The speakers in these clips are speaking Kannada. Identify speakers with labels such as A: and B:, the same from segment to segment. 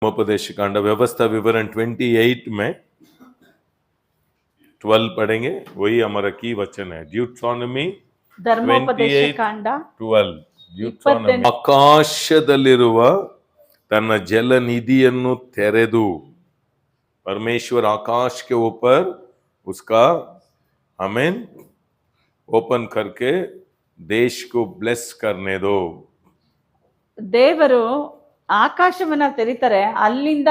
A: उपदेश कांड व्यवस्था विवरण 28 में 12 पढ़ेंगे, वही हमारा की वचन है। ड्यूट्रॉनमी
B: ಧರ್ಮೋಪದೇಶ
A: 28
B: ಕಾಂಡ
A: 12 ಡ್ಯೂಟ್ರಾನಮಿ ಆಕಾಶದಲ್ಲಿರುವ ತನ್ನ ಜಲನಿಧಿಯನ್ನು ತೆರೆದು परमेश्वर आकाश के ऊपर उसका आमीन ओपन करके देश को ब्लेस करने दो।
B: ದೇವರು ಆಕಾಶವನ್ನ ತೆರೀತಾರೆ, ಅಲ್ಲಿಂದ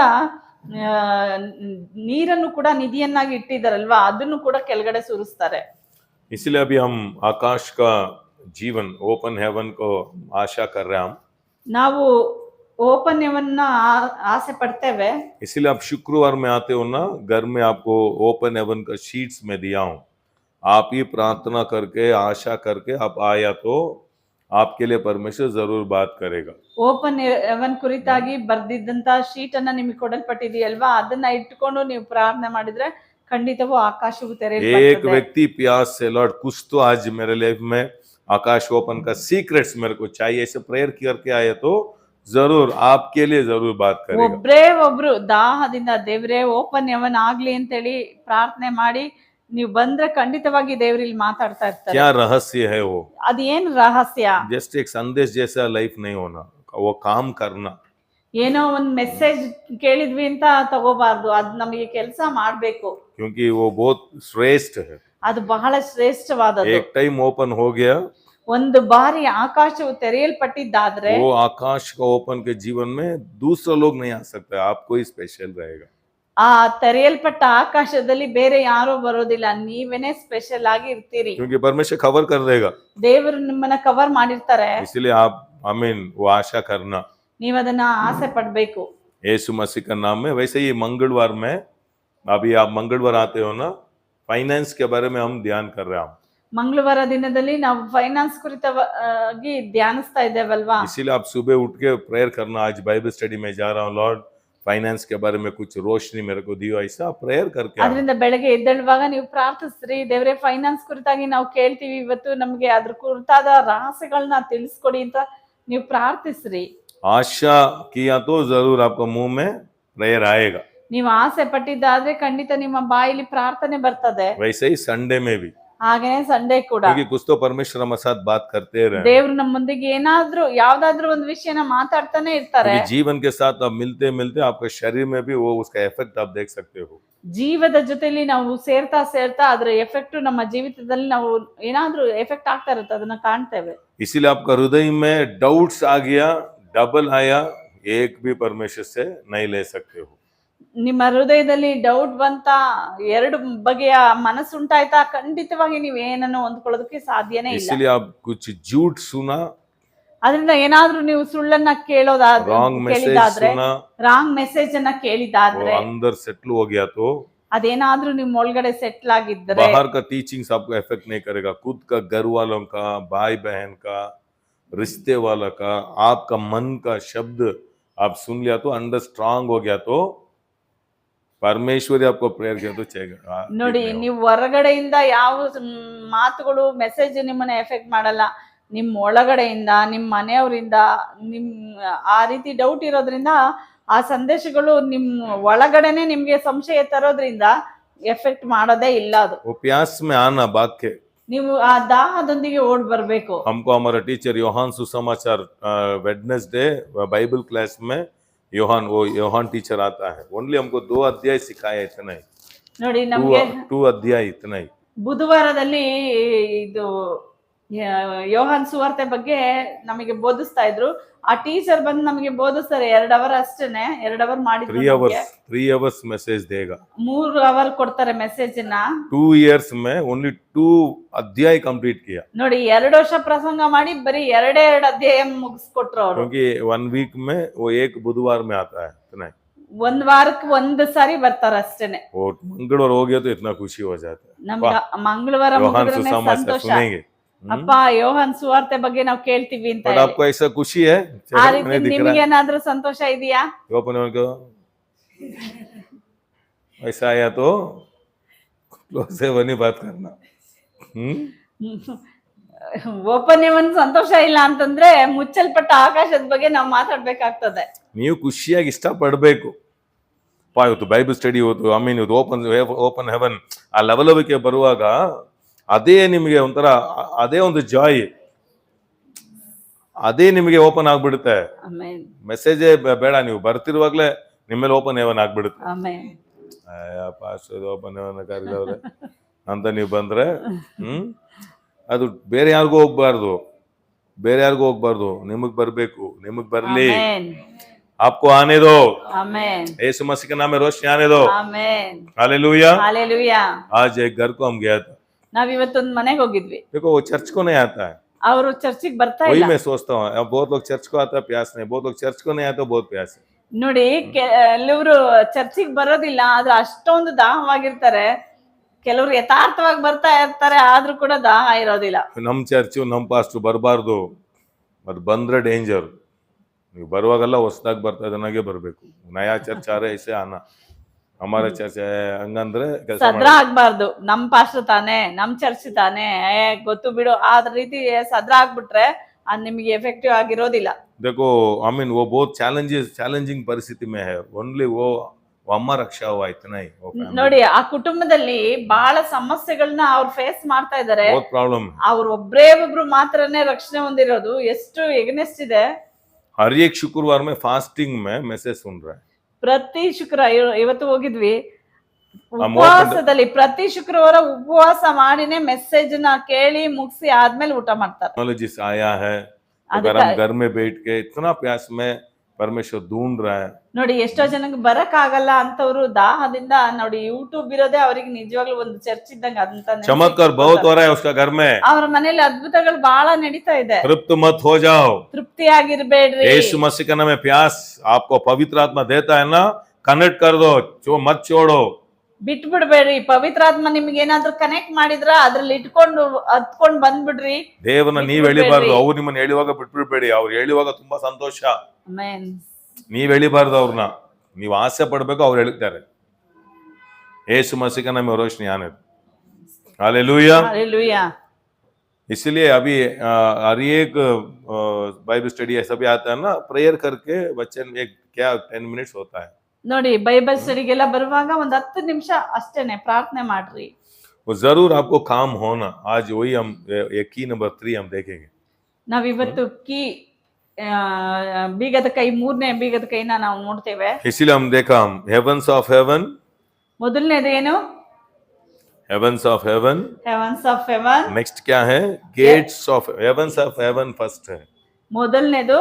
B: ನೀರನ್ನು ಕೂಡ ನಿಧಿಯನ್ನಾಗಿ ಇಟ್ಟಿದ್ದಾರಲ್ವಾ, ಅದನ್ನು ಕೂಡ ಕೆಳಗಡೆ ಸುರಿಸ್ತಾರೆ.
A: इसलिए अभी हम आकाश का जीवन ओपन हेवन को आशा कर रहे हैं हम,
B: ನಾವು ओपन हेवन आसे पड़तेवे।
A: इसलिए आप शुक्रवार में आते हो ना, घर में आपको ओपन हेवन का शीट्स में दिया हूं, आप ही प्रार्थना करके आशा करके आप आया तो आपके लिए परमेश्वर जरूर बात करेगा।
B: ಓಪನ್ ಹೆವನ್ ಕುರಿತಾಗಿ ಬರ್ದಿದ್ದಂತ ಶೀಟ್ ಅನ್ನ ನಿಮಗೆ ಕೊಡಲ್ಪಟ್ಟಿದೆಯಲ್ವಾ, ಅದನ್ನ ಇಟ್ಕೊಂಡು ನೀವು ಪ್ರಾರ್ಥನೆ ಮಾಡಿದ್ರೆ ಖಂಡಿತವೂ ಆಕಾಶವು ತೆರೆಯಲ್ಪಡುತ್ತದೆ।
A: एक व्यक्ति प्यास से लॉर्ड कुछ तो आज मेरे लाइफ में आकाश ओपन का सीक्रेट्स मेरे को चाहिए, ऐसे प्रेयर करके आए तो जरूर आपके लिए जरूर बात करेगा।
B: ಒಬ್ರೇ ಒಬ್ರು ದಾಹದಿಂದ ದೇವರೇ ಓಪನ್ ಹೆವನ್ ಆಗ್ಲಿ ಅಂತೇಳಿ ಪ್ರಾರ್ಥನೆ ಮಾಡಿ ನೀವು ಬಂದ್ರೆ ಖಂಡಿತವಾಗಿ ದೇವರಲ್ಲಿ ಮಾತಾಡ್ತಾ ಇರ್ತಾರೆ।
A: क्या रहस्य है वो?
B: ಅದೇನ್ ರಹಸ್ಯ?
A: जस्ट एक संदेश जैसा लाइफ नहीं होना, वो काम करना।
B: ಏನೋ ಒಂದ್ ಮೆಸೇಜ್ ಕೇಳಿದ್ವಿ ಅಂತ ತಗೋಬಾರ್ದು, ಅದ್ ನಮಗೆ ಕೆಲಸ ಮಾಡ್ಬೇಕು,
A: क्योंकि वो बहुत श्रेष्ठ है।
B: ಅದು ಬಹಳ ಶ್ರೇಷ್ಠವಾದದ್ದು।
A: एक टाइम ओपन हो गया,
B: ಒಂದು ಬಾರಿ ಆಕಾಶವು ತೆರೆಯಲ್ಪಟ್ಟಿದ್ದಾದ್ರೆ
A: वो आकाश का ओपन के जीवन में दूसरा लोग नहीं आ सकते, आपको ही स्पेशल रहेगा।
B: ಆ ತೆರೆಯಲ್ಪಟ್ಟ ಆಕಾಶದಲ್ಲಿ ಬೇರೆ ಯಾರೋ ಬರೋದಿಲ್ಲ, ನೀವೇನೆ ಸ್ಪೆಷಲ್ ಆಗಿ ಇರ್ತೀರಿ,
A: क्योंकि परमेश्वर कवर कर देगा।
B: ದೇವರು ನಿಮ್ಮನ್ನ ಕವರ್ ಮಾಡಿರ್ತಾರೆ,
A: इसलिए आप आमीन वो आशा करना,
B: ನೀವ್ ಅದನ್ನ ಆಸೆ ಪಡ್ಬೇಕು।
A: यीशु मसीह का नाम में। वैसे ही मंगलवार में, अभी आप मंगलवार आते हो ना, फाइनेंस के बारे में हम ध्यान कर रहे हैं।
B: ಮಂಗಳವಾರ ದಿನದಲ್ಲಿ ನಾವು ಫೈನಾನ್ಸ್ ಕುರಿತಾಗಿ ಧ್ಯಾನಿಸ್ತಾ ಇದ್ದೇವಲ್ವಾ,
A: इसीलिए आप सुबह उठ के प्रेयर करना, आज बाइबल स्टडी में जा रहा हूँ लॉर्ड, फाइनेंस के बारे में कुछ रोशनी मेरे को दियो, ऐसा प्रेयर करके
B: ಅದರಿಂದ ಬೆಳಗ್ಗೆ ಎದ್ದೇಳುವಾಗ ನೀವು ಪ್ರಾರ್ಥಿಸ್ರಿ, ದೇವರೇ ಫೈನಾನ್ಸ್ ಕುರಿತಾಗಿ ನಾವು ಕೇಳ್ತೀವಿ, ಇವತ್ತು ನಮ್ಗೆ ಅದ್ರ ಕುರಿತಾದ ರಹಸ್ಯಗಳನ್ನ ತಿಳಿಸ್ಕೊಡಿ ಅಂತ ನೀವು ಪ್ರಾರ್ಥಿಸ್ರಿ।
A: आशा किया तो जरूर आपको मुंह में प्रेयर आएगा।
B: ನೀವು ಆಸೆ ಪಟ್ಟಿದ್ದಾದ್ರೆ ಖಂಡಿತ ನಿಮ್ಮ ಬಾಯಲ್ಲಿ ಪ್ರಾರ್ಥನೆ ಬರ್ತದೆ।
A: वैसे ही संडे में भी,
B: ಹಾಗೇನೆ ಸಂಡೇ ಕೂಡ,
A: क्योंकि कुछ तो परमेश्वर हमारे साथ बात करते रहे,
B: ದೇವ್ರು ನಮ್ಮೊಂದಿಗೆ ಏನಾದ್ರೂ ಯಾವ್ದಾದ್ರು ಒಂದು ವಿಷಯನ ಮಾತಾಡ್ತಾನೆ ಇರ್ತಾರೆ।
A: जीवन के साथ अब मिलते मिलते आपके शरीर में भी वो उसका इफेक्ट आप देख सकते हो।
B: ಜೀವದ ಜೊತೆಲಿ ನಾವು ಸೇರ್ತಾ ಸೇರ್ತಾ ಅದರ ಎಫೆಕ್ಟ್ ನಮ್ಮ ಜೀವಿತದಲ್ಲಿ ನಾವು ಏನಾದ್ರೂ ಎಫೆಕ್ಟ್ ಆಗ್ತಾ ಇರುತ್ತೆ, ಅದನ್ನ ಕಾಣ್ತೇವೆ।
A: इसीलिए आपका हृदय में डाउट्स आ गया, डबल आया, एक भी परमेश्वर से नहीं ले सकते हो।
B: ನಿಮ್ಮ ಹೃದಯದಲ್ಲಿ ಡೌಟ್ ಬಂತ, ಎರಡು ಬಗೆಯ ಮನಸ್ಸುಂಟಾಯ್ತಾ, ಖಂಡಿತವಾಗಿ ನೀವು ಏನನ್ನು ಹೊಂದ್ಕೊಳ್ಳೋದಕ್ಕೆ ಸಾಧ್ಯನೇ ಇಲ್ಲ।
A: इसलिए आप कुछ झूठ सुना,
B: ಅದರಿಂದ ಏನಾದ್ರೂ ನೀವು ಸುಳ್ಳನ್ನ
A: रॉन्ग मैसेज
B: ಕೇಳಿದಾದ್ರೆ,
A: सुना,
B: ರಾಂಗ್ ಮೆಸೇಜ್ ಅನ್ನ ಕೇಳಿದಾದ್ರೆ,
A: वो अंदर सेटल हो गया तो
B: ಅದೇನಾದ್ರೂ ನಿಮ್ ಒಳಗಡೆ ಸೆಟ್ಲ್ ಆಗಿದ್ರೆ,
A: बाहर का टीचिंग्स आपको इफेक्ट नहीं करेगा, खुद का घर वालों का, भाई बहन का, रिश्ते वाला का, आपका मन का शब्द आप सुन लिया तो अंदर स्ट्रांग हो गया तो परमेश्वर आपको प्रेयर किया तो चाहिए।
B: ನೋಡಿ, ನೀವು ಹೊರಗಡೆಯಿಂದ ಯಾವ ಮಾತುಗಳು ಮೆಸೇಜ್ ನಿಮ್ಮನ್ನ ಎಫೆಕ್ಟ್ ಮಾಡಲ್ಲ, ನಿಮ್ ಒಳಗಡೆಯಿಂದ, ನಿಮ್ ಮನೆಯವರಿಂದ, ನಿಮ್ ಆ ರೀತಿ ಡೌಟ್ ಇರೋದ್ರಿಂದ ಆ ಸಂದೇಶಗಳು ನಿಮ್ ಒಳಗಡೆನೆ ನಿಮ್ಗೆ ಸಂಶಯ ತರೋದ್ರಿಂದ ಎಫೆಕ್ಟ್ ಮಾಡೋದೇ ಇಲ್ಲ। ಅದು
A: प्यास में आना वाक्य,
B: ನೀವು ಆ ದಾಹದೊಂದಿಗೆ ಓಡ್ ಬರ್ಬೇಕು।
A: हमको हमारा टीचर योहान सुसमाचार वेडनेसडे बाइबल क्लास में योहान टीचर आता है, ओनली हमको 2 अध्याय सिखाया, इतना ही,
B: ನೋಡಿ ನಮ್ಗೆ
A: 2 अध्याय इतना ही।
B: ಬುಧವಾರದಲ್ಲಿ ಇದು ಯೋಹಾನ್ ಸುವಾರ್ತೆ ಬಗ್ಗೆ ನಮಗೆ ಬೋಧಿಸ್ತಾ ಇದ್ರು, ಆ ಟೀಚರ್ ಬಂದು ನಮಗೆ ಬೋಧಿಸ್ತಾರೆ 2 ಅವರ್ ಅಷ್ಟೇನೆ, 2 ಅವರ್ ಮಾಡಿದ್ರು,
A: 3 hours मैसेज देगा,
B: 3 ಅವರ್ ಕೊಡ್ತಾರೆ ಮೆಸೇಜ್ ನ।
A: 2 years में ओनली 2 अध्याय कंप्लीट किया।
B: ನೋಡಿ 2 ವರ್ಷ ಪ್ರಸಂಗ ಮಾಡಿ ಬರೀ 2 ಅಧ್ಯಾಯ ಮುಗಿಸ್ಕೊಟ್ರು ಅವರು।
A: क्योंकि 1 वीक में वो एक बुधवार में आता है, इतना ही,
B: ಒಂದ್ ವಾರಕ್ಕೆ ಒಂದು ಸಾರಿ ಬರ್ತಾರ ಅಷ್ಟೇನೆ।
A: और मंगलवार हो गया तो इतना खुशी हो जाता है।
B: ನಮ್ಗೆ ಮಂಗಳವಾರ
A: योहान
B: ಮುಗಿದ್ರೆ
A: सुसमाचार
B: ಸಂತೋಷ,
A: सुनेंगे,
B: ಅಪ್ಪ ಯೋಹಾನ್ ಸುವಾರ್ತೆ ಬಗ್ಗೆ ನಾವು ಕೇಳ್ತೀವಿ ಅಂತ
A: बट आपको ऐसा खुशी है?
B: ಆ ರೀತಿ ನಿಮ್ಗೆ ಏನಾದ್ರೂ ಸಂತೋಷ ಇದೆಯಾ?
A: तो अपने को ऐसा आया तो क्लोज से बनी बात करना,
B: ಓಪನ್ ಹೆವನ್ ಸಂತೋಷ ಇಲ್ಲ ಅಂತಂದ್ರೆ ಮುಚ್ಚಲ್ಪಟ್ಟ ಆಕಾಶದ ಬಗ್ಗೆ ನಾವು ಮಾತಾಡ್ಬೇಕಾಗ್ತದೆ.
A: ನೀವು ಖುಷಿಯಾಗಿ ಇಷ್ಟಪಡಬೇಕು. ಇವತ್ತು ಬೈಬಲ್ ಸ್ಟಡಿ, ಇವತ್ತು ಇವತ್ತು ಓಪನ್ ಹೆವನ್ ಆ ಲವಲವಿಕೆ ಬರುವಾಗ ಅದೇ ನಿಮಗೆ ಒಂಥರ ಅದೇ ಒಂದು ಜಾಯ್, ಅದೇ ನಿಮಗೆ ಓಪನ್ ಆಗ್ಬಿಡುತ್ತೆ.
B: ಆಮೆನ್.
A: ಮೆಸೇಜೇ ಬೇಡ, ನೀವು ಬರ್ತಿರುವಾಗ್ಲೇ ನಿಮ್ಮೇಲೆ ಓಪನ್ ಹೆವನ್ ಆಗ್ಬಿಡುತ್ತೆ.
B: ಆಮೆನ್.
A: ಓಪನ್ ಹೆವನ್ ಕರೆದವ್ರೆ ಅಂತ ನೀವು ಬಂದ್ರೆ ಅದು ಬೇರೆ ಯಾರಿಗೂ ಹೋಗ್ಬಾರ್ದು, ನಿಮಗ್ ಬರ್ಬೇಕು, ನಿಮಗ್ ಬರ್ಲಿ.
B: ಆಮೆನ್.
A: आपको आने दो,
B: आमेन।
A: यीशु मसीह के नाम में रोशनी आने दो।
B: आमेन।
A: हालेलुया।
B: हालेलुया।
A: आज एक घर को हम गया था,
B: ನಾವ್ ಇವತ್ತೊಂದು ಮನೆಗೆ ಹೋಗಿದ್ವಿ.
A: देखो वो चर्च को नहीं आता है,
B: ಅವರು ಚರ್ಚಿಗೆ ಬರ್ತಾ
A: वही
B: ಇಲ್ಲ.
A: मैं सोचता हूँ, अब बहुत लोग चर्च को आता है प्यास नहीं, बहुत लोग चर्च को नहीं आता बहुत प्यास है.
B: ನೋಡಿ, ಕೆಲವರು ಚರ್ಚಿಗೆ ಬರೋದಿಲ್ಲ ಆದ್ರೆ ಅಷ್ಟೊಂದು ದಾಹವಾಗಿರ್ತಾರೆ. ಕೆಲವರು ಯಥಾರ್ಥವಾಗಿ ಬರ್ತಾ ಇರ್ತಾರೆ ಆದ್ರೂ ಕೂಡ ದಾಹ ಇರೋದಿಲ್ಲ.
A: ನಮ್ ಚರ್ಚು ನಮ್ ಪಾಸ್ಟರ್ ಬರಬಾರ್ದು, ಅದು ಬಂದ್ರೆ ಡೇಂಜರ್. ನೀವು ಬರುವಾಗೆಲ್ಲ ಹೊಸದಾಗಿ ಬರ್ತಾ ಇದನ್ನಾಗೆ ಬರ್ಬೇಕು. ನಯಾ ಚರ್ಚ್ ಆರೆ ಐಸೆ ಆನ, ಹಮಾರ ಚರ್ಚ್ ಹಂಗಂದ್ರೆ
B: ಸದ್ರ ಆಗ್ಬಾರ್ದು. ನಮ್ ಪಾಸ್ಟರ್ ತಾನೆ, ನಮ್ ಚರ್ಚ್ ತಾನೆ, ಗೊತ್ತು ಬಿಡು, ಆದ ರೀತಿ ಸದ್ರ ಆಗ್ಬಿಟ್ರೆ ಅದು ನಿಮಗೆ ಎಫೆಕ್ಟಿವ್ ಆಗಿರೋದಿಲ್ಲ.
A: देखो वो बहुत चैलेंजिंग परिस्थिति में है, ओनली वो अम्मा रक्षा हुआ इतना ही.
B: ನೋಡಿ, ಆ ಕುಟುಂಬದಲ್ಲಿ ಬಹಳ ಸಮಸ್ಯೆಗಳನ್ನ ಅವ್ರು ಫೇಸ್ ಮಾಡ್ತಾ ಇದಾರೆ.
A: बहुत प्रॉब्लम.
B: ಅವ್ರು ಒಬ್ರೇ ಒಬ್ರು ಮಾತ್ರನೇ ರಕ್ಷಣೆ ಹೊಂದಿರೋದು. ಎಷ್ಟು ಎಗನೆಸ್ಟ್ ಇದೆ.
A: हर एक शुक्रवार में फास्टिंग में मैसेज सुन रहा है.
B: ಪ್ರತಿ ಶುಕ್ರವಾರ, ಇವತ್ತು ಹೋಗಿದ್ವಿ ಉಪವಾಸದಲ್ಲಿ, ಪ್ರತಿ ಶುಕ್ರವಾರ ಉಪವಾಸ ಮಾಡಿನೇ ಮೆಸೇಜ್ ನ ಕೇಳಿ ಮುಗಿಸಿ ಆದ್ಮೇಲೆ ಊಟ ಮಾಡ್ತಾರೆ.
A: टेक्नोलॉजी से आया है, अगर हम घर में बैठ के इतना प्यास में परमेश्वर ढूंढ रहा है.
B: ನೋಡಿ, ಎಷ್ಟೋ ಜನಕ್ಕೆ ಬರಕ್ ಆಗಲ್ಲ ಅಂತವ್ರು ದಾಹದಿಂದ, ನೋಡಿ ಯೂಟ್ಯೂಬ್ ಇರೋದೇ ಅವರಿಗೆ ನಿಜವಾಗ್ಲೂ ಒಂದು ಚರ್ಚ್ ಇದ್ದಂಗ ಅಂತ.
A: चमत्कार बहुत हो रहा है उसका घर में.
B: ಅವ್ರ ಮನೇಲಿ ಅದ್ಭುತಗಳು ಬಹಳ ನಡೀತಾ ಇದೆ.
A: तृप्त मत हो जाओ,
B: ತೃಪ್ತಿಯಾಗಿರ್ಬೇಡ್ರಿ.
A: यीशु मसीह के नाम में प्यास आपको पवित्र आत्मा देता है ना, कनेक्ट कर दो, मत छोड़ो.
B: ಬಿಟ್ಬಿಡ್ಬೇಡ್ರಿ. ಪವಿತ್ರಾತ್ಮ ನಿಮ್ಗೆ ಏನಾದ್ರೂ ಕನೆಕ್ಟ್ ಮಾಡಿದ್ರ ಅದ್ರಲ್ಲಿ ಇಟ್ಕೊಂಡು ಹತ್ಕೊಂಡ್ ಬಂದ್ಬಿಡ್ರಿ.
A: ದೇವರನ್ನ ನೀವ್ ಎಳಿಬಾರ್ದು, ಅವ್ರು ನಿಮ್ಮನ್ನ ಎಳಿವಾಗ ಬಿಟ್ಬಿಡ್ಬೇಡಿ. ಅವ್ರು ಎಳಿವಾಗ ತುಂಬಾ ಸಂತೋಷ,
B: ಆಮೆನ್.
A: ನೀವ್ ಎಳಿಬಾರ್ದು ಅವ್ರನ್ನ, ನೀವು ಆಸೆ ಪಡ್ಬೇಕು, ಅವ್ರು ಎಳಿತಾರೆ. ಯೇಸು मसीह का नाम में रोशनी आने दो. हालेलुया।
B: हालेलुया।
A: इसलिए अभी हर एक बाइबल स्टडी ऐसा भी आता है ना, प्रेयर करके बच्चे एक क्या 10 मिनट्स होता है.
B: ನೋಡಿ, ಬೈಬಲ್ ಸ್ಟಡಿಗೆಲ್ಲ ಬರುವಾಗ ಒಂದ್ 10 ನಿಮಿಷ ಅಷ್ಟೇನೆ ಪ್ರಾರ್ಥನೆ ಮಾಡ್ರಿ.
A: वो जरूर आपको काम होना. आज वही हम ये की नंबर 3 हम देखेंगे.
B: ನಾವಿವತ್ತು ಬೀಗದ ಕೈ, 3ನೇ ಬೀಗದ ಕೈನ ನಾವು ನೋಡ್ತೇವೆ.
A: इसलिए हम देखा हम हेवंस ऑफ हेवन.
B: ಮೊದಲನೇದು ಏನು?
A: Heavens of heaven.
B: Heavens of heaven.
A: Next क्या है? Gates of heavens of heaven first है.
B: ಮೊದಲನೇದು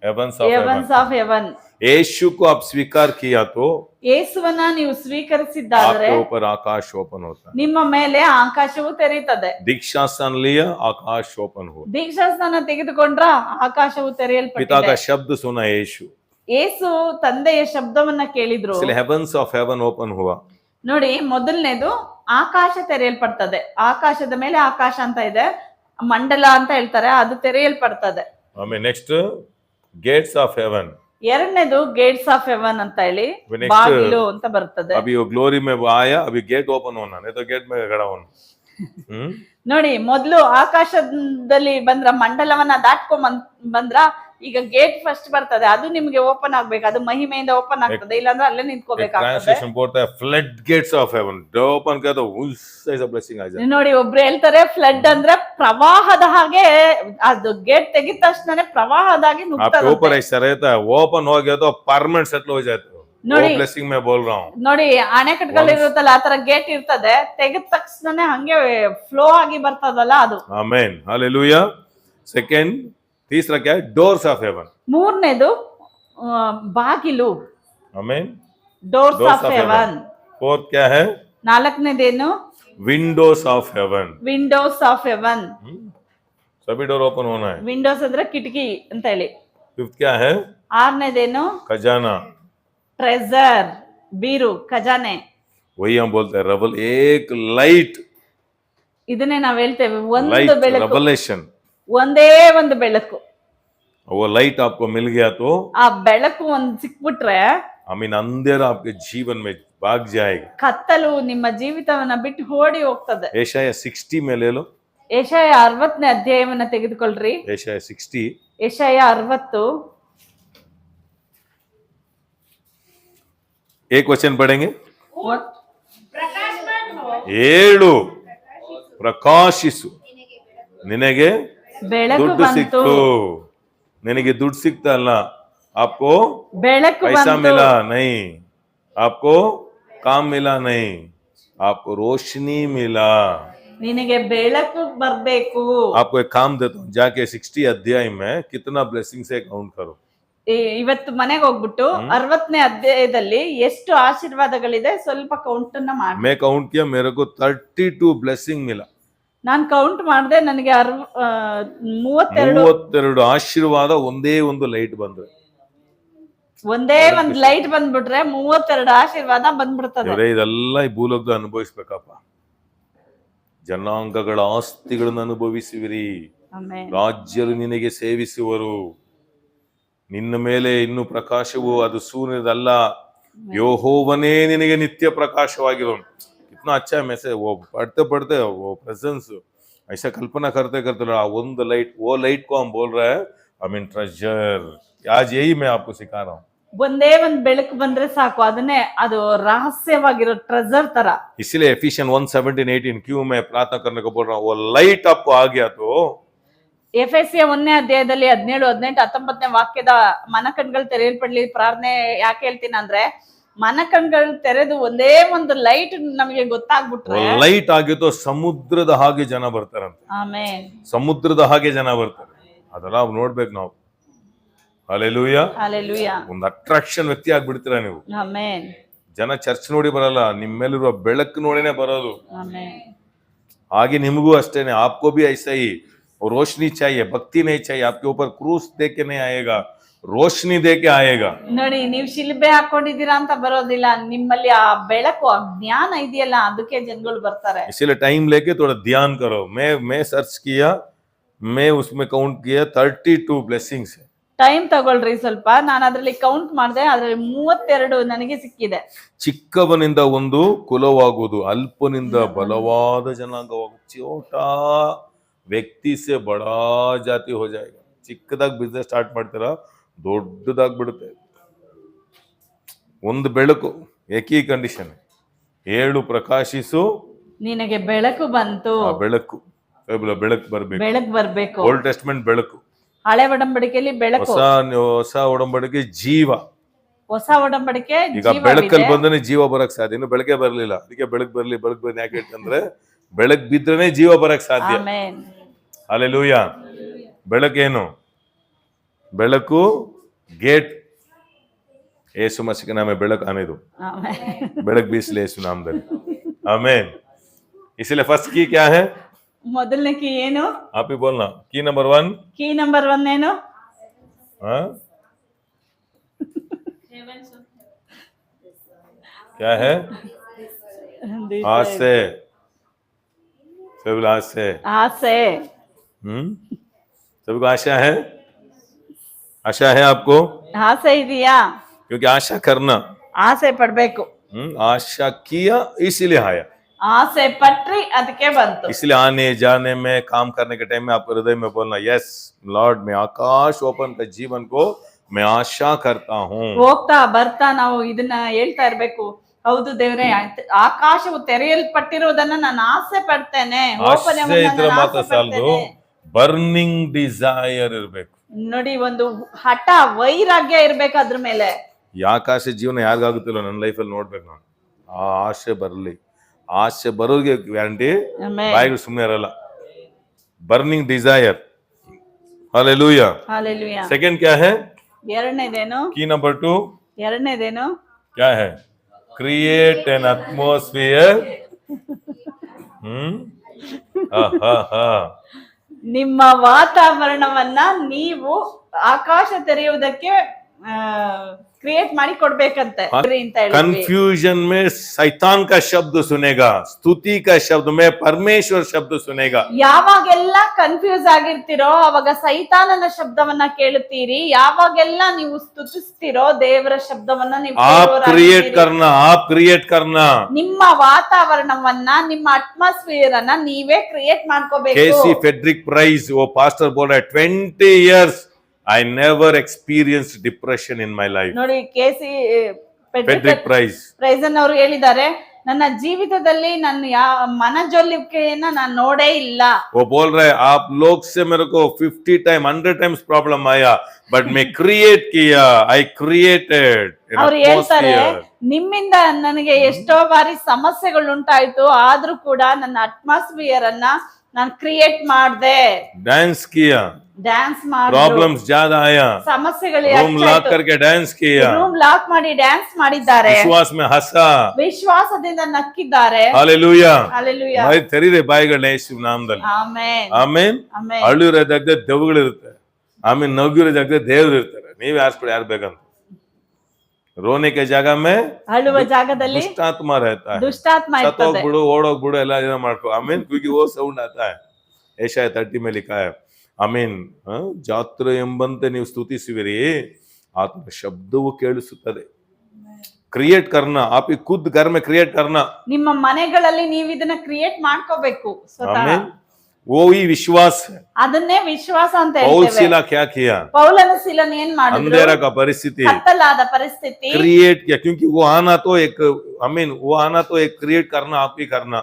A: heavens of
B: heavens of heaven.
A: Yeshu को आप स्वीकार किया तो
B: ಯೇಸುವನ್ನ ನೀವು ಸ್ವೀಕರಿಸಿದ್ದಾದರೆ
A: आपके ऊपर आकाश ओपन होता है.
B: ನಿಮ್ಮ ಮೇಲೆ ಆಕಾಶವು ತೆರೆಯುತ್ತದೆ.
A: दीक्षा स्थान लिया, आकाश ओपन हुआ.
B: ದೀಕ್ಷಾ ಸ್ನಾನ ತೆಗೆದುಕೊಂಡ್ರ ಆಕಾಶವು
A: पिता
B: ತೆರೆಯಲ್ಪಟ್ಟಿದೆ.
A: का शब्द सुना यीशु,
B: ಯೇಸು ತಂದೆಯ ಶಬ್ದವನ್ನ ಕೇಳಿದ್ರು.
A: इसलिए हेवंस ऑफ हेवन ओपन हुआ.
B: ನೋಡಿ, ಮೊದಲನೇದು ಆಕಾಶ ತೆರೆಯಲ್ಪಡ್ತದೆ. ಆಕಾಶದ ಮೇಲೆ ಆಕಾಶ ಅಂತ ಇದೆ, ಮಂಡಲ ಅಂತ ಹೇಳ್ತಾರೆ, ಅದು ತೆರೆಯಲ್ಪಡ್ತದೆ.
A: हमें नेक्स्ट गेट्स ऑफ हेवन.
B: ಎರಡನೇದು ಗೇಟ್ಸ್ ಆಫ್ ಹೆವನ್ ಅಂತ ಹೇಳಿ
A: Next,
B: ಬಾಗಿಲು ಅಂತ ಬರ್ತದೆ.
A: अभी वो ग्लोरी में वो आया, अभी गेट ओपन होना, नहीं तो गेट में खड़ा होना.
B: ನೋಡಿ, ಮೊದಲು ಆಕಾಶದಲ್ಲಿ ಬಂದ್ರ, ಮಂಡಲವನ್ನ ದಾಟ್ಕೊಂಡ್ ಬಂದ್ರ, ಈಗ ಗೇಟ್ ಫಸ್ಟ್ ಬರ್ತದೆ, ಅದು ನಿಮ್ಗೆ ಓಪನ್ ಆಗ್ಬೇಕು. ಅದು ಮಹಿಮೆಯಿಂದ ಓಪನ್ ಆಗ್ತದೆ, ಇಲ್ಲಾಂದ್ರೆ ಅಲ್ಲೇ ನಿಂತ್ಕೋಬೇಕಾಗ್ತದೆ.
A: ट्रांसलेशन बोलता है floodgates of heaven. Open किया तो उससे ब्लेसिंग आ जाए.
B: ನೋಡಿ, ಒಬ್ರು ಹೇಳ್ತಾರೆ ಫ್ಲಡ್ ಅಂದ್ರೆ ಪ್ರವಾಹದ ಹಾಗೆ, ಅದು ಗೇಟ್ ತೆಗಿದ ತಕ್ಷಣ ಪ್ರವಾಹದ ಹಾಗೆ
A: आपके
B: ನುಗ್ತದೆ.
A: ऊपर ऐसा रहता है, ओपन हो गया तो परमानेंट सेटल हो जाते हो. वो ब्लेसिंग मैं बोल रहा हूँ.
B: ನೋಡಿ, ಅಣೆಕಟ್ಟುಗಳು ಇರುತ್ತಲ್ಲ, ಆತರ ಗೇಟ್ ಇರ್ತದೆ, ತೆಗೆದ ತಕ್ಷಣ ಹಂಗೆ ಫ್ಲೋ ಆಗಿ ಬರ್ತದಲ್ಲ ಅದು.
A: आमेन. हालेलुया. सेकंड, तीसरा क्या है? Doors of heaven.
B: ಮೂರನೇದು ಬಾಗಿಲು,
A: amen.
B: Doors
A: Doors
B: of
A: of
B: heaven.
A: Fourth क्या है?
B: ನಾಲ್ಕನೇದೇನು?
A: Windows of heaven.
B: Windows of heaven.
A: सभी डोर ओपन होना है.
B: ವಿಂಡೋಸ್ ಅಂದ್ರೆ ಕಿಟಕಿ ಅಂತ ಹೇಳಿ.
A: फिफ्थ क्या है?
B: ಆರನೇದೇನು?
A: खजाना.
B: ಟ್ರೆಸರ್, ಬೀರು, ಖಜಾನೆ.
A: वही हम बोलते हैं रेवल, एक लाइट,
B: ಇದನ್ನೇ ನಾವ್ ಹೇಳ್ತೇವೆ, ಒಂದು
A: लाइट
B: ಬೆಳಕು,
A: रेवलेशन.
B: ಒಂದೇ ಒಂದು ಬೆಳಕು.
A: वो लाइट आपको मिल गया तो
B: ಆ ಬೆಳಕು ಒಂದ್ ಸಿಕ್ಬಿಟ್ರೆ
A: आमीन अंधेरा आपके जीवन में भाग जाएगा.
B: ಕತ್ತಲು ನಿಮ್ಮ ಜೀವಿತವನ್ನ ಬಿಟ್ಟು ಓಡಿ ಹೋಗ್ತದೆ.
A: यशाया 60 में ले लो.
B: ಯೆಶಾಯ 60ನೇ ಅಧ್ಯಾಯವನ್ನ ತೆಗೆದುಕೊಳ್ಳ್ರಿ.
A: यशाया 60,
B: ಯೆಶಾಯ 60
A: एक वचन पढ़ेंगे.
B: ಒಟ್-
A: ಏಳು ಪ್ರಕಾಶಿಸು, ನಿನಗೆ
B: ಬೆಳಕು
A: ದುಡ್ಡು
B: ಬಂತು,
A: ಸಿಕ್ತು. ನಿನಗೆ ದುಡ್ಡು ಸಿಕ್ತಾ ಅಲ್ಲ, आपको
B: ಬೆಳಕು
A: पैसा
B: ಬಂತು,
A: मिला नहीं, आपको काम मिला नहीं, आपको रोशनी मिला.
B: ನಿನಗೆ ಬೆಳಕು ಬರ್ಬೇಕು.
A: आपको एक काम देता हूँ, जाके 60 अध्याय में कितना ब्लेसिंग से काउंट करो.
B: ಇವತ್ತು ಮನೆಗೆ ಹೋಗ್ಬಿಟ್ಟು 60ನೇ ಅಧ್ಯಾಯದಲ್ಲಿ ಎಷ್ಟು ಆಶೀರ್ವಾದಗಳಿದೆ ಸ್ವಲ್ಪ ಕೌಂಟ್ ಅನ್ನ ಮಾಡಿ.
A: मैं काउंट किया, मेरे को 32 ब्लेसिंग मिला.
B: ನಾನು ಕೌಂಟ್ ಮಾಡಿದೆ, ನನಗೆ 32
A: 32 ಆಶೀರ್ವಾದ ಒಂದೇ ಒಂದು ಲೈಟ್ ಬಂದ್ರೆ.
B: ಒಂದೇ ಒಂದ್ ಲೈಟ್ ಬಂದ್ಬಿಟ್ರೆ 32 ಆಶೀರ್ವಾದ ಬಂದ್ಬಿಡ್ತದೆ.
A: ದೇವರೇ, ಇದೆಲ್ಲ ಈ ಭೂಲೋಕದ ಅನುಭವಿಸ್ಬೇಕಪ್ಪ. ಜನಾಂಗಗಳ ಆಸ್ತಿಗಳನ್ನು ಅನುಭವಿಸುವಿರಿ,
B: ಆಮೆನ್.
A: ರಾಜ್ಯರು ನಿನಗೆ ಸೇವಿಸುವರು, ನಿನ್ನ ಮೇಲೆ ಇನ್ನು ಪ್ರಕಾಶವು ಅದು ಸೂರ್ಯದಲ್ಲ, ಯೆಹೋವನೇ ನಿನಗೆ ನಿತ್ಯ ಪ್ರಕಾಶವಾಗಿರೋನು. कितना अच्छा मैसेज, वो पढ़ते पढ़ते वो प्रेजेंस ऐसा कल्पना करते करते ಒಂದು ಲೈಟ್, वो लाइट को हम बोल रहे हैं आई मीन ट्रेजर. आज यही मैं आपको सिखा रहा हूँ.
B: ಒಂದೇ ಒಂದ್ ಬೆಳಕು ಬಂದ್ರೆ ಸಾಕು, ಅದನ್ನೇ ಅದು ರಹಸ್ಯವಾಗಿರೋ ಟ್ರೆಜರ್ ತರ.
A: इसलिए एफिशियन 1:17-18 क्यों मैं प्रार्थना करने को बोल रहा हूँ, वो लाइट आपको आ गया तो
B: ಎಫೆಸಿಯ 1ನೇ ಅಧ್ಯಾಯದಲ್ಲಿ 17, 18, 19ನೇ ವಾಕ್ಯದ ಮನಕಣ್ಗಳು ತೆರೆಯಲ್ಪಡ್ಲಿ ಪ್ರಾರ್ಥನೆ ಯಾಕೆ ಹೇಳ್ತೀನಿ ಅಂದ್ರೆ, ಮನಕಣ್ಗಳು ತೆರೆದು ಒಂದೇ ಒಂದು ಲೈಟ್ ನಮಗೆ ಗೊತ್ತಾಗ್ಬಿಟ್ರೆ,
A: ಲೈಟ್ ಆಗಿತ್ತು ಸಮುದ್ರದ ಹಾಗೆ ಜನ ಬರ್ತಾರಂತೆ.
B: ಆಮೆನ್.
A: ಸಮುದ್ರದ ಹಾಗೆ ಜನ ಬರ್ತಾರೆ, ಅದೆಲ್ಲ ನೋಡ್ಬೇಕು ನಾವು. ಹಲ್ಲೆಲೂಯಾ.
B: ಹಲ್ಲೆಲೂಯಾ.
A: ಒಂದು ಅಟ್ರಾಕ್ಷನ್ ವ್ಯಕ್ತಿ ಆಗ್ಬಿಡ್ತೀರಾ ನೀವು.
B: ಆಮೆನ್.
A: ಜನ ಚರ್ಚ್ ನೋಡಿ ಬರಲ್ಲ, ನಿಮ್ಮ ಮೇಲಿರುವ ಬೆಳಕು ನೋಡಿನೇ ಬರೋದು.
B: ಆಮೆನ್.
A: ಹಾಗೆ ನಿಮಗೂ ಅಷ್ಟೇನೆ, आपको भी ऐसा ही रोशनी चाहिए, भक्ति नहीं चाहिए, आपके ऊपर क्रूस दे के नहीं आएगा, रोशनी दे के आएगा.
B: ನೋಡಿ, ನೀವು ಶಿಲ್ಬೆ ಹಾಕೊಂಡಿದ್ದೀರಾ ಅಂತ ಬರೋದಿಲ್ಲ, ನಿಮ್ಮಲ್ಲಿ ಆ ಬೆಳಕು, ಆ ಜ್ಞಾನ ಇದೆಯಲ್ಲ, ಅದಕ್ಕೆ ಜನಗಳು ಬರ್ತಾರೆ.
A: इसलिए टाइम लेके थोड़ा ध्यान करो. मैं सर्च किया, मैं उसमें काउंट किया 32 ब्लेसिंग्स है.
B: ಟೈಮ್ ತಗೊಳ್ರಿ ಸ್ವಲ್ಪ. ನಾನು ಅದ್ರಲ್ಲಿ ಕೌಂಟ್ ಮಾಡಿದೆ, ಅದ್ರಲ್ಲಿ 32 ನನಗೆ ಸಿಕ್ಕಿದೆ.
A: ಚಿಕ್ಕವನಿಂದ ಒಂದು ಕುಲವಾಗುವುದು, ಅಲ್ಪನಿಂದ ಬಲವಾದ ಜನಾಂಗವಾಗುವುದು. छोटा ವ್ಯಕ್ತಿ ಸೆ ಬಡಾ ಜಾತಿ ಹೋ ಜಾಯೇಗಾ. ಚಿಕ್ಕದಾಗಿ ಬಿಸ್ನೆಸ್ ಸ್ಟಾರ್ಟ್ ಮಾಡ್ತೀರಾ, ದೊಡ್ಡದಾಗ್ಬಿಡುತ್ತೆ. ಒಂದು ಬೆಳಕು, ಏಕೀ ಕಂಡೀಷನ್, ಏಳು ಪ್ರಕಾಶಿಸು,
B: ನಿನಗೆ ಬೆಳಕು ಬಂತು.
A: ಆ ಬೆಳಕು, ಬೆಳಕು ಬರ್ಬೇಕು.
B: ಬೆಳಕು ಬರ್ಬೇಕು.
A: ಓಲ್ಡ್ ಟೆಸ್ಟ್ಮೆಂಟ್ ಬೆಳಕು,
B: ಹಳೆ ಒಡಂಬಡಿಕೆಯಲ್ಲಿ ಬೆಳಕು,
A: ಹೊಸ ಒಡಂಬಡಿಕೆ ಜೀವ.
B: ಹೊಸ ಒಡಂಬಡಿಕೆ
A: ಈಗ ಬೆಳಕಲ್ಲಿ ಬಂದ್ರೆ ಜೀವ ಬರಕ್ ಸಾಧ್ಯ. ಇನ್ನು ಬೆಳಗ್ಗೆ ಬರ್ಲಿಲ್ಲ, ಅದಕ್ಕೆ ಬೆಳಕು ಬರ್ಲಿ ಯಾಕೆ ಹೇಳ್ತಂದ್ರೆ, ಬೆಳಕು ಬಿದ್ರೇನೆ ಜೀವ ಬರಕ್ ಸಾಧ್ಯ.
B: ಆಮೆನ್.
A: ಹಲ್ಲೆಲೂಯಾ. ಬೆಳಕೇನು? ಬೆಳಕು ಗೇಟ್. ಯೇಸು ಮसीह नाम में ಬೆಳಕು आने दो. ಬೆಳಕು ಬೀಸಲಿ ಯೇಸು ನಾಮದಲ್ಲಿ. ಆಮೆನ್. इसलिए फर्स्ट की क्या है?
B: ಮೊದಲನೇ ಕೀ ಏನು?
A: आप ही बोलना. की नंबर 1.
B: ಕೀ ನಂಬರ್ 1 ಏನು?
A: क्या है? आज से, सब आज से,
B: ಆಸೆ.
A: सबको आशा है, आशा है आपको,
B: ಆಸೆ ಇದೆಯಾ?
A: क्योंकि आशा करना,
B: ಆಸೆ ಪಡ್ಬೇಕು.
A: आशा किया इसीलिए आया.
B: ಆಸೆ ಪಟ್ರಿ ಅದಕ್ಕೆ ಬಂತು.
A: इसलिए आने जाने में, काम करने के टाइम में आपको हृदय में बोलना, यस लॉर्ड, मैं आकाश ओपन का जीवन को मैं आशा करता हूँ.
B: ಹೋಗ್ತಾ ಬರ್ತಾ ನಾವು ಇದನ್ನ ಹೇಳ್ತಾ ಇರ್ಬೇಕು. ಹೌದು ದೇವರೇ, ಆಕಾಶವು ತೆರೆಯಲ್ಪಟ್ಟಿರುವುದನ್ನ ನಾನು ಆಸೆ ಪಡ್ತೇನೆ.
A: ಆಸೆ ಇದ್ರೆ ಮಾತ್ರ ಸಾಲದು, ಬರ್ನಿಂಗ್ ಡಿಸೈರ್ ಇರ್ಬೇಕು. ನೋಡಿ,
B: ಒಂದು ಹಠ, ವೈರಾಗ್ಯ ಇರ್ಬೇಕು ಅದ್ರ ಮೇಲೆ.
A: ಈ ಆಕಾಶ ಜೀವನ ಯಾರಿಗಾಗುತ್ತಿಲ್ಲ, ನನ್ನ ಲೈಫಲ್ಲಿ ನೋಡ್ಬೇಕು ನಾನು. ಆ ಆಸೆ ಬರಲಿ. ಆಸೆ ಬರೋರಿಗೆ ಗ್ಯಾರಂಟಿ, ಬಾಯಿಗಳು ಸುಮ್ಮನೆ ಇರಲ್ಲ. Burning desire. Hallelujah.
B: Hallelujah.
A: Second क्या है?
B: ಎರಡನೇದೇನು?
A: की नंबर 2.
B: ಎರಡನೇದೇನು?
A: क्या है? Create an atmosphere.
B: ನಿಮ್ಮ ವಾತಾವರಣವನ್ನ ನೀವು ಆಕಾಶ ತೆರೆಯುವುದಕ್ಕೆ ಕ್ರಿಯೇಟ್ ಮಾಡಿ ಕೊಡ್ಬೇಕಂತೆ ಅಂತ ಹೇಳಿದ್ವಿ.
A: कंफ्यूजन में शैतान का शब्द सुनेगा, स्तुति का शब्द में परमेश्वर शब्द सुनेगा.
B: ಯಾವಾಗೆಲ್ಲ ಕನ್ಫ್ಯೂಸ್ ಆಗಿರ್ತೀರೋ ಅವಾಗ ಸೈತಾನನ ಶಬ್ದವನ್ನ ಕೇಳುತ್ತೀರಿ, ಯಾವಾಗೆಲ್ಲ ನೀವು ಸ್ತುತಿಸ್ತಿರೋ ದೇವರ ಶಬ್ದವನ್ನ ನೀವು
A: आप क्रिएट
B: ಕೇಳುವವರಾಗಿದ್ದೀರಿ.
A: करना, आप क्रिएट करना.
B: ನಿಮ್ಮ ವಾತಾವರಣವನ್ನ, ನಿಮ್ಮ ಅಟ್ಮಾಸ್ಫಿಯರ್ ಅನ್ನ ನೀವೇ ಕ್ರಿಯೇಟ್ ಮಾಡ್ಕೋಬೇಕು.
A: केसी फेडरिक प्राइस वो पास्टर बोल रहा है 20 years I never experienced depression in my life.
B: ನೋಡಿ ಕೆಸಿ
A: फेडरिक प्राइस
B: ಪ್ರೈಸನ್ ಅವರು ಹೇಳಿದ್ದಾರೆ, ನನ್ನ ಜೀವಿತದಲ್ಲಿ ನನ್ನ ಮನಜೊಲ್ಲಿಕೆಯನ್ನ ನಾನು ನೋಡೇ ಇಲ್ಲ.
A: वो बोल रहा है आप लोग से मेरे को 50 टाइम 100 टाइम्स प्रॉब्लम आया बट मैं क्रिएट किया, I created an
B: ಅವ್ರು ಹೇಳ್ತಾರೆ,
A: atmosphere.
B: ನಿಮ್ಮಿಂದ ನನಗೆ ಎಷ್ಟೋ ಬಾರಿ ಸಮಸ್ಯೆಗಳು ಉಂಟಾಯ್ತು, ಆದ್ರೂ ಕೂಡ ನನ್ನ ಅಟ್ಮಾಸ್ಫಿಯರ್ ಅನ್ನ ನಾನು ಕ್ರಿಯೇಟ್ ಮಾಡ್ದೆ,
A: डांस किया,
B: ಡ್ಯಾನ್ಸ್ ಮಾಡಿ,
A: प्रॉब्लम्स ज्यादा आया,
B: ಸಮಸ್ಯೆಗಳು
A: रूम लॉक करके डांस किया,
B: ರೂಮ್ ಲಾಕ್ ಮಾಡಿ ಡ್ಯಾನ್ಸ್ ಮಾಡಿದ್ದಾರೆ,
A: विश्वास में हंसा.
B: ವಿಶ್ವಾಸದಿಂದ ನಕ್ಕಿದ್ದಾರೆ.
A: हालेलुया.
B: ಹಲ್ಲೆಲೂಯಾ.
A: ಬಾಯಿ ತೆರೀರಿ ಬಾಯಿಗಳನ್ನ ಯೇಸು ನಾಮದಲ್ಲಿ.
B: Amen
A: amen.
B: ಆಮೆನ್.
A: ಅಳ್ಳಿರೋ ಜಾಗದಲ್ಲಿ ದೆವ್ವಗಳು ಇರುತ್ತೆ, ಆಮೇಲೆ ನಗಿರೋ ಜಾಗದಲ್ಲಿ ದೇವ್ರು ಇರ್ತಾರೆ. ನೀವೇ ಆರಿಸ್ಬಿಡಿ ಯಾರು ಬೇಕಂತ. ರೋನೆ ಕೆ ಜಾಗ ಮೇ
B: ಅಳುವ ಜಾಗದಲ್ಲಿ
A: ದುಷ್ಟಾತ್ಮ रहता है.
B: ದುಷ್ಟಾತ್ಮ ಇರ್ತದೆ.
A: ಸತ್ತೋಗ್ಬಿಡು, ಓಡೋಗ್ಬಿಡು, ಎಲ್ಲ ಏನೋ ಮಾಡ್ಕೋ. ಆಮೇನ್. ಕ್ಯೂಂಕಿ वो साउंड आता है. ಏಷಾಯ 30 में लिखा है. ಆಮೇನ್. ಜಾತ್ರೆ ಎಂಬಂತೆ ನೀವು ಸ್ತುತಿಸುವಿರಿ, ಆತನ ಶಬ್ದವು ಕೇಳಿಸುತ್ತದೆ. ಕ್ರಿಯೇಟ್ ಕರ್ನಾ, ಆಪ್ ಖುದ್ ಘರ್ में ಕ್ರಿಯೇಟ್ ಕರ್ನಾ.
B: ನಿಮ್ಮ ಮನೆಗಳಲ್ಲಿ ನೀವು ಇದನ್ನ ಕ್ರಿಯೇಟ್ ಮಾಡ್ಕೋಬೇಕು ಸ್ವತಃ.
A: ಆಮೇನ್. वो ही विश्वास है.
B: ಅದನ್ನೇ ವಿಶ್ವಾಸ ಅಂತ
A: पौल
B: ಹೇಳ್ತೇವೆ.
A: सिला क्या किया?
B: ಪೌಲನ ಸಿಲನ್ ಏನ್ ಮಾಡಿದ್ರು?
A: अंधेरा का परिस्थिति
B: ಕತ್ತಲಾದ ಪರಿಸ್ಥಿತಿ
A: क्रिएट किया, क्योंकि वो आना तो एक आमीन, वो आना तो एक क्रिएट करना, आप ही करना.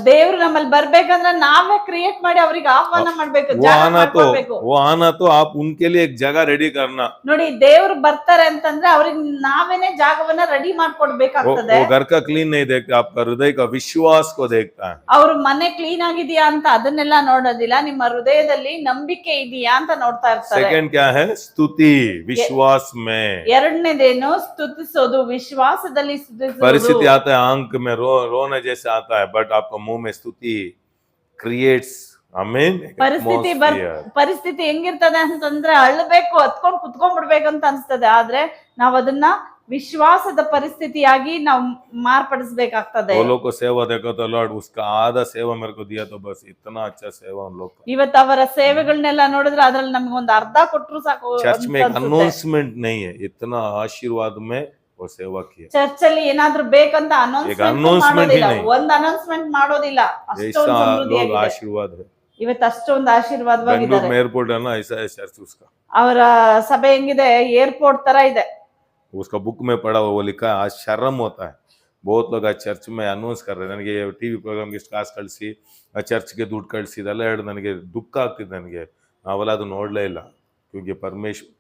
B: ದೇವ್ರು ನಮ್ಮಲ್ಲಿ ಬರ್ಬೇಕಂದ್ರೆ ನಾವೇ ಕ್ರಿಯೇಟ್ ಮಾಡಿ ಅವ್ರಿಗೆ ಆಹ್ವಾನ ಮಾಡ್ಬೇಕು,
A: वो
B: ಜಾಗ
A: आना
B: ಮಾಡ್ಕೊಡ್ಬೇಕು.
A: वो आना तो आप उनके लिए एक जगह रेडी करना.
B: ನೋಡಿ, ದೇವ್ರು ಬರ್ತಾರೆ ಅಂತಂದ್ರೆ ಅವ್ರಿಗೆ ನಾವೇನೆ ಜಾಗವನ್ನ ರೆಡಿ
A: वो
B: ಮಾಡ್ಕೊಡ್ಬೇಕಾಗ್ತದೆ.
A: घर का क्लीन नहीं देखता, आपका हृदय का विश्वास को देखता है.
B: ಅವ್ರು ಮನೆ ಕ್ಲೀನ್ ಆಗಿದೆಯಾ ಅಂತ ಅದನ್ನೆಲ್ಲ ನೋಡೋದಿಲ್ಲ, ನಿಮ್ಮ ಹೃದಯದಲ್ಲಿ ನಂಬಿಕೆ ಇದೆಯಾ ಅಂತ ನೋಡ್ತಾ ಇರ್ತಾರೆ.
A: सेकंड क्या है? स्तुति विश्वास में.
B: ಎರಡನೇದೇನು? ಸ್ತುತಿಸೋದು, ವಿಶ್ವಾಸದಲ್ಲಿ
A: परिस्थिति
B: ಸ್ತುತಿಸೋದು.
A: आता है आंख में रोने जैसे आता है, बट आपका मुंह में स्तुति क्रिएट्स आमीन
B: ಪರಿಸ್ಥಿತಿ ಹೆಂಗಿರ್ತದೆ ಅಂತಂದ್ರೆ ಅಳ್ಬೇಕು, ಹತ್ಕೊಂಡ್ ಕುತ್ಕೊಂಡ್ಬಿಡ್ಬೇಕಂತ ಅನ್ಸ್ತದೆ, ಆದ್ರೆ ನಾವ್ ಅದನ್ನ ವಿಶ್ವಾಸದ ಪರಿಸ್ಥಿತಿಯಾಗಿ ನಾವು ಮಾರ್ಪಡಿಸಬೇಕಾಗ್ತದೆ.
A: वो लोग को सेवा देखो तो लॉर्ड उसका आधा सेवा मेरे को दिया, तो बस इतना अच्छा सेवा उन लोग का.
B: ಇವತ್ತು ಅವರ ಸೇವೆಗಳನ್ನೆಲ್ಲ ನೋಡಿದ್ರೆ ಅದ್ರಲ್ಲಿ ನಮ್ಗೆ ಒಂದು ಅರ್ಧ ಕೊಟ್ರು ಸಾಕು.
A: चर्च में एक अनाउंसमेंट नहीं है, इतना आशीर्वाद में वो सेवा किया.
B: ಚರ್ಚ್ ಅಲ್ಲಿ ಏನಾದ್ರೂ ಬೇಕಂತ ಅನೌನ್ಸ್ಮೆಂಟ್ ಮಾಡೋದಿಲ್ಲ, ಒಂದ್ ಅನೌನ್ಸ್ಮೆಂಟ್ ಮಾಡೋದಿಲ್ಲ,
A: ऐसा
B: ಅಷ್ಟೊಂದು
A: लोग
B: ಸಮೃದ್ಧಿಯಾಗಿದೆ.
A: आशीर्वाद है.
B: ಇವತ್ತು ಅಷ್ಟೊಂದು ಆಶೀರ್ವಾದವಾಗಿದ್ದಾರೆ.
A: बेंगलुरु में एयरपोर्ट है ना, ऐसा है चर्च उसका.
B: ಅವರ ಸಭೆ ಹೆಂಗಿದೆ? ಏರ್ಪೋರ್ಟ್ ತರ ಇದೆ.
A: उसका बुक में पढ़ा हुआ, वो लिखा है. आज शर्म होता है, बहुत लोग आज चर्च में अनाउंस कर रहे हैं. ನನಗೆ ಟಿವಿ ಪ್ರೋಗ್ರಾಮ್ ಗೆ ಕಾಸು ಕಳಿಸಿ ಚರ್ಚ್ಗೆ ದುಡ್ಡು ಕಳಿಸಿ ಇದೆಲ್ಲ ಹೇಳಿ ನನಗೆ ದುಃಖ ಆಗ್ತಿದೆ. ನನಗೆ ನಾವೆಲ್ಲ ಅದು ನೋಡ್ಲೇ ಇಲ್ಲ. क्योंकि परमेश्वर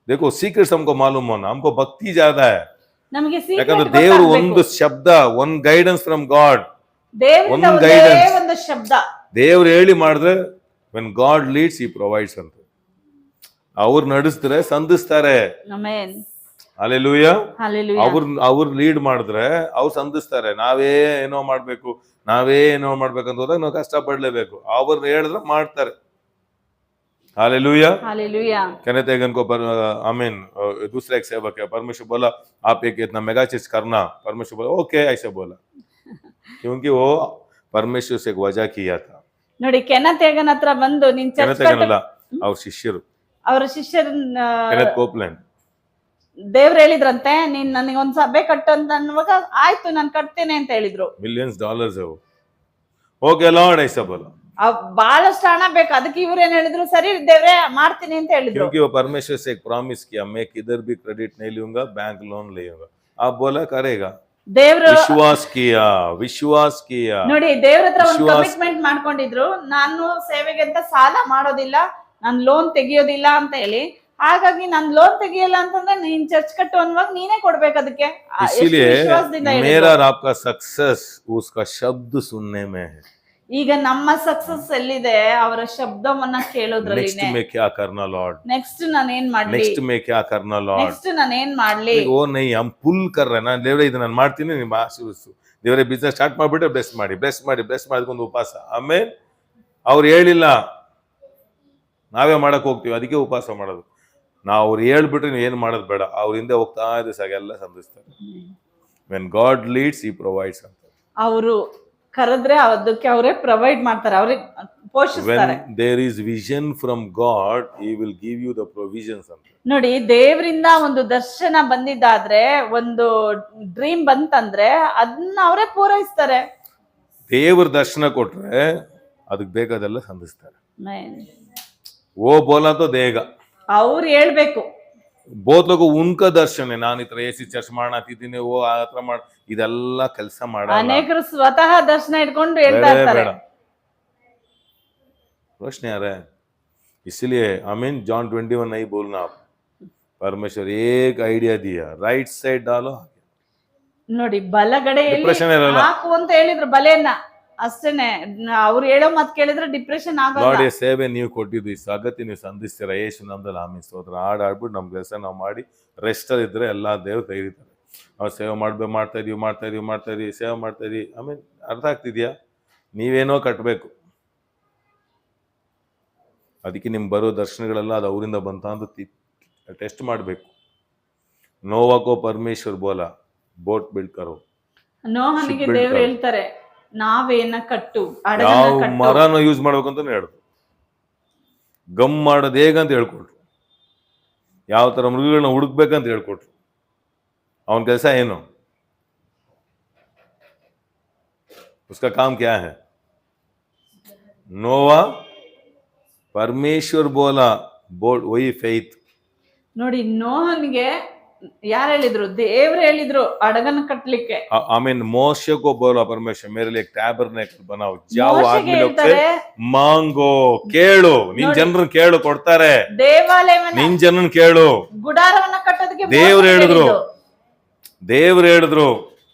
A: देखो सीक्रेट्स हमको मालूम होना, हमको भक्ति ज्यादा है.
B: ನಮಗೆ
A: ಯಾಕಂದ್ರೆ ದೇವರು ಒಂದು ಶಬ್ದ, ಒನ್ ಗೈಡೆನ್ಸ್ ಫ್ರಮ್ ಗಾಡ್.
B: ದೇವರಿಂದ
A: ಒಂದು
B: ಒಂದೇ
A: guidance.
B: ಒಂದು ಶಬ್ದ
A: ದೇವ್ರು ಹೇಳಿ ಮಾಡಿದ್ರೆ when God leads he provides ಅಂತ. ಅವ್ರು ನಡೆಸಿದ್ರೆ ಸಂಧಿಸ್ತಾರೆ.
B: ಆಮೆನ್.
A: ಹಲ್ಲೆಲೂಯಾ.
B: ಹಲ್ಲೆಲೂಯಾ.
A: ಅವ್ರು ಲೀಡ್ ಮಾಡಿದ್ರೆ ಅವ್ರು ಸಂಧಿಸ್ತಾರೆ. ನಾವೇ ಏನೋ ಮಾಡ್ಬೇಕು ಮಾಡ್ಬೇಕಂತ ಹೋದಾಗ ನಾವು ಕಷ್ಟ ಪಡ್ಲೇಬೇಕು. ಅವ್ರು ಹೇಳಿದ್ರೆ ಮಾಡ್ತಾರೆ. हालेलुया.
B: हालेलुया.
A: कहते हैं को आमीन. दूसरा एक सेवक है, परमेश्वर बोला आप एक इतना मेगा चीज करना. परमेश्वर बोला ओके, ऐसे बोला क्योंकि वो परमेश्वर से एक वजह किया था.
B: ನೋಡಿ, ಕೆನತೆಗನ ಹತ್ರ ಬಂದು ನಿನ್ ಚರ್ಚ್
A: ಕೆನತೆಗನಲ್ಲ, ಅವ್ರ ಶಿಷ್ಯರು,
B: ಅವರ ಶಿಷ್ಯರನ್ನ
A: ಕೆನೆತ್ ಕೋಪ್ಲ್ಯಾಂಡ್
B: ದೇವ್ರು ಹೇಳಿದ್ರಂತೆ, ನೀನ್ ನನಗೆ ಒಂದ್ ಸಭೆ ಕಟ್ಟು ಅಂತ ಅನ್ನುವಾಗ ಆಯ್ತು ನಾನು ಕಟ್ತೇನೆ ಅಂತ ಹೇಳಿದ್ರು.
A: ಮಿಲಿಯನ್ಸ್ ಡಾಲರ್ಸ್ है वो. ओके लॉर्ड ऐसा बोला.
B: ಬಹಳಷ್ಟು ಹಣ ಬೇಕು, ಅದಕ್ಕೆ ಇವ್ರು ಏನ್ ಹೇಳಿದ್ರು, ಸರಿ ದೇವ್ರೆ ಮಾಡ್ತೀನಿ ಅಂತ ಹೇಳಿದ್ರು.
A: क्योंकि वो परमेश्वर से एक प्रॉमिस किया, मैं किधर भी क्रेडिट नहीं लूंगा, बैंक लोन ले लूंगा. आप बोला करेगा.
B: ದೇವ್ರು
A: ವಿಶ್ವಾಸ किया.
B: ನೋಡಿ, ದೇವ್ರ ಹತ್ರ ಒಂದು ಕಮಿಟ್ಮೆಂಟ್ ಮಾಡ್ಕೊಂಡಿದ್ರು, ನಾನು ಸೇವೆಗೆ ಅಂತ ಸಾಲ ಮಾಡೋದಿಲ್ಲ, ನಾನು ಲೋನ್ ತೆಗಿಯೋದಿಲ್ಲ ಅಂತ ಹೇಳಿ. ಹಾಗಾಗಿ ನಾನು ಲೋನ್ ತೆಗಿಯಲ್ಲ ಅಂತಂದ್ರೆ ನೀನ್ ಚರ್ಚ್ ಕಟ್ಟು ಅನ್ನುವಾಗ ನೀನೇ ಕೊಡ್ಬೇಕು ಅದಕ್ಕೆ.
A: इसीलिए मेरा और आपका सक्सेस उसका शब्द सुनने में है.
B: ಈಗ ನಮ್ಮ ಸಕ್ಸಸ್ ಎಲ್ಲಿದೆ? ಅವರ ಶಬ್ದವನ್ನ ಕೇಳೋದ್ರಲ್ಲಿ.
A: नेक्स्ट में क्या करना लॉर्ड,
B: ನೆಕ್ಸ್ಟ್ ನಾನು ಏನ್ ಮಾಡ್ಲಿ,
A: नेक्स्ट में क्या करना लॉर्ड.
B: ನೆಕ್ಸ್ಟ್ ನಾನು ಏನ್ ಮಾಡ್ಲಿ.
A: वो नहीं, हम पुल कर रहे हैं ना. ದೇವರೇ ಇದು ನಾನು ಮಾಡ್ತೀನಿ, ನಿಮ್ಮ ಆಶೀರ್ವದಿಸು. ದೇವರೇ ಬಿಸ್ನೆಸ್ ಸ್ಟಾರ್ಟ್ ಮಾಡ್ಬಿಟ್ರೆ ಬ್ಲೆಸ್ ಮಾಡಿ ಒಂದು ಉಪವಾಸ. ಆಮೇಲೆ ಅವ್ರು ಹೇಳಿಲ್ಲ, ನಾವೇ ಮಾಡಕ್ ಹೋಗ್ತೀವಿ, ಅದಕ್ಕೆ ಉಪವಾಸ ಮಾಡೋದು. ನಾವು ಅವ್ರು ಹೇಳ್ಬಿಟ್ರೆ ನೀವು ಏನು ಮಾಡೋದು ಬೇಡ, ಅವ್ರ ಹಿಂದೆ ಹೋಗ್ತಾ ಇದ್ರೆ ಸಾಗೆಲ್ಲ ಸಂಧಿಸ್ತಾರೆ. When God leads he provides ಅಂತ.
B: ಅವರು ಕರೆದ್ರೆ ಅದಕ್ಕೆ ಅವರೇ ಪ್ರೊವೈಡ್ ಮಾಡ್ತಾರೆ, ಅವ್ರಿಗೆ ಪೋಷಿಸ್ತಾರೆ.
A: When there is vision from God he will give you the provisions ಅಂತ.
B: ನೋಡಿ, ದೇವರಿಂದ ಒಂದು ದರ್ಶನ ಬಂದಿದ್ದಾದ್ರೆ, ಒಂದು ಡ್ರೀಮ್ ಬಂತಂದ್ರೆ ಅದನ್ನ ಅವರೇ ಪೂರೈಸ್ತಾರೆ.
A: ದೇವ್ರ ದರ್ಶನ ಕೊಟ್ರೆ ಅದಕ್ಕೆ ಬೇಕಾದೆಲ್ಲ ಸಂಧಿಸ್ತಾರೆ. ಓ ಬೋಲಾ ತೋ ದೇಗ,
B: ಅವ್ರು ಹೇಳ್ಬೇಕು.
A: ಬೋತ್ ಲೋಗ ಉನ್ಕ ದರ್ಶನ, ನಾನು ಈ ತರ ಎಸಿ ಚರ್ಚ್ ಮಾಡತ್ತಿದ್ದೀನಿ, ಓ ಆ ತರ ಮಾಡ, ಇದೆಲ್ಲ ಕೆಲಸ ಮಾಡ.
B: ಅನೇಕರು ಸ್ವತಃ ದರ್ಶನ ಇಟ್ಕೊಂಡು ಹೇಳ್ತಾ ಇರ್ತಾರೆ.
A: रोशनी आ रहा है, इसलिए आमीन। जॉन 21 नहीं बोलना आप, परमेश्वर एक आइडिया दिया, राइट साइड डालो.
B: ನೋಡಿ, ಬಲಗಡೆಯಲ್ಲಿ
A: ಡಿಪ್ರೆಷನ್ ಇರಲ್ಲ.
B: ಹಾಕು ಅಂತ ಹೇಳಿದ್ರು ಬಲೆಯನ್ನ, ಅಷ್ಟೇನೆ. ಅವ್ರು ಹೇಳೋ ಮಾತು ಕೇಳಿದ್ರೆ ಡಿಪ್ರೆಷನ್ ಆಗೋಲ್ಲ.
A: ನೋಡಿ, ಸೇವೆ ನೀವು ಕೊಟ್ಟಿದ್ದು ಈ ಅಗತ್ಯ ನೀವು ಸಂಧಿಸ್ತೀರ ಯೇಸು ನಾಮದಲ್ಲಿ. ಆಮೀನ್ ಸ್ತೋತ್ರ. ಆಡ್ಬಿಟ್ಟು ನಮ್ಮ ಕೆಲಸ ನಾವು ಮಾಡಿ ರೆಸ್ಟ್ ಅಲ್ಲಿ ಇದ್ರೆ ಎಲ್ಲಾ ದೇವ್ರು ತೆಗಿತಾರೆ. ನಾವು ಸೇವೆ ಮಾಡ್ತಾ ಇದೀವಿ ಸೇವೆ ಮಾಡ್ತಾ ಇದೀವಿ. ಆಮೇಲೆ ಅರ್ಥ ಆಗ್ತಿದ್ಯಾ? ನೀವೇನೋ ಕಟ್ಟಬೇಕು, ಅದಕ್ಕೆ ನಿಮ್ಗೆ ಬರೋ ದರ್ಶನಗಳೆಲ್ಲ ಅದು ಅವರಿಂದ ಬಂತ ಅಂತ ಟೆಸ್ಟ್ ಮಾಡಬೇಕು. ನೋವಾಕೋ ಪರಮೇಶ್ವರ್ ಬೋಲ ಬೋಟ್ ಬಿಲ್ಡ್ ಕರೋ.
B: ನೋಹನಿಗೆ ದೇವ್ರು ಹೇಳ್ತಾರೆ, ನಾವೇನ ಕಟ್ಟು,
A: ಯಾವ ಮರನ ಯೂಸ್ ಮಾಡ್ಬೇಕು ಅಂತ ಹೇಳಿದ್ರು. ಗಮ್ ಮಾಡೋದು ಹೇಗಂತ ಹೇಳ್ಕೊಟ್ರು. ಯಾವ ತರ ಮೃಗಗಳನ್ನ ಹುಡುಕ್ಬೇಕಂತ ಹೇಳ್ಕೊಟ್ರು. ಅವನ ಕೆಲಸ ಏನು? उसका काम क्या है? नोवा परमेश्वर बोला बोट वही फेथ.
B: ನೋಡಿ, ನೋಹನಿಗೆ ಯಾರು ಹೇಳಿದ್ರು? ದೇವ್ರು ಹೇಳಿದ್ರು ಹಡಗನ ಕಟ್ಲಿಕ್ಕೆ.
A: आई मीन मोशे को बोला परमेश्वर मेरे लिए एक टैबरनेकल बनाओ, जाओ आदमी लोग से मांगो, ಕೇಳು, ನಿನ್ ಜನರನ್ನ ಕೇಳು, ಕೊಡ್ತಾರೆ.
B: ದೇವಾಲಯವನ್ನ,
A: ನಿನ್ ಜನರನ್ನ ಕೇಳು.
B: ಗುಡಾರವನ್ನ ಕಟ್ಟೋದಕ್ಕೆ
A: ದೇವ್ರು ಹೇಳಿದ್ರು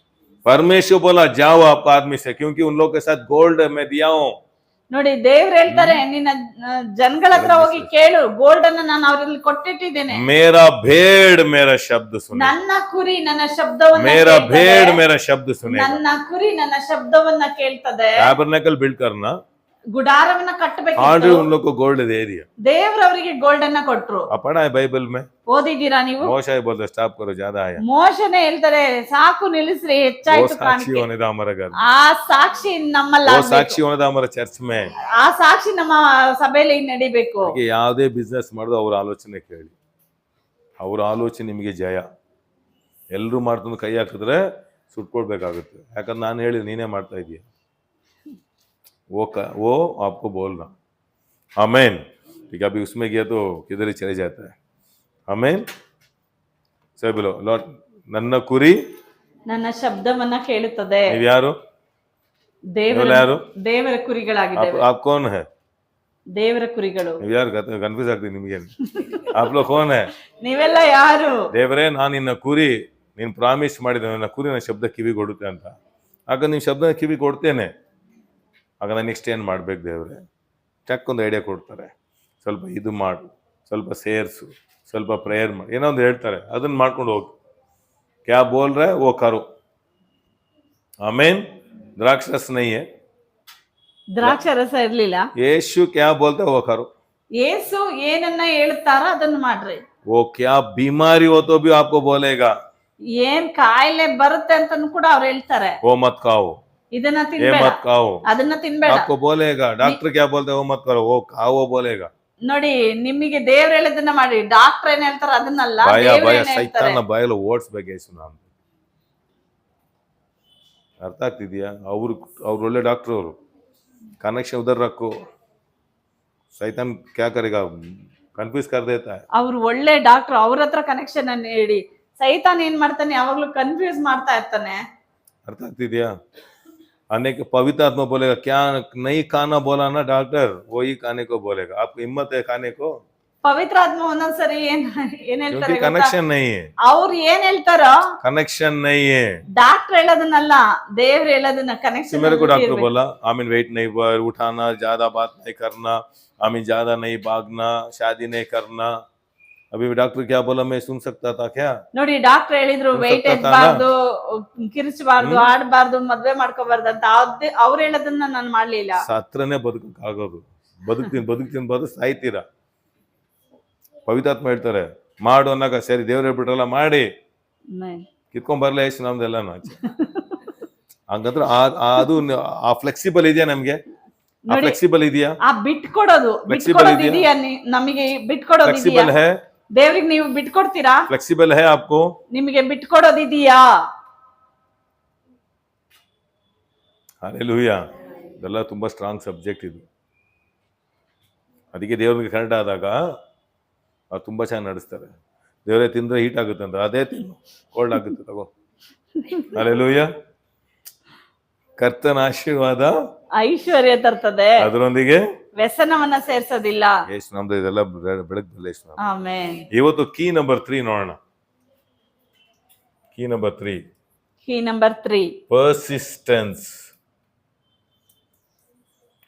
A: परमेश्वर बोला जाओ आपका आदमी से, क्योंकि उन लोग के साथ गोल्ड मैं दिया हूं.
B: ನೋಡಿ, ದೇವ್ರು ಹೇಳ್ತಾರೆ, ನಿನ್ನ ಜನಗಳ ಹತ್ರ ಹೋಗಿ ಕೇಳು, ಗೋಲ್ಡ್ ಅನ್ನ ನಾನು ಅವರಲ್ಲಿ ಕೊಟ್ಟಿಟ್ಟಿದ್ದೇನೆ.
A: मेरा भेड़ मेरा शब्द सुने,
B: ನನ್ನ ಕುರಿ ನನ್ನ ಶಬ್ದವನ್ನ
A: मेरा भेड़ मेरा शब्द सुने.
B: ನನ್ನ ಕುರಿ ನನ್ನ ಶಬ್ದವನ್ನ ಕೇಳ್ತದೆ.
A: टैबरनेकल बिल्ड करना,
B: ಗುಡಾರವನ್ನ ಕಟ್ಟಬೇಕು.
A: ऑलरेडी उन लोग को गोल्ड दे दिया.
B: ದೇವ್ರು ಅವರಿಗೆ ಗೋಲ್ಡ್ ಅನ್ನ ಕೊಟ್ರು.
A: पढ़ा है बाइबल में,
B: ಓದಿದ್ದೀರಾ ನೀವು?
A: मोशे बोलते स्टॉप करो, ज्यादा आया.
B: ಮೋಶನೆ ಹೇಳ್ತಾರೆ, ಸಾಕು ನಿಲ್ಲಿಸ್ರಿ,
A: वो
B: ಹೆಚ್ಚಾಯ್ತು
A: साक्षी
B: ಕಾಣಿಕೆ.
A: होने था हमारा घर,
B: ಆ ಸಾಕ್ಷಿ ನಮ್ಮಲ್ಲ,
A: वो साक्षी होने था हमारा चर्च में.
B: ಆ ಸಾಕ್ಷಿ ನಮ್ಮ ಸಭೆಯಲ್ಲಿ ನಡಿಬೇಕು.
A: ಯಾವುದೇ ಬಿಸ್ನೆಸ್ ಮಾಡೋದು ಅವ್ರ ಆಲೋಚನೆ ಕೇಳಿ, ಅವ್ರ ಆಲೋಚನೆ ನಿಮಗೆ ಜಯ. ಎಲ್ಲರೂ ಮಾಡ್ಕೊಂಡು ಕೈ ಹಾಕಿದ್ರೆ ಸುಟ್ಕೊಳ್ಬೇಕಾಗುತ್ತೆ. ಯಾಕಂದ್ರೆ ನಾನು ಹೇಳಿದ್ರೆ ನೀನೇ ಮಾಡ್ತಾ ಇದೀಯ. वो आपको बोलना. आमेन. ठीक है, अभी उसमें गया तो किधर ही चले जाता है. आमेन. सही बोलो, लॉर्ड ನನ್ನ ಕುರಿ
B: ನನ್ನ ಶಬ್ದವನ್ನ ಕೇಳುತ್ತದೆ.
A: ನೀವು ಯಾರು? ಯಾರು?
B: ದೇವರ ಕುರಿಗಳಾಗಿದ್ದೇವೆ.
A: आप कौन है?
B: ದೇವರ ಕುರಿಗಳು.
A: ನೀವು ಯಾರು? ಕನ್ಫ್ಯೂಸ್ ಆಗ್ತೀನಿ ನಿಮಗೆ. आप लोग कौन है?
B: ನೀವೆಲ್ಲ ಯಾರು?
A: ದೇವರೇ, ನಾನು ನಿನ್ನ ಕುರಿ, ನೀನು ಪ್ರಾಮಿಸ್ ಮಾಡಿದ ನನ್ನ ಕುರಿ ನನ್ನ ಶಬ್ದ ಕಿವಿ ಕೊಡುತ್ತೆ ಅಂತ. ಆಗ ನೀವು ಶಬ್ದ ಕಿವಿ ಕೊಡ್ತೇನೆ, ಆಗ ನಾನು ನೆಕ್ಸ್ಟ್ ಏನು ಮಾಡ್ಬೇಕು ದೇವ್ರೆ? ಚಕ್ ಒಂದು ಐಡಿಯಾ ಕೊಡ್ತಾರೆ. ಸ್ವಲ್ಪ ಇದು ಮಾಡು, ಸ್ವಲ್ಪ ಸೇರಿಸು, ಸ್ವಲ್ಪ ಪ್ರೇಯರ್ ಮಾಡಿ, ಏನೋ ಒಂದು ಹೇಳ್ತಾರೆ, ಅದನ್ನ ಮಾಡ್ಕೊಂಡು ಹೋಗಿ. ಕ್ಯಾ ಬೋಲ್ ರೇ ಓ ಕರು. ಆಮೇನ್. ದ್ರಾಕ್ಷರಸ ನೈ ಹೈ,
B: ದ್ರಾಕ್ಷರಸ ಇರ್ಲಿಲ್ಲ.
A: ಯೇಸು ಕ್ಯಾ ಬೋಲ್ತಾ ಓ ಕರು.
B: ಯೇಸು ಏನನ್ನ ಹೇಳ್ತಾರ ಅದನ್ನ ಮಾಡ್ರಿ.
A: वो क्या बीमारी हो तो भी आपको बोलेगा,
B: ಏನ್ ಕಾಯಿಲೆ ಬರುತ್ತೆ ಅಂತ ಕೂಡ ಅವ್ರು ಹೇಳ್ತಾರೆ,
A: वो मत खाओ,
B: ಇದನ್ನ
A: ये
B: ತಿನ್ಬೇಡ,
A: मत खाओ.
B: ಅದನ್ನ ತಿನ್ಬೇಡ.
A: आपको बोलेगा. डॉक्टर क्या बोलते हैं वो मत करो, वो खाओ वो बोलेगा.
B: ನೋಡಿ, ನಿಮಗೆ ದೇವ್ರು ಹೇಳೋದನ್ನ ಮಾಡಿ. ಡಾಕ್ಟರ್ ಏನ್ ಹೇಳ್ತಾರ ಅದನ್ನಲ್ಲ,
A: ಭಯ
B: ದೇವ್ರು
A: ಭಯ
B: ಏನ್ ಹೇಳ್ತಾರೆ.
A: ಸೈತಾನ ಬಾಯಲ್ಲಿ ಓಡಿಸ್ಬೇಕು ಯೇಸು ನಾಮ. ಅರ್ಥ ಆಗ್ತಿದ್ಯಾ? ಅವ್ರು ಒಳ್ಳೆ ಡಾಕ್ಟರ್, ಅವರು ಕನೆಕ್ಷನ್ ಉಧರ್ ರಕ್ಕೋ. ಸೈತಾನ್ ಕ್ಯಾ ಕರೆಗಾ, ಕನ್ಫ್ಯೂಸ್ ಕರ್ ದೇತಾ ಹೈ.
B: ಅವ್ರು ಒಳ್ಳೆ ಡಾಕ್ಟರ್, ಅವ್ರ ಹತ್ರ ಕನೆಕ್ಷನ್ ಅನ್ನು ಹೇಳಿ. ಸೈತಾನ್ ಏನ್ ಮಾಡ್ತಾನೆ, ಯಾವಾಗ್ಲೂ ಕನ್ಫ್ಯೂಸ್ ಮಾಡ್ತಾ ಇರ್ತಾನೆ.
A: ಅರ್ಥ ಆಗ್ತಿದ್ಯಾ? अनेक पवित्र आत्मा बोलेगा क्या नहीं खाना बोला ना डॉक्टर, वही खाने को बोलेगा. आपको हिम्मत है खाने को?
B: ಪವಿತ್ರ ಆತ್ಮ ಒಂದೊಂದ್ಸರಿ ಏನ್ ಹೇಳ್ತಾರೆ,
A: कनेक्शन नहीं है.
B: ಅವ್ರು ಏನ್ ಹೇಳ್ತಾರೋ
A: कनेक्शन नहीं है.
B: ಡಾಕ್ಟರ್ ಹೇಳೋದನ್ನಲ್ಲ, ದೇವ್ರು ಹೇಳೋದನ್ನ ಕನೆಕ್ಷನ್.
A: मेरे को डॉक्टर बोला, आमीन वेट नहीं उठाना, ज्यादा बात नहीं करना, आमीन ज्यादा नहीं भागना, शादी नहीं करना. अभी डॉक्टर क्या बोला मैं सुन सकता था क्या?
B: ನೋಡಿ, ಡಾಕ್ಟರ್ ಹೇಳಿದ್ರು ವೆಯ್ಟ್ ಎತ್ತಬಾರ್ದು, ಕಿರಿಚಬಾರ್ದು, ಆಡಬಾರ್ದು, ಮದ್ವೆ ಮಾಡ್ಕೋಬಾರ್ದು ಅಂತ. ಅವ್ರು ಹೇಳೋದನ್ನ ನಾನು ಮಾಡ್ಲಿಲ್ಲ.
A: ಸತ್ರನೇ ಬದುಕಕ್ಕಾಗೋದು. ಬದುಕ್ತೀನಿ ಸಾಯ್ತೀರಾ. ಪವಿತ್ರಾತ್ಮ ಹೇಳ್ತಾರೆ, ಮಾಡು ಅನ್ನಕ ಸರಿ ದೇವ್ರು ಹೇಳ್ಬಿಟ್ರಲ್ಲ ಮಾಡಿ
B: Amen.
A: ಕಿತ್ಕೊಂಡ್ ಬರ್ಲ ಎಷ್ಟು ನಮ್ದೆಲ್ಲ ಆಚೆ ಹಂಗಂದ್ರೆ ಅದು ಆ ಫ್ಲೆಕ್ಸಿಬಲ್ ಇದೆಯಾ ನಮ್ಗೆ? ಆ
B: ನೋಡಿ,
A: ಫ್ಲೆಕ್ಸಿಬಲ್ ಇದೆಯಾ?
B: ಆ ಬಿಟ್ಕೊಡೋದು
A: Flexible ಇದೆಯಾ?
B: ಇದೆಯಾ ನಮಗೆ ಬಿಟ್ಕೊಡೋದು ಇದೆಯಾ?
A: ಫ್ಲೆಕ್ಸಿಬಲ್ ಹೇ?
B: ದೇವ್ರಿಗೆ ನೀವು ಬಿಟ್ಕೊಡ್ತೀರಾ?
A: ಫ್ಲೆಕ್ಸಿಬಲ್ ಹೇ ಆಪ್ಕೋ?
B: ನಿಮಗೆ ಬಿಟ್ಕೊಡೋದಿದೆಯಾ?
A: ಹಲ್ಲೆಲೂಯಾ. ಇದೆಲ್ಲ ತುಂಬಾ ಸ್ಟ್ರಾಂಗ್ ಸಬ್ಜೆಕ್ಟ್ ಇದು. ಅದಕ್ಕೆ ದೇವ್ರಿಗೆ ಕರೆಕ್ಟ್ ಆದಾಗ ಅವ್ರು ತುಂಬಾ ಚೆನ್ನಾಗಿ ನಡೆಸ್ತಾರೆ. ದೇವರೇ ತಿಂದ್ರೆ ಹೀಟ್ ಆಗುತ್ತೆ ಅಂತ, ಅದೇ ತಿನ್ನು, ಕೋಲ್ಡ್ ಆಗುತ್ತೆ ತಗೋ. ಹಲ್ಲೆಲೂಯಾ. ಕರ್ತನ ಆಶೀರ್ವಾದ
B: ಐಶ್ವರ್ಯ ತರ್ತದೆ,
A: ಅದರೊಂದಿಗೆ
B: ವ್ಯಸನವನ್ನ ಸೇರ್ಸೋದಿಲ್ಲ.
A: ಎಷ್ಟು ನಮ್ದು ಇದೆಲ್ಲ ಬೆಳಗ್ದಲ್ಲ ಎಷ್ಟು ನಮ್ದು.
B: ಆಮೆನ್.
A: ಇವತ್ತು ಕೀ ನಂಬರ್ 3 ನೋಡೋಣ. Key number 3,
B: key number 3,
A: persistence,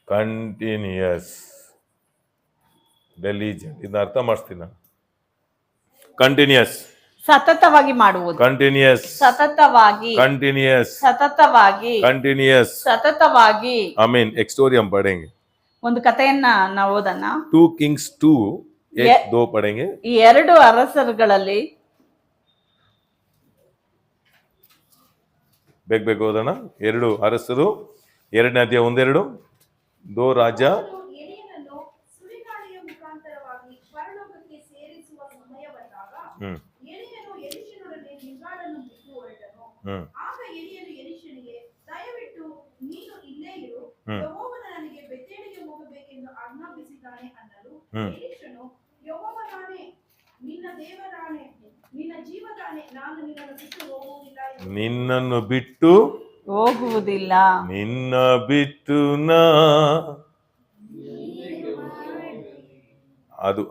A: continuous, ಡೆಲಿಜೆಂಟ್. ಇದನ್ನ ಅರ್ಥ ಮಾಡಿಸ್ತೀನಿ ನಾನು. ಕಂಟಿನ್ಯೂಯಸ್,
B: ಸತತವಾಗಿ ಮಾಡುವುದು.
A: ಕಂಟಿನ್ಯೂಯಸ್,
B: ಸತತವಾಗಿ,
A: कंटिन्यूअस,
B: ಸತತವಾಗಿ,
A: कंटिन्यूअस.
B: ಸತತವಾಗಿ.
A: आमीन. एक स्टोरी हम पढ़ेंगे.
B: ಒಂದು ಕಥೆಯನ್ನ ನಾವು ಓದೋಣ.
A: 2 Kings 2:1-2 पढ़ेंगे.
B: ಈ 2 ಅರಸರುಗಳಲ್ಲಿ
A: ಬೇಗ ಓದೋಣ. 2 ಅರಸರು 2ನೇ ಅಧ್ಯಾಯ 1-2. 2 ರಾಜ.
C: ಎಲಿಯನನ್ನು ಸುರಿಗಾಳಿಯ ಮುಖಾಂತರವಾಗಿ ಪರಲೋಕಕ್ಕೆ ಸೇರಿಸುವ ಸಮಯ ಬಂದಾಗ ಎಲಿಯನು ಎಲಿಷನೊಡನೆ ಗಿಲ್ಗಾಲನ್ನು ಬಿಟ್ಟು ಹೊರಟನು. ಆಗ ಎಲಿಯನು ಎಲಿಷನಿಗೆ, ದಯವಿಟ್ಟು ನೀನು ಇಲ್ಲೇ ಇರು, ಯೆಹೋವನು ನನಗೆ ಬೆತ್ತೇಲಿಗೆ ಹೋಗಬೇಕೆಂದು ಆಜ್ಞಾಪಿಸಿದ್ದಾನೆ ಅನ್ನಲು ಎಲಿಷನು, ಯೆಹೋವನಾನೇ, ನಿನ್ನ ದೇವರಾಣೆ, ನಿನ್ನ ಜೀವದಾಣೆ, ನಾನು ನಿನ್ನನ್ನು ಬಿಟ್ಟು ಹೋಗುವುದಿಲ್ಲ,
A: ನಿನ್ನನ್ನು ಬಿಟ್ಟು
B: ಹೋಗುವುದಿಲ್ಲ,
A: ನಿನ್ನ ಬಿಟ್ಟು ನಾ.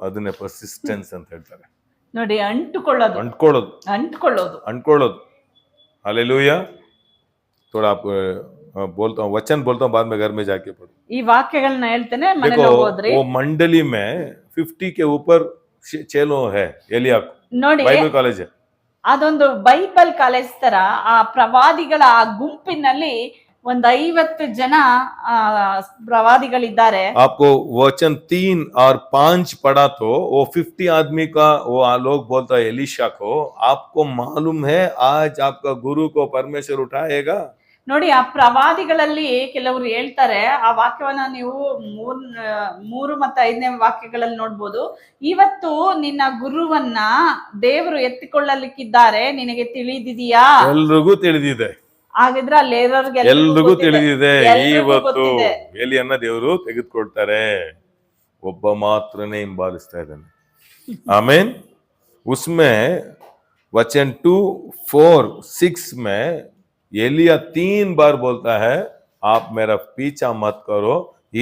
A: ಅದನ್ನೇ ಪರ್ಸಿಸ್ಟೆನ್ಸ್ ಅಂತ ಹೇಳ್ತಾರೆ.
B: ನೋಡಿ, ಅಂಟುಕೊಳ್ಳೋದು,
A: ಅಂಟ್ಕೊಳ್ಳೋದು,
B: ಅಂಟ್ಕೊಳ್ಳೋದು,
A: ಅಂಟ್ಕೊಳ್ಳೋದು. हालेलुया. थोड़ा आप बोलता हूँ, वचन बोलता हूँ, बाद में घर में जाके पढ़ो.
B: ಈ ವಾಕ್ಯಗಳನ್ನ ಹೇಳ್ತೇನೆ, ಮನೆಯಲ್ಲಿ
A: देखो,
B: ಓದ್ರಿ.
A: वो मंडली में 50 के ऊपर चेलो है. एलिया
B: ನೋಡಿ,
A: बाइबल कॉलेज है.
B: ಅದೊಂದು ಬೈಬಲ್ ಕಾಲೇಜ್ ತರ ಆ ಪ್ರವಾದಿಗಳ ಆ ಗುಂಪಿನಲ್ಲಿ 50 ಜನ ಪ್ರವಾದಿಗಳಿದ್ದಾರೆ.
A: आपको वचन 3 और 5 पढ़ा तो वो 50 आदमी का वो लोग बोलता है एलिशा को, आपको मालूम है आज आपका गुरु को परमेश्वर उठाएगा.
B: ನೋಡಿ, ಆ ಪ್ರವಾದಿಗಳಲ್ಲಿ ಕೆಲವರು ಹೇಳ್ತಾರೆ, ಆ ವಾಕ್ಯವನ್ನ ನೀವು 3 ಮತ್ತು 5ನೇ ವಾಕ್ಯಗಳಲ್ಲಿ ನೋಡ್ಬೋದು. ಇವತ್ತು ನಿನ್ನ ಗುರುವನ್ನ ದೇವರು ಎತ್ತಿಕೊಳ್ಳಲಿಕ್ಕಿದ್ದಾರೆ, ನಿನಗೆ ತಿಳಿದಿದೆಯಾ?
A: ಎಲ್ರಿಗೂ ತಿಳಿದಿದೆ.
B: ಹಾಗಿದ್ರೆ ಅಲ್ಲಿ
A: ಎಲ್ರಿಗೂ ತಿಳಿದಿದೆ. ಇವತ್ತು ಎಲಿಯನ್ನ ದೇವರು ತೆಗೆದುಕೊಳ್ತಾರೆ, ಒಬ್ಬ ಮಾತ್ರನೇ ಹಿಂಬಾಲಿಸ್ತಾ ಇದ್ದಾನೆ. ಆಮೇನ್. ಉಸ್ಮೆ वचन 2, 4, 6 में एलिया 3 बार बोलता है, आप मेरा पीछा मत करो,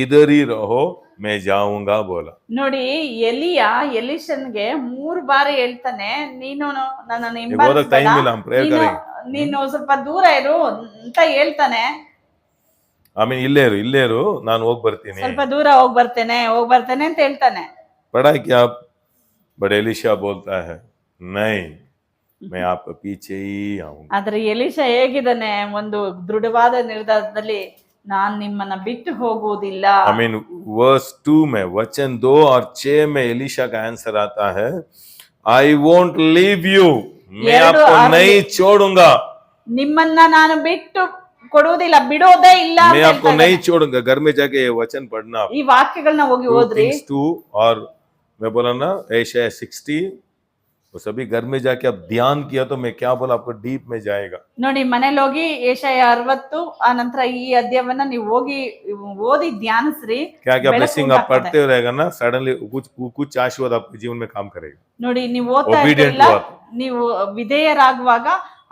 A: इधर ही रहो, मैं जाऊंगा बोला. ನೋಡಿ, ಎಲಿಯಾ ಎಲಿಷನ್ಗೆ 3 ಬಾರಿ ಹೇಳ್ತಾನೆ, ನೀನು ನನ್ನನ್ನು ಹಿಂಬಾಲಿಸಬೇಡ, ನೀನು ಸ್ವಲ್ಪ ದೂರ ಇರು ಅಂತ ಹೇಳ್ತಾನೆ. ಆಮೇಲೆ ಇಲ್ಲೇ ಇರು, ನಾನು ಹೋಗಿ ಬರ್ತೀನಿ,
B: ಸ್ವಲ್ಪ ದೂರ ಹೋಗಿ ಬರ್ತೇನೆ ಅಂತ ಹೇಳ್ತಾನೆ.
A: पढ़ा क्या? बड़े एलिशा बोलता है, नहीं, मैं आपके पीछे ही आऊंगा.
B: ಆದ್ರೆ ಎಲಿಶಾ ಹೇಗಿದ್ದಾನೆ? ಒಂದು ದೃಢವಾದ ನಿರ್ಧಾರದಲ್ಲಿ, ನಾನು ನಿಮ್ಮನ್ನ ಬಿಟ್ಟು ಹೋಗುವುದಿಲ್ಲ.
A: I mean, verse 2 में, वचन 2 और 6 में एलिशा का आंसर आता है, I won't leave you, मैं आपको नहीं छोड़ूंगा,
B: ನಿಮ್ಮನ್ನ ನಾನು ಬಿಟ್ಟು ಕೊಡುವುದಿಲ್ಲ, ಬಿಡೋದೇ ಇಲ್ಲ ಅಂತ
A: मैं आपको
B: ಹೇಳ್ತಾನೆ.
A: नहीं छोड़ूंगा. घर में जाके ये वचन पढ़ना.
B: ಈ ವಾಕ್ಯಗಳನ್ನ ಹೋಗಿ ಓದ್ರಿ.
A: 2 और मैं बोला ना एशाया 60, वो सभी घर में जाके अब ध्यान किया तो मैं क्या बोला आपको डीप में जाएगा.
B: ನೋಡಿ, ಮನೇಲಿ ಹೋಗಿ ಏಷಯ 60 ಆ ನಂತರ ಈ ಅಧ್ಯಾಯವನ್ನ ನೀವು ಹೋಗಿ ಓದಿ ಧ್ಯಾನಿಸ್ರಿ.
A: क्या क्या ब्लेसिंग आप पढ़ते रहेगा ना, सडनली कुछ आशीर्वाद आपके जीवन में काम करेगा.
B: ನೋಡಿ, ನೀವು ಓದ್ತಾ ಇರಲಿಲ್ಲ, ನೀವು ವಿಧೇಯರಾಗುವಾಗ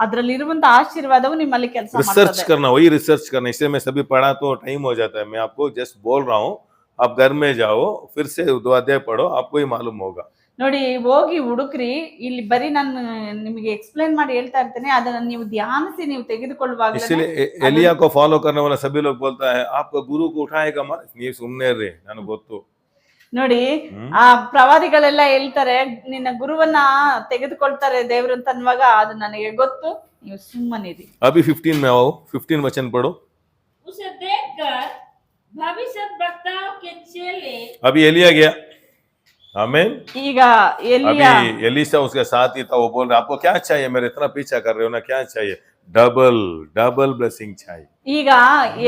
B: ಅದರಲ್ಲಿರುವಂತ ಆಶೀರ್ವಾದವು ನಿಮ್ಮಲ್ಲಿ ಕೆಲಸ ಮಾಡ್ತದೆ.
A: रिसर्च करना, वही रिसर्च करना. इसलिए मैं सभी पढ़ा तो टाइम हो जाता है. मैं आपको जस्ट बोल रहा हूँ, आप घर में जाओ, फिर से 2 अध्याय पढ़ो, आपको ही मालूम होगा.
B: ನೋಡಿ, ಹೋಗಿ ಹುಡುಕ್ರಿ. ಇಲ್ಲಿ ಬರೀ ನಾನು ನಿಮಗೆ ಎಕ್ಸ್ಪ್ಲೇನ್ ಮಾಡಿ ಹೇಳ್ತಾ ಇರ್ತೇನೆ, ಅದನ್ನ ನೀವು ಧ್ಯಾನಿಸಿ ನೀವು ತೆಗೆದುಕೊಳ್ಳುವಾಗ.
A: इसलिए एलिया को फॉलो करने वाला सभी लोग बोलता है, आपका गुरु को उठाएगा. ನೀವು ಸುಮ್ಮನೆ ಇರ್ರಿ, ನನಗೆ ಗೊತ್ತು.
B: ನೋಡಿ, ಆ ಪ್ರವಾದಿಗಳೆಲ್ಲ ಹೇಳ್ತಾರೆ, ನಿನ್ನ ಗುರುವನ್ನ ತೆಗೆದುಕೊಳ್ತಾರೆ ದೇವರು ಅಂತ ಅನ್ನುವಾಗ, ಅದು ನನಗೆ ಗೊತ್ತು, ನೀವು ಸುಮ್ಮನಿರಿ.
A: अभी 15 में आओ, 15 वचन पढ़ो.
C: उसे देखकर भविष्यद्वक्ताओं के चेले,
A: अभी एलिया गया, आमीन।
B: ಈಗ ಎಲಿಯ
A: अभी एलिशा उसके साथ ही था, वो बोल रहा आपको क्या चाहिए, मेरे इतना पीछा कर रहे हो ना, क्या चाहिए? डबल डबल ब्लेसिंग चाहिए।
B: ಈಗ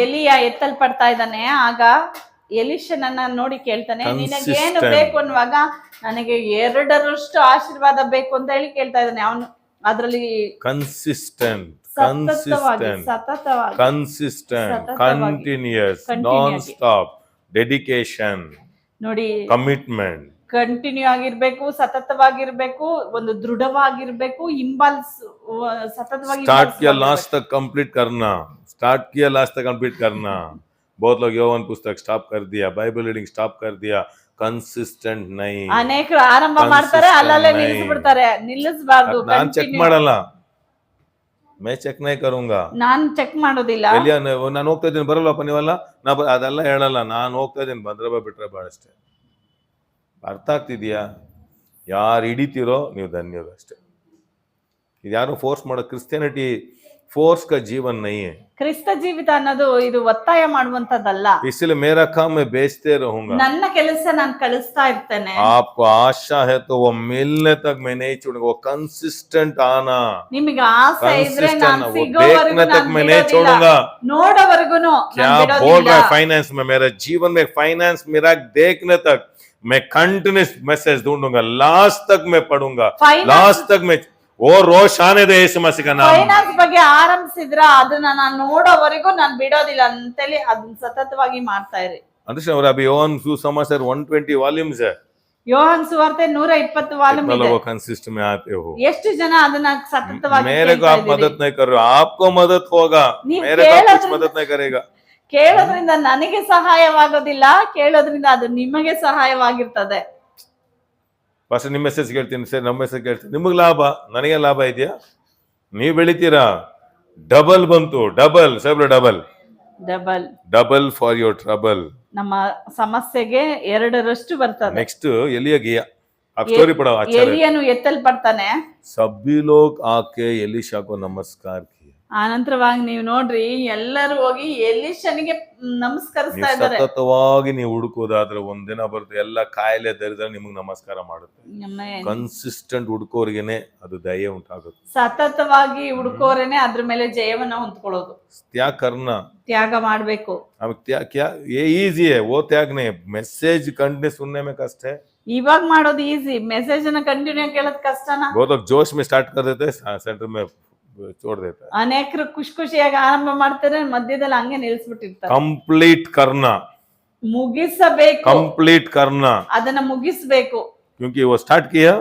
B: ಎಲಿಯ ಎತ್ತಲ್ಪಡ್ತಾ ಇದ್ದಾನೆ. ಆಗ ಎಲಿಷನನ್ನ ನೋಡಿ ಕೇಳ್ತಾನೆ, ನಿನಗೇನು
A: Consistent.
B: ಬೇಕು ಅನ್ನುವಾಗ ನನಗೆ 2ರಷ್ಟು ಆಶೀರ್ವಾದ ಬೇಕು ಅಂತ ಹೇಳಿ ಕೇಳ್ತಾ ಇದ್ದಾನೆ. ಅವನು ಅದರಲ್ಲಿ
A: कंसिस्टेंट
B: ಸತತವಾಗಿ
A: कंसिस्टेंट
B: ಸತತವಾಗಿ
A: कंसिस्टेंट
B: ಸತತವಾಗಿ,
A: continuous
B: continuity.
A: Non stop dedication
B: ನೋಡಿ
A: कमिटमेंट।
B: ಕಂಟಿನ್ಯೂ ಆಗಿರ್ಬೇಕು, ಸತತವಾಗಿರ್ಬೇಕು, ಒಂದು ದೃಢವಾಗಿರ್ಬೇಕು, ಸತತವಾಗಿ
A: स्टार्ट किया
B: ಹಿಂಬಾಲಿಸ್ಕೊಂಡಿರ್ಬೇಕು.
A: लास्ट तक कंप्लीट करना, स्टार्ट किया लास्ट तक कंप्लीट करना। बहुत लोग यौवन पुस्तक स्टॉप कर दिया, बाइबल रीडिंग स्टॉप कर दिया, कंसिस्टेंट नहीं।
B: ಅನೇಕರು ಆರಂಭ ಮಾಡ್ತಾರೆ, ಅಲ್ಲಲ್ಲೇ
A: Consistent
B: ನಿಲ್ಲಿಸ್ಬಿಡ್ತಾರೆ. ನಿಲ್ಲಿಸಬಾರ್ದು.
A: ನಾನ್ ಚೆಕ್ ಮಾಡಲ್ಲ, ಮೇ ಚೆಕ್ ನೈ ಕरूंगा।
B: ನಾನ್ ಚೆಕ್ ಮಾಡೋದಿಲ್ಲ.
A: ಎಲಿಯ ನಾನು ಹೋಗ್ತಾ ಇದ್ದೀನಿ, ಬರಲ್ಲಪ್ಪ ನೀವಲ್ಲ, ಅದೆಲ್ಲ ಹೇಳಲ್ಲ, ನಾನು ಹೋಗ್ತಾ ಇದ್ದೀನಿ, ಬಂದ್ರೆ ಬಿಟ್ರೆ ಬಾಳಷ್ಟೇ। ಅರ್ಥ ಆಗ್ತಿದ್ಯಾ? ಯಾರು ಹಿಡಿತೀರೋ ನೀವು ಧನ್ಯರು ಅಷ್ಟೇ। ಇದು ಯಾರು ಫೋರ್ಸ್ ಮಾಡೋ, ಕ್ರಿಸ್ಟಿಯಾನಿಟಿ ಫೋರ್ಸ್ का जीवन नहीं है।
B: ಕ್ರಿಸ್ತ ಜೀವಿತ ಅನ್ನೋದು ಇದು ಒತ್ತಾಯ ಮಾಡುವಂತದ್ದಲ್ಲ.
A: इसलिए मेरा काम मैं बेचते रहूंगा।
B: ನನ್ನ ಕೆಲಸ ನಾನು ಕಳಿಸ್ತಾ ಇರ್ತೇನೆ.
A: आपको आशा है तो वो मिलने तक मैं नहीं छोड़ूंगा, वो कंसिस्टेंट आना,
B: ನಿಮಗೆ ಆಸೆ ಇದ್ರೆ
A: कंसिस्टेंट
B: ನಾನು
A: वो
B: ಸಿಗೋವರೆಗೂ
A: देखने तक
B: ನಾನು
A: मैं नहीं
B: ಬಿಡೋದಿಲ್ಲ.
A: छोड़ूंगा।
B: ನೋಡೋವರೆಗೂ
A: क्या बोल रहा है फाइनेंस में, मेरे जीवन में फाइनेंस मेरा देखने तक मैं कंटिन्यूस मैसेज ढूंढूंगा, लास्ट तक मैं पढ़ूंगा, लास्ट तक मैं वो रोश आने दे यीशु मसीह का नाम।
B: ಫೈನಾನ್ಸ್ ಬಗ್ಗೆ ಆರಂಭಿಸಿದ್ರ ಅದನ್ನ ನಾನು ನೋಡೋವರೆಗೂ ನಾನು ಬಿಡೋದಿಲ್ಲ ಅಂತೇಳಿ ಅದನ್ನ ಸತತವಾಗಿ ಮಾಡ್ತಾ ಇರಿ.
A: अंडरस्टैंड? और अभी योहन सुसमाचार 120 वॉल्यूम्स है।
B: ಯೋಹಾನ್ ಸುವಾರ್ತೆ 120 ವಾಲ್ಯೂಮ್
A: कितना
B: ಇದೆ.
A: लोग कंसिस्ट में आते हो?
B: ಎಷ್ಟು ಜನ ಅದನ್ನ ಸತತವಾಗಿ
A: मेरे को
B: ಕೇಳ್ತಾ
A: आप
B: ಇದ್ದೀರಿ?
A: मदद नहीं कर रहे हो, आपको मदद होगा,
B: ನೀವು
A: मेरे को आप कुछ
B: ಕೇಳೋದ್ರಿಂದ-
A: मदद नहीं करेगा।
B: ಕೇಳೋದ್ರಿಂದ ನನಗೆ ಸಹಾಯವಾಗೋದಿಲ್ಲ, ಕೇಳೋದ್ರಿಂದ ಅದು ನಿಮಗೆ ಸಹಾಯವಾಗಿರ್ತದೆ.
A: ಫಸ್ಟ್ ನಿಮ್ಮ ಮೆಸೇಜ್ ಕೇಳ್ತೀನಿ, ಸರಿ ನಮ್ಮ ಮೆಸೇಜ್ ಕೇಳ್ತೀನಿ, ನಿಮಗೆ ಲಾಭ, ನನಗೆ ಲಾಭ ಇದೆಯಾ? ನೀವು ಬೆಳಿತೀರಾ, ಡಬಲ್ ಬಂತು, ಡಬಲ್ ಸಬ್ರ double
B: double
A: double for your trouble.
B: ನಮ್ಮ ಸಮಸ್ಯೆಗೆ 2ರಷ್ಟು ಬರ್ತದೆ.
A: नेक्स्ट एलिया गया, आप स्टोरी पढ़ो, अच्छा है।
B: ಎಲಿಯನು ಎತ್ತಲ್ಪಡ್ತಾನೆ.
A: सभी लोग आके एलिशा को नमस्कार किए।
B: ಆ ನಂತರವಾಗಿ ನೀವು ನೋಡ್ರಿ, ಎಲ್ಲರೂ ಹೋಗಿ ಎಲಿಷನಿಗೆ ನಮಸ್ಕರಿಸ್ತಾ
A: ನೀವು
B: ಇದ್ದಾರೆ.
A: ಸತತವಾಗಿ ನೀವು ಹುಡುಕೋದಾದ್ರೆ ಒಂದಿನ ಬರುತ್ತೆ, ಎಲ್ಲ ಕಾಯಿಲೆ ದರಿದ್ರೆ ನಿಮಗೆ ನಮಸ್ಕಾರ ಮಾಡುತ್ತೆ।
B: ಆಮೇನ್.
A: ಕನ್ಸಿಸ್ಟೆಂಟ್ ಹುಡುಕೋರ್ಗೆನೆ ಅದು ದಯೆ ಉಂಟಾಗುತ್ತೆ।
B: ಸತತವಾಗಿ ಹುಡುಕೋರೇನೆ ಅದ್ರ ಮೇಲೆ ಜಯವನ್ನ ಹೊಂದ್ಕೊಳ್ಳೋದು.
A: त्याग करना,
B: ತ್ಯಾಗ ಮಾಡ್ಬೇಕು.
A: अब त्याग क्या, ये इजी है, वो त्याग नहीं है। मैसेज कंटिन्यू सुनने में कष्ट है,
B: ಇವಾಗ ಮಾಡೋದು ಈಸಿ, ಮೆಸೇಜ್ ಅನ್ನ ಕಂಟಿನ್ಯೂ ಕೇಳೋದ್ ಕಷ್ಟನಾ?
A: बहुत लोग जोश में स्टार्ट कर देते हैं, सेंटर में छोड़ देता है।
B: ಅನೇಕರು ಖುಷಿಯಾಗಿ ಆರಂಭ ಮಾಡ್ತಾರೆ, ಮಧ್ಯದಲ್ಲಿ ಹಂಗೆ ನಿಲ್ಸ್ಬಿಟ್ಟಿರ್ತಾರೆ.
A: कंप्लीट करना,
B: ಮುಗಿಸಬೇಕು,
A: कंप्लीट करना,
B: ಅದನ್ನ ಮುಗಿಸ್ಬೇಕು.
A: क्योंकि वो स्टार्ट किया,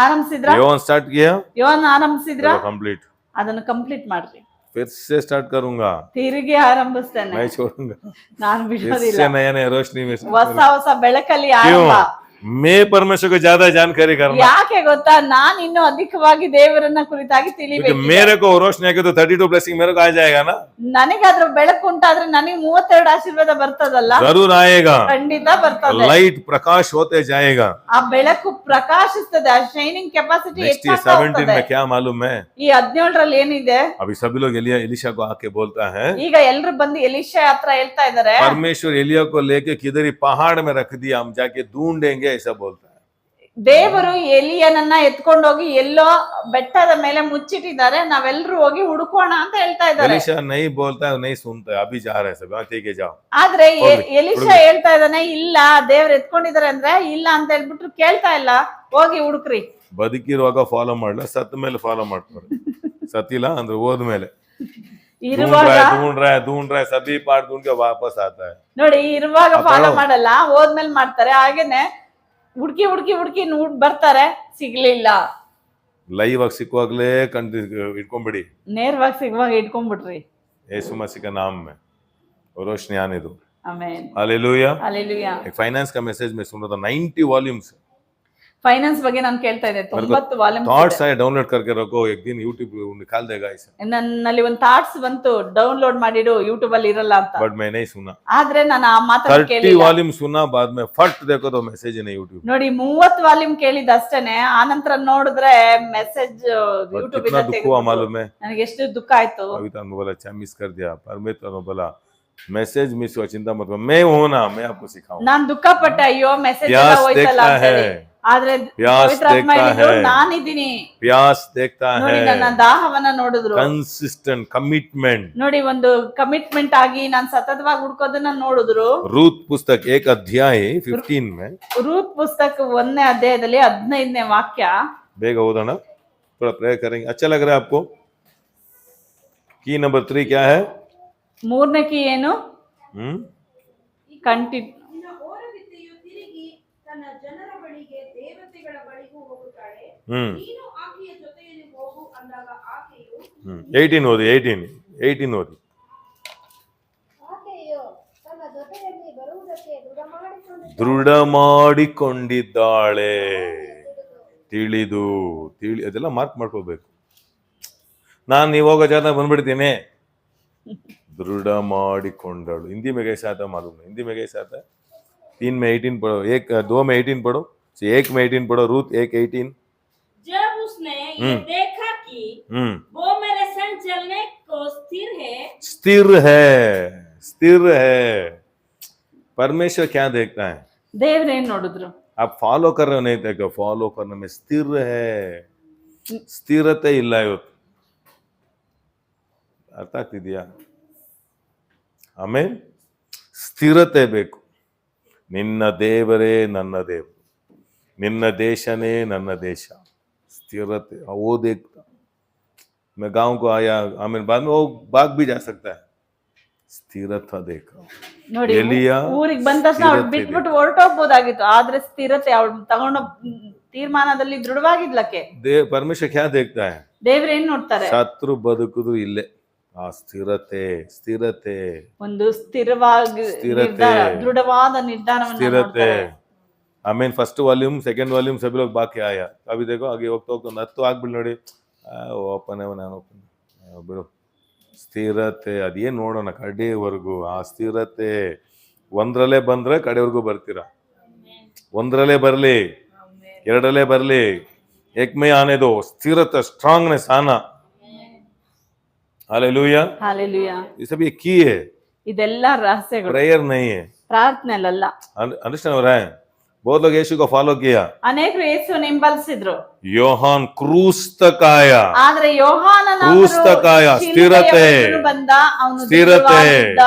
B: ಆರಂಭಿಸಿದ್ರ,
A: योहन स्टार्ट किया,
B: ಯೋನ್ ಆರಂಭಿಸಿದ್ರ,
A: कंप्लीट,
B: ಅದನ್ನ ಕಂಪ್ಲೀಟ್ ಮಾಡ್ರಿ.
A: फिर से स्टार्ट करूंगा,
B: ತಿರುಗಿ ಆರಂಭಿಸ್ತೇನೆ,
A: मैं छोड़ूंगा,
B: ನಾನು ಬಿಡೋದಿಲ್ಲ.
A: इससे नया नया रोशनी में
B: ಹೊಸ ಬೆಳಕಲ್ಲಿ
A: क्यों?
B: ಆರಂಭ.
A: मैं परमेश्वर को ज्यादा जानकारी करना,
B: ಯಾಕೆ ಗೊತ್ತಾ? ನಾನು ಇನ್ನೂ ಅಧಿಕವಾಗಿ ದೇವರನ್ನ ಕುರಿತಾಗಿ
A: क्योंकि
B: ತಿಳಿಬೇಕು.
A: मेरे को रोशनी आके तो 32 ब्लेसिंग मेरे को आ जाएगा ना,
B: ನನಗಾದ್ರೂ ಬೆಳಕು ಉಂಟಾದ್ರೆ ನನಗೆ 32 ಆಶೀರ್ವಾದ ಬರ್ತದಲ್ಲ?
A: जरूर आएगा।
B: ಖಂಡಿತ ಬರ್ತದೆ.
A: लाइट प्रकाश होते जाएगा।
B: ಆ ಬೆಳಕು ಪ್ರಕಾಶಿಸ್ತದೆ, ಆ ಶೈನಿಂಗ್ ಕೆಪಾಸಿಟಿ
A: नेक्स्ट
B: ಹೆಚ್ಚಾಗ್ತಾ
A: 17
B: ಹೋಗ್ತದೆ.
A: में क्या मालूम है,
B: ಈ 17ರಲ್ಲಿ ಏನಿದೆ?
A: अभी सभी लोग एलिशा को आके बोलता है,
B: ಈಗ ಎಲ್ರು ಬಂದು ಎಲಿಶಾ ಹತ್ರ ಹೇಳ್ತಾ ಇದಾರೆ,
A: परमेश्वर एलिया को लेके किधर ही पहाड़ में रख दिया, हम जाके ढूंढेंगे, ऐसा बोलता है।
B: ದೇವರು ಎಲಿಯನನ್ನ ಎತ್ಕೊಂಡೋಗಿ ಎಲ್ಲೋ ಬೆಟ್ಟದ ಮೇಲೆ ಮುಚ್ಚಿಟ್ಟಿದ್ದಾರೆ, ನಾವೆಲ್ಲರೂ ಹೋಗಿ ಹುಡುಕೋಣ ಅಂತ ಹೇಳ್ತಾ ಇದ್ದಾರೆ.
A: एलिशा नहीं बोलता है, नहीं सुनता है, अभी जा रहे हैं सब, ठीक है जाओ।
B: ಆದ್ರೆ
A: ಹೋಗ್ಲಿ,
B: ಎಲಿಶಾ
A: ಹುಡುಗಿ.
B: ಹೇಳ್ತಾ ಇದ್ದಾನೆ, ಇಲ್ಲ ದೇವ್ರು ಎತ್ಕೊಂಡಿದ್ದಾರೆ ಅಂದ್ರೆ ಇಲ್ಲ ಅಂತ ಹೇಳ್ಬಿಟ್ರು ಕೇಳ್ತಾ ಇಲ್ಲ, ಹೋಗಿ ಹುಡುಕ್ರಿ.
A: ಬದುಕಿರುವಾಗ ಫಾಲೋ ಮಾಡಲ್ಲ, ಸತ್ತ ಮೇಲೆ ಫಾಲೋ ಮಾಡ್ತಾರೆ, ಸತ್ತಿಲ್ಲ ಅಂದ್ರೆ ಹೋದ್ಮೇಲೆ
B: ಇರುವಾಗ
A: ढूंढ रहा है सभी पार्ट ढूंढ के वापस आता है।
B: ನೋಡಿ, ಇರುವಾಗ
A: ಅಪ್ಪ.
B: ಫಾಲೋ ಮಾಡಲ್ಲ, ಹೋದ್ಮೇಲೆ ಮಾಡ್ತಾರೆ. ಹಾಗೇನೆ ಹುಡುಕಿ ಬರ್ತಾರೆ, ಸಿಗ್ಲಿಲ್ಲ,
A: ಲೈವ್ ಆಗಿ ಸಿಕ್ಕುವಾಗಲೇ ಇಟ್ಕೊಂಡ್ಬಿಡಿ,
B: ನೇರವಾಗಿ ಸಿಗುವಾಗ ಇಟ್ಕೊಂಡ್ಬಿಟ್ರಿ.
A: ಯೇಸು ಮसीह का नाम में रोशनी आने दो।
B: Amen,
A: hallelujah.
B: ಹಲ್ಲೆಲೂಯಾ.
A: एक फाइनेंस का मैसेज में सुन रहा था, 90 वॉल्यूम्स
B: ಫೈನಾನ್ಸ್ ಬಗ್ಗೆ ನಾನು ಕೇಳ್ತಾ ಇದ್ದೆ, 90 ವಾಲ್ಯೂಮ್.
A: थॉट्स आए, डाउनलोड करके रखो, एक दिन यूट्यूब निकाल देगा इसे,
B: ನನ್ನಲ್ಲಿ ಒಂದು ಥಾಟ್ಸ್ ಬಂತು, ಡೌನ್ಲೋಡ್ ಮಾಡಿಡು, ಯೂಟ್ಯೂಬ್ ಅಲ್ಲಿ ಇರಲ್ಲ ಅಂತ.
A: बट मैं नहीं सुना।
B: ಆದ್ರೆ ನಾನು ಆ ಮಾತನ್ನ
A: 30
B: ಕೇಳಿಲ್ಲ.
A: वॉल्यूम सुना, बाद में फट देखो तो मैसेज ही नहीं यूट्यूब।
B: ನೋಡಿ, 30 ವಾಲ್ಯೂಮ್ ಕೇಳಿದ ಅಷ್ಟೇನೆ, ಆ ನಂತರ ನೋಡಿದ್ರೆ ಮೆಸೇಜ್ ಯೂಟ್ಯೂಬ್
A: कितना
B: ಇಂದ
A: दुख हुआ मालूम है,
B: ನನಗೆ ಎಷ್ಟು ದುಃಖ ಆಯ್ತು.
A: पवित्र ने बोला अच्छा मिस कर दिया, परमेश्वर ने बोला मैसेज मिस हुआ, चिंता मत करो, मैं हूं ना, मैं आपको सिखाऊं।
B: ನಾನ್ ದುಃಖ ಪಟ್ಟೆ, ಅಯ್ಯೋ ಮೆಸೇಜ್ ಎಲ್ಲ
A: प्यास
B: ಹೋಯ್ತಲ್ಲ
A: देखना
B: ಅಂತ
A: है,
B: ಹೇಳಿ. ಆದ್ರೆ
A: प्यास
B: ಪವಿತ್ರಾತ್ಮ
A: देखता
B: ಹೇಳಿದ್ರು,
A: है,
B: ನಾನಿದ್ದೀನಿ.
A: प्यास देखता
B: ನೋಡಿ
A: है,
B: ನನ್ನ ದಾಹವನ್ನ ನೋಡಿದ್ರು.
A: Consistent commitment.
B: ನೋಡಿ ಒಂದು ಕಮಿಟ್ಮೆಂಟ್ ಆಗಿ ನಾನು ಸತತವಾಗಿ ಹುಡ್ಕೋದನ್ನ ನೋಡಿದ್ರು.
A: रूत पुस्तक 1 अध्याय 15 में,
B: ರೂತ್ ಪುಸ್ತಕ 1ನೇ ಅಧ್ಯಾಯದಲ್ಲಿ 15ನೇ ವಾಕ್ಯ.
A: बेग ओदना, थोड़ा प्रेयर करेंगे। अच्छा लग रहा है आपको? की नंबर 3 क्या है?
B: 3ನೇ ಕೀ ಏನು? ಕಂಟಿನ್ಯೂ.
C: ನಿನ್ನ ಓರವಿದ್ದೆಯು ತಿರುಗಿ ತನ್ನ ಜನರ ಬಳಿಗೆ ದೇವತೆಗಳ ಬಳಿಗೂ ಹೋಗುತ್ತಾಳೆ. ನೀನು ಆಕೆಯ ಜೊತೆಯಲ್ಲಿ ಹೋಗು ಅಂದಾಗ ಆಕೆಯು
A: 18 ಓದಿ, 18 ಓದಿ.
D: ಆಕೆಯು ತನ್ನ ಜೊತೆಯಲ್ಲಿ ಬರುವುದಕ್ಕೆ
A: ದೃಢ ಮಾಡಿಕೊಂಡಿದ್ದಾಳೆ. ತಿಳಿದು ಅದೆಲ್ಲ ಮಾರ್ಕ್ ಮಾಡ್ಕೋಬೇಕು. ನಾನು ಹೋಗೋ ಜಾಗ ಬಂದ್ಬಿಡ್ತೀನಿ. दृढ़ ಮಾಡಿಕೊಂಡಳು. हिंदी में कैसा आता मालूम नहीं? हिंदी में कैसा आता है? 3 में 18 पढ़ो, 2 में 18 पढ़ो, 1 में 18 पढ़ो, रूत 1:18।
C: जब उसने ये देखा कि वो मेरे संग चलने को
A: स्थिर है। परमेश्वर क्या देखता है?
B: ದೇವ್ರೇನ್ ನೋಡಿದ್ರು?
A: आप फॉलो कर रहे हो, नहीं देखो फॉलो करने में स्थिर है, स्थिरते ಇಲ್ಲ ಇವತ್ತು. ಅರ್ಥ ಆಗ್ತಿದ್ಯಾ? ಆಮೇಲೆ ಸ್ಥಿರತೆ ಬೇಕು. ನಿನ್ನ ದೇವರೇ ನನ್ನ ದೇವರು, ನಿನ್ನ ದೇಶನೇ ನನ್ನ ದೇಶ. स्थिरते वो देखता। मैं गांव को आया, आमिर बाद में वो भाग भी जा सकता है। स्थिरता देखा।
B: ನೋಡಿ
A: ಎಲಿಯ
B: ಊರಿಗೆ ಬಂದ ತಕ್ಷಣ ಅವ್ಳು ಬಿಟ್ಬಿಟ್ಟು ಹೊರಟೋಗ್ಬೋದಾಗಿತ್ತು. ಆದ್ರೆ ಸ್ಥಿರತೆ, ಅವಳು ತಗೊಂಡ ತೀರ್ಮಾನದಲ್ಲಿ ದೃಢವಾಗಿದ್ಲಕ್ಕೆ.
A: परमेश्वर क्या देखता है?
B: ದೇವ್ರೇನ್ ನೋಡ್ತಾರೆ?
A: ಶತ್ರು ಬದುಕುದು ಇಲ್ಲೇ. ಆ ಸ್ಥಿರತೆ
B: ಒಂದು ಸ್ಥಿರವಾಗಿ ದೃಢವಾದ ನಿರ್ಧಾರವನ್ನು
A: ಸ್ಥಿರತೆ. ಆಮೇಲೆ ಫಸ್ಟ್ ವಾಲ್ಯೂಮ್, ಸೆಕೆಂಡ್ ವಾಲ್ಯೂಮ್ ಸಭಿ ಲೋग ಬಾಕಿ ಆಯಾ. ಅಭಿ देखो ಆगे ಹೋಗ್ತಾ ಹೋಗ್ತಾ 10 ಆಗ್ಬಿಡ್ ನೋಡಿ. ಓಪನ್ ನಾನು ಓಪನ್ ಬಿಡು. ಸ್ಥಿರತೆ ಅದೇನ್ ನೋಡೋಣ ಕಡೆವರೆಗೂ. ಆ ಸ್ಥಿರತೆ ಒಂದ್ರಲ್ಲೇ ಬಂದ್ರೆ ಕಡೆವರೆಗೂ ಬರ್ತೀರಾ. ಒಂದ್ರಲ್ಲೇ ಬರ್ಲಿ, ಎರಡಲ್ಲೇ ಬರ್ಲಿ, ಏಕ್ಮೇ ಆನೆದು ಸ್ಥಿರತೆ, ಸ್ಟ್ರಾಂಗ್ನೆಸ್ ಆನಾ. Hallelujah,
B: hallelujah.
A: ये सब ये की है,
B: ಇದೆಲ್ಲ ರಹಸ್ಯಗಳು,
A: प्रेयर नहीं है,
B: ಪ್ರಾರ್ಥನೆ ಅಲ್ಲ.
A: अंडरस्टैंड हो रहा है? बहुत लोग यीशु को फॉलो किया,
B: ಅನೇಕರು ಯೇಸುವನ್ನು ಹಿಂಬಾಲಿಸಿದ್ರು.
A: योहान क्रूस तक आया,
B: ಆದ್ರೆ ಯೋಹಾನನ
A: क्रूस तक आया, स्थिरते,
B: ಬಂದ, ಅವನು
A: स्थिरते,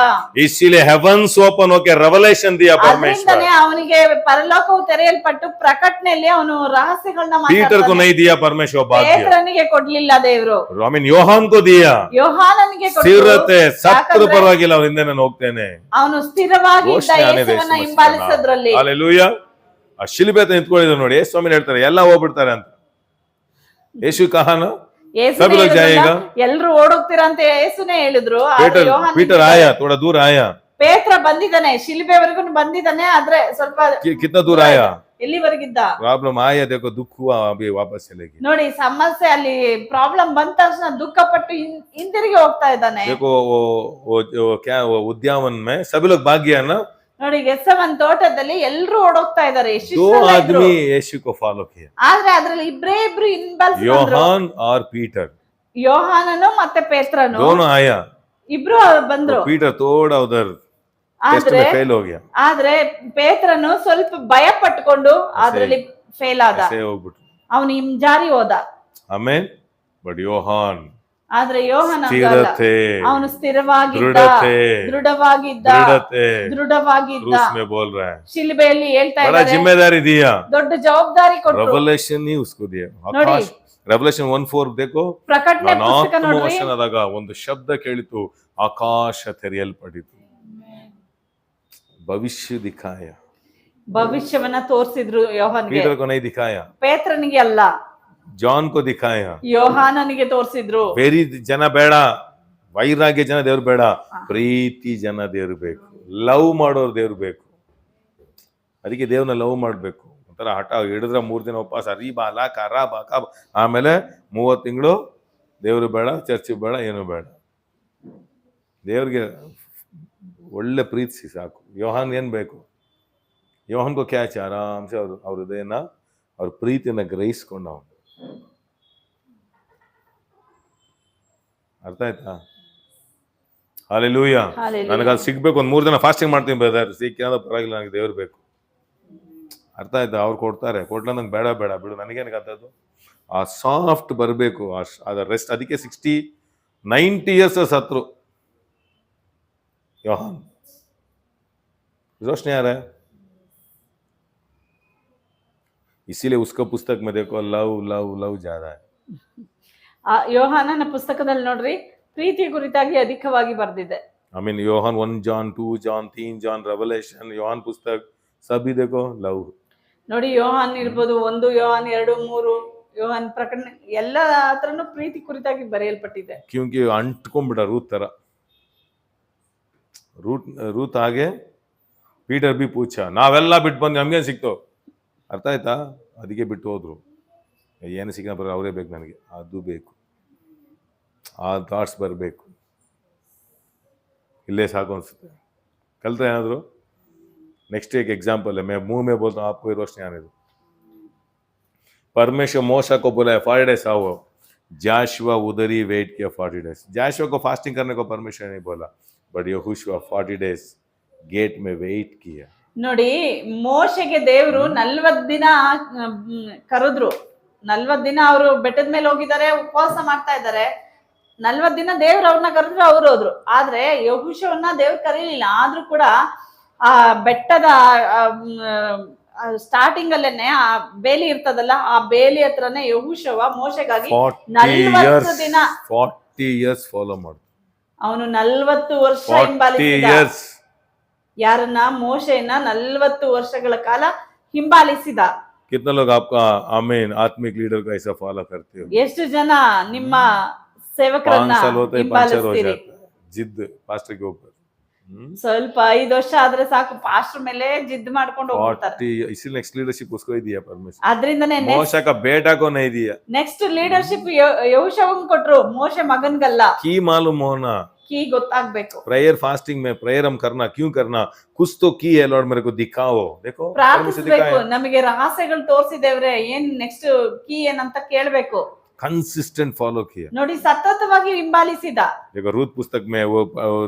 A: इसीलिए हेवंस ओपन होके रेवलेशन दिया परमेश्वर।
B: ಅದರಿಂದನೇ ಅವನಿಗೆ ಪರಲೋಕವು ತೆರೆಯಲ್ಪಟ್ಟು ಪ್ರಕಟಣೆಯಲ್ಲಿ ಅವನು ರಹಸ್ಯಗಳನ್ನ
A: पीटर को नहीं दिया परमेश्वर, बात दिया
B: ಪೇತ್ರನಿಗೆ ಕೊಡ್ಲಿಲ್ಲ ದೇವರು,
A: I mean ಯೋಹಾನ್ को दिया,
B: ಯೋಹಾನನಿಗೆ ಕೊಟ್ಟರು.
A: ಸ್ಥಿರತೆ, ಸತ್ರು ಪರವಾಗಿಲ್ಲ, ಅವ್ರ ಹಿಂದೆ ನಾನು ಹೋಗ್ತೇನೆ.
B: ಅವನು ಸ್ಥಿರವಾಗಿ ಯೇಸುವನ್ನ ಹಿಂಬಾಲಿಸೋದ್ರಲ್ಲಿ.
A: ಹಾಲೆಲೂಯಾ. ಆ ಶಿಲುಬೆ ಹತ್ರ ನಿಂತ್ಕೊಂಡಿದ್ರು ನೋಡಿ, ಸ್ವಾಮಿ ಹೇಳ್ತಾರೆ ಎಲ್ಲ ಹೋಗ್ಬಿಡ್ತಾರೆ ಅಂತ. ಯೇಸು ಕಹಾನ ಸಭಿ ಲೋग ಜಾಯೇಗಾ,
B: ಎಲ್ರು ಓಡೋಗ್ತೀರಾ ಅಂತ ಯೇಸುನೇ ಹೇಳಿದ್ರು.
A: ಪೀಟರ್ ಆಯಾ, ಥೋಡಾ ದೂರ ಆಯಾ,
B: ಪೇತ್ರ ಬಂದಿದ್ದಾನೆ, ಶಿಲುಬೆವರೆಗೂ ಬಂದಿದ್ದಾನೆ. ಆದ್ರೆ ಸ್ವಲ್ಪ
A: ಕಿತ್ನಾ ದೂರ ಆಯಾ,
B: ಎಲ್ಲಿವರೆಗಿದ್ದ.
A: ಪ್ರಾಬ್ಲಮ್ ಆಯಾ, ದೇಖೋ ದುಃಖ ಹುವಾ, ಅಭಿ ವಾಪಸ್ ಚಲೇಗಿ.
B: ನೋಡಿ ಸಮಸ್ಯೆ, ಅಲ್ಲಿ ಪ್ರಾಬ್ಲಮ್ ಬಂದ ತಕ್ಷಣ ದುಃಖ ಪಟ್ಟು ಹಿಂದಿರುಗಿ ಹೋಗ್ತಾ ಇದ್ದಾನೆ.
A: देखो वो क्या वो उद्यान में सभी लोग भाग गया ना,
B: ನೋಡಿ ಗೆತ್ಸೆಮನೆ ತೋಟದಲ್ಲಿ ಎಲ್ಲರೂ ಓಡೋಗ್ತಾ ಇದ್ದಾರೆ.
A: दो आदमी यीशु को फॉलो किया,
B: ಆದ್ರೆ ಅದ್ರಲ್ಲಿ ಇಬ್ರೇ ಇಬ್ರು ಹಿಂಬಾಲಿಸಿದ್ರು,
A: योहान और पीटर,
B: ಯೋಹಾನನು ಮತ್ತೆ ಪೇತ್ರನು
A: दोनों आया,
B: ಇಬ್ರು ಬಂದ್ರು.
A: पीटर थोड़ा उधर टेस्ट में फेल हो गया,
B: ಆದ್ರೆ ಪೇತ್ರನು ಸ್ವಲ್ಪ ಭಯ ಪಟ್ಕೊಂಡು ಅದ್ರಲ್ಲಿ ಫೇಲ್ ಆದ,
A: ऐसे ಹೋಗ್ಬಿಟ್ರು,
B: ಅವನು ಹಿಂಜಾರಿ ಹೋದ.
A: ಆಮೆನ್. ಬಟ್ ಯೋಹಾನ್
B: ಆದ್ರೆ ಯೋಹಾನ
A: ಸ್ಥಿರತೆ,
B: ಅವನು ಸ್ಥಿರವಾಗಿದ್ದ, ದೃಢವಾಗಿದ್ದ, ದೃಢವಾಗಿದ್ದ.
A: क्रूस में बोल रहा है,
B: ಶಿಲುಬೆಯಲ್ಲಿ ಹೇಳ್ತಾ
A: बड़ा
B: ಇದ್ದಾರೆ,
A: जिम्मेदारी दिया,
B: ದೊಡ್ಡ ಜವಾಬ್ದಾರಿ ಕೊಟ್ಟರು.
A: रेवलेशन ही उसको दिया। आकाश रेवलेशन 1:4 देखो,
B: ಪ್ರಕಟಣೆ ಪುಸ್ತಕ ನೋಡ್ರಿ,
A: ವಚನದಾಗ ಒಂದು ಶಬ್ದ ಕೇಳಿತು, ಆಕಾಶ ತೆರೆಯಲ್ಪಟ್ಟಿತು, ಭವಿಷ್ಯ ದಿಖಾಯ,
B: ಭವಿಷ್ಯವನ್ನ ತೋರಿಸಿದ್ರು ಯೋಹಾನ್ಗೆ.
A: पीटर को नहीं दिखाया,
B: ಪೇತ್ರನಿಗೆ ಅಲ್ಲ,
A: ಜಾನ್ को दिखाया,
B: ಯೋಹಾನನಿಗೆ ತೋರಿಸಿದ್ರು.
A: ಬೇರೆ ಜನ ಬೇಡ, ವೈರಾಗ್ಯ ಜನ ದೇವ್ರು ಬೇಡ, ಪ್ರೀತಿ ಜನ ದೇವ್ರು ಬೇಕು, ಲವ್ ಮಾಡೋರು ದೇವ್ರು ಬೇಕು. ಅದಕ್ಕೆ ದೇವ್ರನ್ನ ಲವ್ ಮಾಡ್ಬೇಕು. ಒಂಥರ ಹಠ ಹಿಡಿದ್ರೆ 3 ದಿನ ಉಪವಾಸ, ರೀ ಬಾಲ ಕರ ಬಾಕ, ಆಮೇಲೆ 30 ತಿಂಗಳು ದೇವ್ರು ಬೇಡ, ಚರ್ಚ್ ಬೇಡ, ಏನು ಬೇಡ. ದೇವ್ರಿಗೆ ಒಳ್ಳೆ ಪ್ರೀತಿಸಿ ಸಾಕು. ಯೋಹಾನ್ ಏನ್ ಬೇಕು? ಯೋಹಾನ್ ಕೋ ಕ್ಯಾಚ್ ಆರಾಮ್ಸೆ ಅವ್ರ ಹೃದಯನ, ಅವ್ರ ಪ್ರೀತಿಯನ್ನ ಗ್ರಹಿಸ್ಕೊಂಡು ಅವನು. ಅರ್ಥ ಆಯ್ತಾ? ಹಾಲೆಲೂಯಾ. ನನಗೆ ಅದು ಸಿಗ್ಬೇಕು. 1 3 ದಿನ ಫಾಸ್ಟಿಂಗ್ ಮಾಡ್ತೀನಿ ಬ್ರದರ್, ಸಿಕ್ಕಿದ್ರೆ ಪರವಾಗಿಲ್ಲ, ನನಗೆ ದೇವ್ರು ಬೇಕು. ಅರ್ಥ ಆಯ್ತಾ? ಅವ್ರು ಕೊಡ್ತಾರೆ, ಕೊಟ್ಲ ನಂಗೆ ಬೇಡ ಬೇಡ ಬಿಡು, ನನಗೇನಕ್ಕೆ ಅಂತದ್ದು. ಆ ಸಾಫ್ಟ್ ಬರಬೇಕು, ಅದ ರೆಸ್ಟ್. ಅದಕ್ಕೆ 90 ಇಯರ್ಸ್ ಸತ್ರು ಯೋಹಾನ್. रोशनी आ रहा है, इसीलिए उसका पुस्तक में देखो लव लव लव ज्यादा है.
B: ಆ ಯೋಹಾನನ ಪುಸ್ತಕದಲ್ಲಿ ನೋಡ್ರಿ ಪ್ರೀತಿ ಕುರಿತಾಗಿ ಅಧಿಕವಾಗಿ ಬರ್ದಿದೆ.
A: I mean योहान 1 जॉन 2 जॉन 3 जॉन रेवलेशन, योहान पुस्तक सभी देखो लव.
B: ನೋಡಿ ಯೋಹಾನ್ ಇರ್ಬೋದು, 1 ಯೋಹಾನ್ 2 3 ಯೋಹಾನ್ ಪ್ರಕಟಣೆ ಎಲ್ಲ ಹತ್ರನೂ ಪ್ರೀತಿ ಕುರಿತಾಗಿ ಬರೆಯಲ್ಪಟ್ಟಿದೆ.
A: क्योंकि ಅಂಟ್ಕೊಂಡ್ಬಿಡ ರೂತ್ ತರ. ರೂತ್ ಹಾಗೆ ಪೀಟರ್ ಬಿ ಪೂಛ, ನಾವೆಲ್ಲ ಬಿಟ್ಟು ಬಂದು ನಮ್ಗೇನು ಸಿಕ್ತು, ಅರ್ಥ ಆಯ್ತಾ? ಅದಕ್ಕೆ ಬಿಟ್ಟು ಹೋದ್ರು. ಏನು ಸಿಕ್ಕ ಬರ ಅವರೇ ಬೇಕು ನನಗೆ, ಅದು ಬೇಕು, ಆ ಥಾಟ್ಸ್ ಬರಬೇಕು, ಇಲ್ಲೇ ಸಾಕು ಅನ್ಸುತ್ತೆ. ಕಲ್ತ್ರೆ ಏನಾದ್ರು नेक्स्ट एक एग्जाम्पल है, मैं मुंह में बोलता हूँ, आपको रोशनी आने दो. परमेश्वर मूसा को बोला है 40 days आओ, जाशुआ उधर ही वेट किया 40 days. जाशुआ को फास्टिंग करने को परमेश्वर नहीं बोला, बट यहोशुआ 40 days गेट में वेट किया.
B: ನೋಡಿ ಮೋಶೆಗೆ ದೇವರು 40 ದಿನ ಕರೆದ್ರು. 40 ದಿನ ಅವರು ಬೆಟ್ಟದ ಮೇಲೆ ಹೋಗಿದ್ದಾರೆ, ಉಪವಾಸ ಮಾಡ್ತಾ ಇದ್ದಾರೆ. 40 ದಿನ ದೇವ್ರು ಅವ್ರನ್ನ ಕರೆದ್ರು, ಅವ್ರು ಹೋದ್ರು. ಆದ್ರೆ ಯೆಹೋಶುವನ್ನ ದೇವ್ರು ಕರೀಲಿಲ್ಲ. ಆದ್ರೂ ಕೂಡ ಆ ಬೆಟ್ಟದ ಸ್ಟಾರ್ಟಿಂಗ್ ಅಲ್ಲೇನೆ ಆ ಬೇಲಿ ಇರ್ತದಲ್ಲ, ಆ ಬೇಲಿ ಹತ್ರನೇ ಯೆಹೋಶುವ ಮೋಶೆಗಾಗಿ 40 ದಿನ
A: 40 years ಫಾಲೋ ಮಾಡು.
B: ಅವನು 40 ವರ್ಷ ಹಿಂಬಾಲಿಸಿದ. ಯಾರನ್ನ? ಮೋಶೆಯನ್ನ 40 ವರ್ಷಗಳ ಕಾಲ ಹಿಂಬಾಲಿಸಿದ.
A: कितना लोग आपका आमीन आत्मिक लीडर का ऐसा फॉलो करते हो?
B: ಎಷ್ಟು ಜನ ನಿಮ್ಮ ಸೇವಕರನ್ನ
A: 5 साल होते हैं पंचर हो
B: ಹಿಂಬಾಲಿಸ್ತೀರಿ?
A: जाता है जिद पास्टर के ऊपर.
B: ಸ್ವಲ್ಪ 5 ವರ್ಷ ಆದ್ರೆ ಸಾಕು, ಪಾಸ್ಟರ್ ಮೇಲೆ ಜಿದ್ ಮಾಡ್ಕೊಂಡು ಹೋಗ್ತಾರೆ.
A: 40 इसीलिए नेक्स्ट लीडरशिप उसको ही दिया परमेश्वर.
B: ಅದ್ರಿಂದನೇ
A: मोशा का बेटा को नहीं दिया.
B: ನೆಕ್ಸ್ಟ್ ಲೀಡರ್ಶಿಪ್ ಯೆಹೋಶುವನ್ ಕೊಟ್ರು, ಮೋಶೆ ಮಗನ್ಗಲ್ಲ.
A: की मालूम होना,
B: ಕೀ ಗೊತ್ತಾಗ್ಬೇಕು.
A: प्रेयर फास्टिंग में प्रेयर हम करना क्यों करना, कुछ तो की है लॉर्ड मेरे को दिखाओ. देखो
B: ಪ್ರಾರ್ಥಿಸ್ಬೇಕು, ನಮಗೆ ರಹಸ್ಯಗಳು ತೋರಿಸಿದೇವ್ರೆ, ಏನ್ ನೆಕ್ಸ್ಟ್ ಕೀ ಏನಂತ ಕೇಳ್ಬೇಕು.
A: कंसिस्टेंट फॉलो किया.
B: ನೋಡಿ ಸತತವಾಗಿ ಹಿಂಬಾಲಿಸಿದ.
A: देखो रूत पुस्तक में वो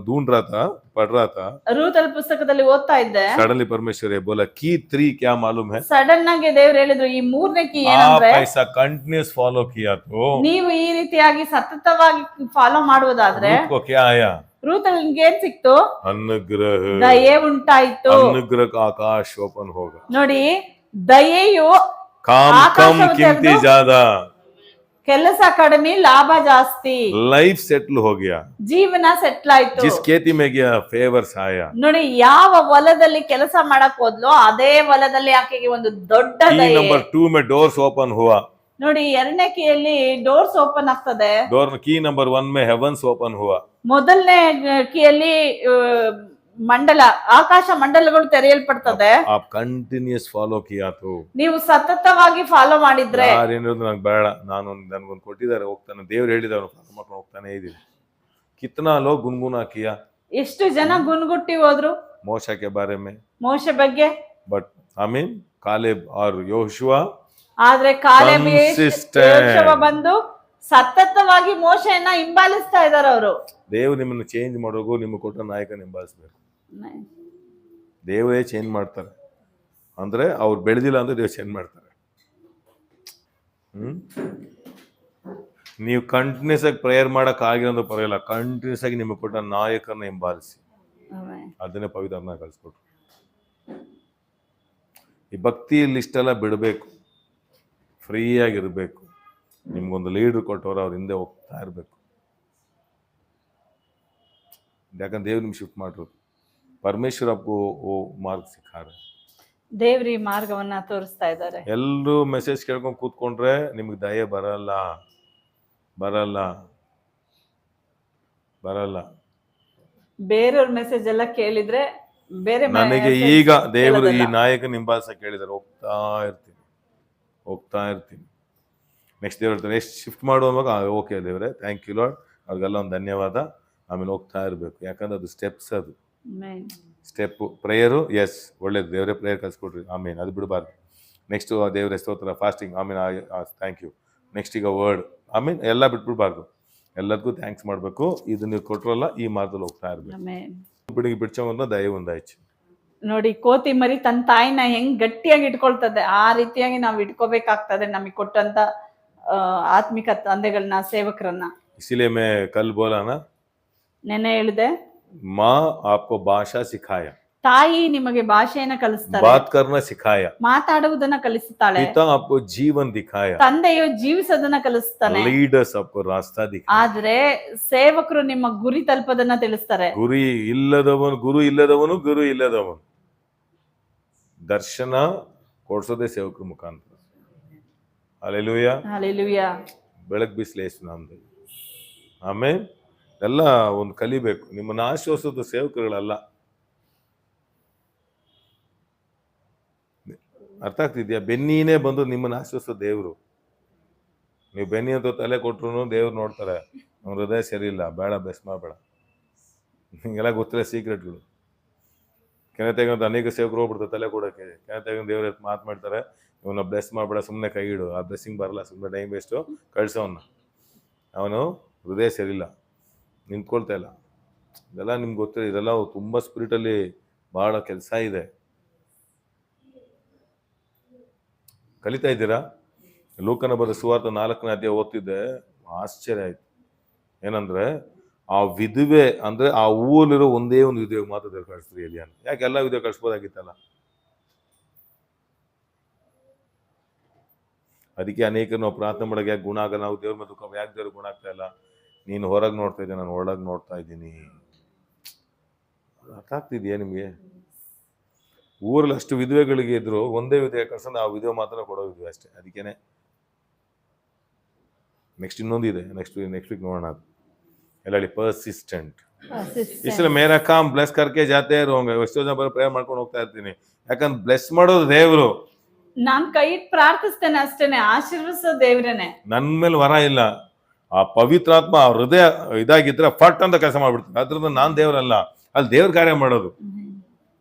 A: ढूंढ रहा था, पढ़ रहा था,
B: ರೂತಲ್ ಪುಸ್ತಕದಲ್ಲಿ ಓದ್ತಾ ಇದ್ದೆ.
A: सडनली परमेश्वर ने बोला की 3 क्या मालूम है.
B: ಸಡನ್ ಆಗಿ ದೇವ್ರು ಹೇಳಿದ್ರು, ಈ 3ನೇ ಕೀ
A: आप
B: ಏನಂದ್ರೆ,
A: ऐसा कंटिन्यूस फॉलो किया तो
B: ನೀವು ಈ ರೀತಿಯಾಗಿ ಸತತವಾಗಿ ಫಾಲೋ ಮಾಡುವುದಾದ್ರೆ
A: रूत को क्या आया?
B: ರೂತಲ್ಗೆ ಏನ್ ಸಿಕ್ತು?
A: अनुग्रह.
B: ದಯೆ ಉಂಟಾಯ್ತು.
A: अनुग्रह का आकाश ओपन होगा.
B: ನೋಡಿ ದಯೆಯು
A: काम कम
B: ಆಕಾಶವು
A: कीमती
B: ತೆರೆದು,
A: ज्यादा,
B: ಕೆಲಸ ಕಡಿಮೆ ಲಾಭ ಜಾಸ್ತಿ,
A: लाइफ सेटल हो गया.
B: ಜೀವನ ಸೆಟ್ಲ್ ಆಯ್ತು.
A: जिस खेती में गया फेवर्स आया.
B: ನೋಡಿ ಯಾವ ಹೊಲದಲ್ಲಿ ಕೆಲಸ ಮಾಡಕ್ ಹೋದ್ಲೋ ಅದೇ ಹೊಲದಲ್ಲಿ ಆಕೆಗೆ ಒಂದು ದೊಡ್ಡ
A: की
B: ದಯೆ.
A: नंबर 2 में डोर्स ओपन हुआ.
B: ನೋಡಿ 2ನೇ ಕೀಯಲ್ಲಿ ಡೋರ್ಸ್ ಓಪನ್ ಆಗ್ತದೆ.
A: डोर की नंबर 1 में हेवंस ओपन हुआ.
B: ಮೊದಲನೇ ಕೀಯಲ್ಲಿ ಮಂಡಲ, ಆಕಾಶ ಮಂಡಲಗಳು ತೆರೆಯಲ್ಪಡ್ತದೆ.
A: आप कंटिन्यूस फॉलो किया तो
B: ನೀವು ಸತತವಾಗಿ ಫಾಲೋ ಮಾಡಿದ್ರೆ,
A: ಯಾರೇನಿರೋದು ನಂಗೆ ಬೇಡ, ನನಗೊಂದು ಕೊಟ್ಟಿದ್ದಾರೆ, ಹೋಗ್ತಾನೆ, ದೇವ್ರು ಹೇಳಿದವರು ಫಾಲೋ ಮಾಡ್ಕೊಂಡು ಹೋಗ್ತಾನೆ ಇದ್ದೀನಿ. ಕಿತ್ನಾ ಲೋಗ್ ಗುನ್ಗುನಾ ಕಿಯಾ,
B: ಎಷ್ಟು ಜನ ಗುನ್ಗುಟ್ಟಿ ಹೋದ್ರು
A: ಮೋಶಾ के बारे में,
B: ಮೋಶೆ ಬಗ್ಗೆ.
A: बट आमीन कालेब और योशुआ
B: ಆದ್ರೆ ಕಾಲೇಬ್
A: Consistent.
B: ಯೋಶುವ ಬಂದು ಸತತವಾಗಿ ಮೋಶೆಯನ್ನ ಹಿಂಬಾಲಿಸ್ತಾ ಇದಾರೆ ಅವರು.
A: ದೇವ್ರು ನಿಮ್ಮನ್ನು ಚೇಂಜ್ ಮಾಡೋಕು ನಿಮ್ಗೆ ಕೊಟ್ಟ ನಾಯಕನ ಹಿಂಬಾಲಿಸ್ಬೇಕು. ದೇವರೇ ಚೇಂಜ್ ಮಾಡ್ತಾರೆ. ಅಂದ್ರೆ ಅವ್ರು ಬೆಳೆದಿಲ್ಲ ಅಂದ್ರೆ ದೇವ್ರು ಚೇಂಜ್ ಮಾಡ್ತಾರೆ. ನೀವು ಕಂಟಿನ್ಯೂಸ್ ಆಗಿ ಪ್ರೇಯರ್ ಮಾಡಕ್ ಆಗಿರೋದು ಪರವಾಗಿಲ್ಲ, ಕಂಟಿನ್ಯೂಸ್ ಆಗಿ ನಿಮಗೆ ಕೊಟ್ಟ ನಾಯಕರನ್ನ ಹಿಂಬಾಲಿಸಿ. ಅದನ್ನೇ ಪವಿತ್ರನ ಕಳಿಸ್ಕೊಟ್ರು. ಈ ಭಕ್ತಿಯಲ್ಲಿ ಇಷ್ಟೆಲ್ಲ ಬಿಡಬೇಕು, ಫ್ರೀ ಆಗಿರ್ಬೇಕು. ನಿಮ್ಗೊಂದು ಲೀಡರ್ ಕೊಟ್ಟವ್ರು ಅವ್ರ ಹಿಂದೆ ಹೋಗ್ತಾ ಇರ್ಬೇಕು. ಯಾಕಂದ್ರೆ ದೇವ್ರು ನಿಮ್ಗೆ ಶಿಫ್ಟ್ ಮಾಡಿರೋದು. परमेश्वर आपको वो मार्ग सिखा रहे.
B: ದೇವ್ರಿ ಮಾರ್ಗವನ್ನ ತೋರಿಸ್ತಾ ಇದ್ದಾರೆ.
A: ಎಲ್ಲರೂ ಮೆಸೇಜ್ ಕೇಳ್ಕೊಂಡು ಕೂತ್ಕೊಂಡ್ರೆ ನಿಮ್ಗೆ ದಯೆ ಬರಲ್ಲ, ಬರಲ್ಲ, ಬರಲ್ಲ.
B: ಬೇರೆಯವ್ರ ಮೆಸೇಜ್ ಎಲ್ಲ ಕೇಳಿದ್ರೆ ಬೇರೆ
A: ನನಗೆ ಈಗ ದೇವರು ಈ ನಾಯಕನ ಹಿಂಬಾಲಿಸ ಕೇಳಿದಾರೆ, ಹೋಗ್ತಾ ಇರ್ತೀನಿ, ಹೋಗ್ತಾ ಇರ್ತೀನಿ. ನೆಕ್ಸ್ಟ್ ದೇವ್ರ ಹೇಳ್ತಾರೆ ಎಷ್ಟು ಶಿಫ್ಟ್ ಮಾಡುವಾಗ, ಓಕೆ ದೇವ್ರೆ ಥ್ಯಾಂಕ್ ಯು ಲಾರ್ಡ್, ಅವ್ರಿಗೆಲ್ಲ ಒಂದು ಧನ್ಯವಾದ. ಆಮೇಲೆ ಹೋಗ್ತಾ ಇರಬೇಕು, ಯಾಕಂದ್ರೆ ಅದು ಸ್ಟೆಪ್ಸ್, ಅದು ಸ್ಟೆಪ್. ಪ್ರೇಯರು ಎಸ್ ಒಳ್ಳೇದು, ದೇವರೇ ಪ್ರೇಯರ್ ಕಲ್ಸ್ಕೊಡ್ರಿ, ಆಮೇಲೆ ಅದು ಬಿಡಬಾರ್ದು. ನೆಕ್ಸ್ಟ್ ದೇವರೇ ಸ್ತೋತ್ರ, ಫಾಸ್ಟಿಂಗ್, ಆಮೇಲೆ ಥ್ಯಾಂಕ್ ಯು. ನೆಕ್ಸ್ಟ್ ಈಗ ವರ್ಡ್, ಆಮೇಲೆ ಎಲ್ಲ ಬಿಟ್ಬಿಡ್ಬಾರ್ದು, ಎಲ್ಲದಕ್ಕೂ ಥ್ಯಾಂಕ್ಸ್ ಮಾಡಬೇಕು. ಇದು ನೀವು ಕೊಟ್ಟರಲ್ಲ, ಈ ಮಾರ್ಗದಲ್ಲಿ ಹೋಗ್ತಾ ಇರಬೇಕು. ಬಿಡಿಗೆ ಬಿಡ್ಚೋ ದಯ ಒಂದಾಯ್ತು.
B: ನೋಡಿ, ಕೋತಿ ಮರಿ ತನ್ನ ತಾಯಿನ ಹೆಂಗ್ ಗಟ್ಟಿಯಾಗಿ ಇಟ್ಕೊಳ್ತದೆ, ಆ ರೀತಿಯಾಗಿ ನಾವು ಇಟ್ಕೋಬೇಕಾಗ್ತದೆ ನಮಗೆ ಕೊಟ್ಟಂತ ಆತ್ಮಿಕ ತಂದೆಗಳನ್ನ, ಸೇವಕರನ್ನ.
A: इसीलिए मैं कल बोला ना,
B: ನೆನ್ನೆ ಹೇಳಿದೆ,
A: माँ आपको भाषा सिखाया,
B: ತಾಯಿ ನಿಮಗೆ ಭಾಷೆಯನ್ನ ಕಲಿಸ್ತಾರೆ,
A: बात करना सिखाया,
B: ಮಾತಾಡುವುದನ್ನ ಕಲಿಸುತ್ತಾಳೆ.
A: पिता आपको जीवन दिखाया,
B: ತಂದೆಯು ಜೀವಿಸೋದನ್ನ ಕಲಿಸ್ತಾನೆ.
A: ಲೀಡರ್ಸ್ आपको रास्ता दिखाया.
B: ಆದ್ರೆ ಸೇವಕರು ನಿಮ್ಮ ಗುರಿ ತಲುಪೋದನ್ನ ತಿಳಿಸ್ತಾರೆ.
A: ಗುರು ಇಲ್ಲದವನು ದರ್ಶನ ಕೊಡ್ಸೋದೇ ಸೇವಕರ ಮುಖಾಂತರ. Hallelujah,
B: hallelujah.
A: ಬೆಳಕು ಬಿಸಿಲು ಯೇಸು ನಾಮದಲ್ಲಿ. ಆಮೇಲೆ ಎಲ್ಲ ಒಂದು ಕಲಿಬೇಕು. ನಿಮ್ಮನ್ನ ಆಶ್ವಾಸದ ಸೇವಕರುಗಳಲ್ಲ. ಅರ್ಥ ಆಗ್ತಿದ್ಯಾ? ಬೆನ್ನಿನೇ ಬಂದು ನಿಮ್ಮನ್ನ ಆಶ್ವಾಸೋ ದೇವ್ರು. ನೀವು ಬೆನ್ನಿ ಅಂತ ತಲೆ ಕೊಟ್ರು ದೇವ್ರು ನೋಡ್ತಾರೆ, ಅವ್ನ ಹೃದಯ ಸರಿ ಇಲ್ಲ, ಬೇಡ ಬೆಸ್ ಮಾಡಬೇಡ. ನಿಮಗೆಲ್ಲ ಗೊತ್ತಿಲ್ಲ ಸೀಕ್ರೆಟ್ಗಳು. ಕೆನತೆಗಂತ ಅನೇಕ ಸೇವಕರು ಹೋಗ್ಬಿಡ್ತಾರೆ ತಲೆ ಕೊಡೋಕ್ಕೆ. ಕೆನತೆಗಂತ ದೇವ್ರ ಮಾತಾಡ್ತಾರೆ, ಇವನ್ನ ಬ್ಲೆಸ್ ಮಾಡಬೇಡ, ಸುಮ್ಮನೆ ಕೈ ಇಡು, ಆ ಬ್ಲೆಸ್ಸಿಂಗ್ ಬರಲ್ಲ, ಸುಮ್ಮನೆ ಟೈಮ್ ವೇಸ್ಟು, ಕಳ್ಸೋವನ್ನ. ಅವನು ಹೃದಯ ಸರಿಯಿಲ್ಲ, ನಿಂತ್ಕೊಳ್ತಾ ಇಲ್ಲ. ಇದೆಲ್ಲ ನಿಮ್ಗೆ ಗೊತ್ತಿಲ್ಲ. ಇದೆಲ್ಲ ತುಂಬ ಸ್ಪಿರಿಟಲ್ಲಿ ಭಾಳ ಕೆಲಸ ಇದೆ. ಕಲಿತಾ ಇದ್ದೀರಾ? ಲೂಕನ ಬರೆದ ಸುವಾರ್ತೆ 4ನೇ ಅಧ್ಯಾಯ ಓದ್ತಿದ್ದೆ, ಆಶ್ಚರ್ಯ ಆಯ್ತು. ಏನಂದ್ರೆ ಆ ವಿಧವೆ ಅಂದ್ರೆ ಆ ಊರಲ್ಲಿರೋ ಒಂದೇ ಒಂದು ವಿಧವೆ ಮಾತ್ರ ದೇವ್ರು ಕಳಿಸ್ತೀರಿ ಎಲಿಯಾನ. ಯಾಕೆ ಎಲ್ಲ ವಿಧವೆ ಕಳಿಸ್ಬೋದಾಗಿತ್ತಲ್ಲ? ಅದಕ್ಕೆ ಅನೇಕರು ನಾವು ಪ್ರಾರ್ಥನೆ ಮಾಡೋಕೆ ಯಾಕೆ ಗುಣ ಆಗಲ್ಲ, ನಾವು ದೇವ್ರ ಮೇಲೆ ಯಾಕೆ ದೇವ್ರ ಗುಣ ಆಗ್ತಾ ಇಲ್ಲ? ನೀನು ಹೊರಗೆ ನೋಡ್ತಾ ಇದ್ದೆ, ನಾನು ಒಳಗೆ ನೋಡ್ತಾ ಇದ್ದೀನಿ. ಅರ್ಥ ಆಗ್ತಿದ್ಯಾ ನಿಮಗೆ? ಊರಲ್ಲಿ ಅಷ್ಟು ವಿಧವೆಗಳಿಗೆ ಇದ್ರು, ಒಂದೇ ವಿಧವೆ ಕಳ್ಸಂದ್ರೆ ಆ ವಿಧವೆ ಮಾತ್ರ ಕೊಡೋ ವಿಧವೆ ಅಷ್ಟೇ. ಅದಕ್ಕೇನೆ ನೆಕ್ಸ್ಟ್ ಇನ್ನೊಂದಿದೆ, ನೆಕ್ಸ್ಟ್ ವೀಕ್ ನೋಡೋಣ. ಅದು ಎಲ್ಲ ಪರ್ಸಿಸ್ಟೆಂಟ್. ಇಷ್ಟೆಲ್ಲ ಮೇರಾ ಕಾಮ್ ಬ್ಲೆಸ್ ಕರ್ಕೆ ಜಾತೆ ಇರೋಂಗ. ಎಷ್ಟೋ ಜನ ಬರೋ ಪ್ರೇಯರ್ ಮಾಡ್ಕೊಂಡು ಹೋಗ್ತಾ ಇರ್ತೀನಿ. ಯಾಕಂದ್ರೆ ಬ್ಲೆಸ್ ಮಾಡೋದು ದೇವ್ರು.
B: ನಾನ್ ಕೈ ಇಟ್ಟು ಪ್ರಾರ್ಥಿಸ್ತೇನೆ ಅಷ್ಟೇನೆ, ಆಶೀರ್ವದಿಸೋ ದೇವ್ರೇನೆ.
A: ನನ್ ಮೇಲೆ ವರ ಇಲ್ಲ. ಆ ಪವಿತ್ರಾತ್ಮ ಆ ಹೃದಯ ಇದಾಗಿದ್ರೆ ಫಟ್ ಅಂತ ಕೆಲಸ ಮಾಡ್ಬಿಡ್ತಾರೆ. ಅದ್ರಿಂದ ನಾನ್ ದೇವ್ರಲ್ಲ, ಅಲ್ಲಿ ದೇವ್ರ ಕಾರ್ಯ ಮಾಡೋದು.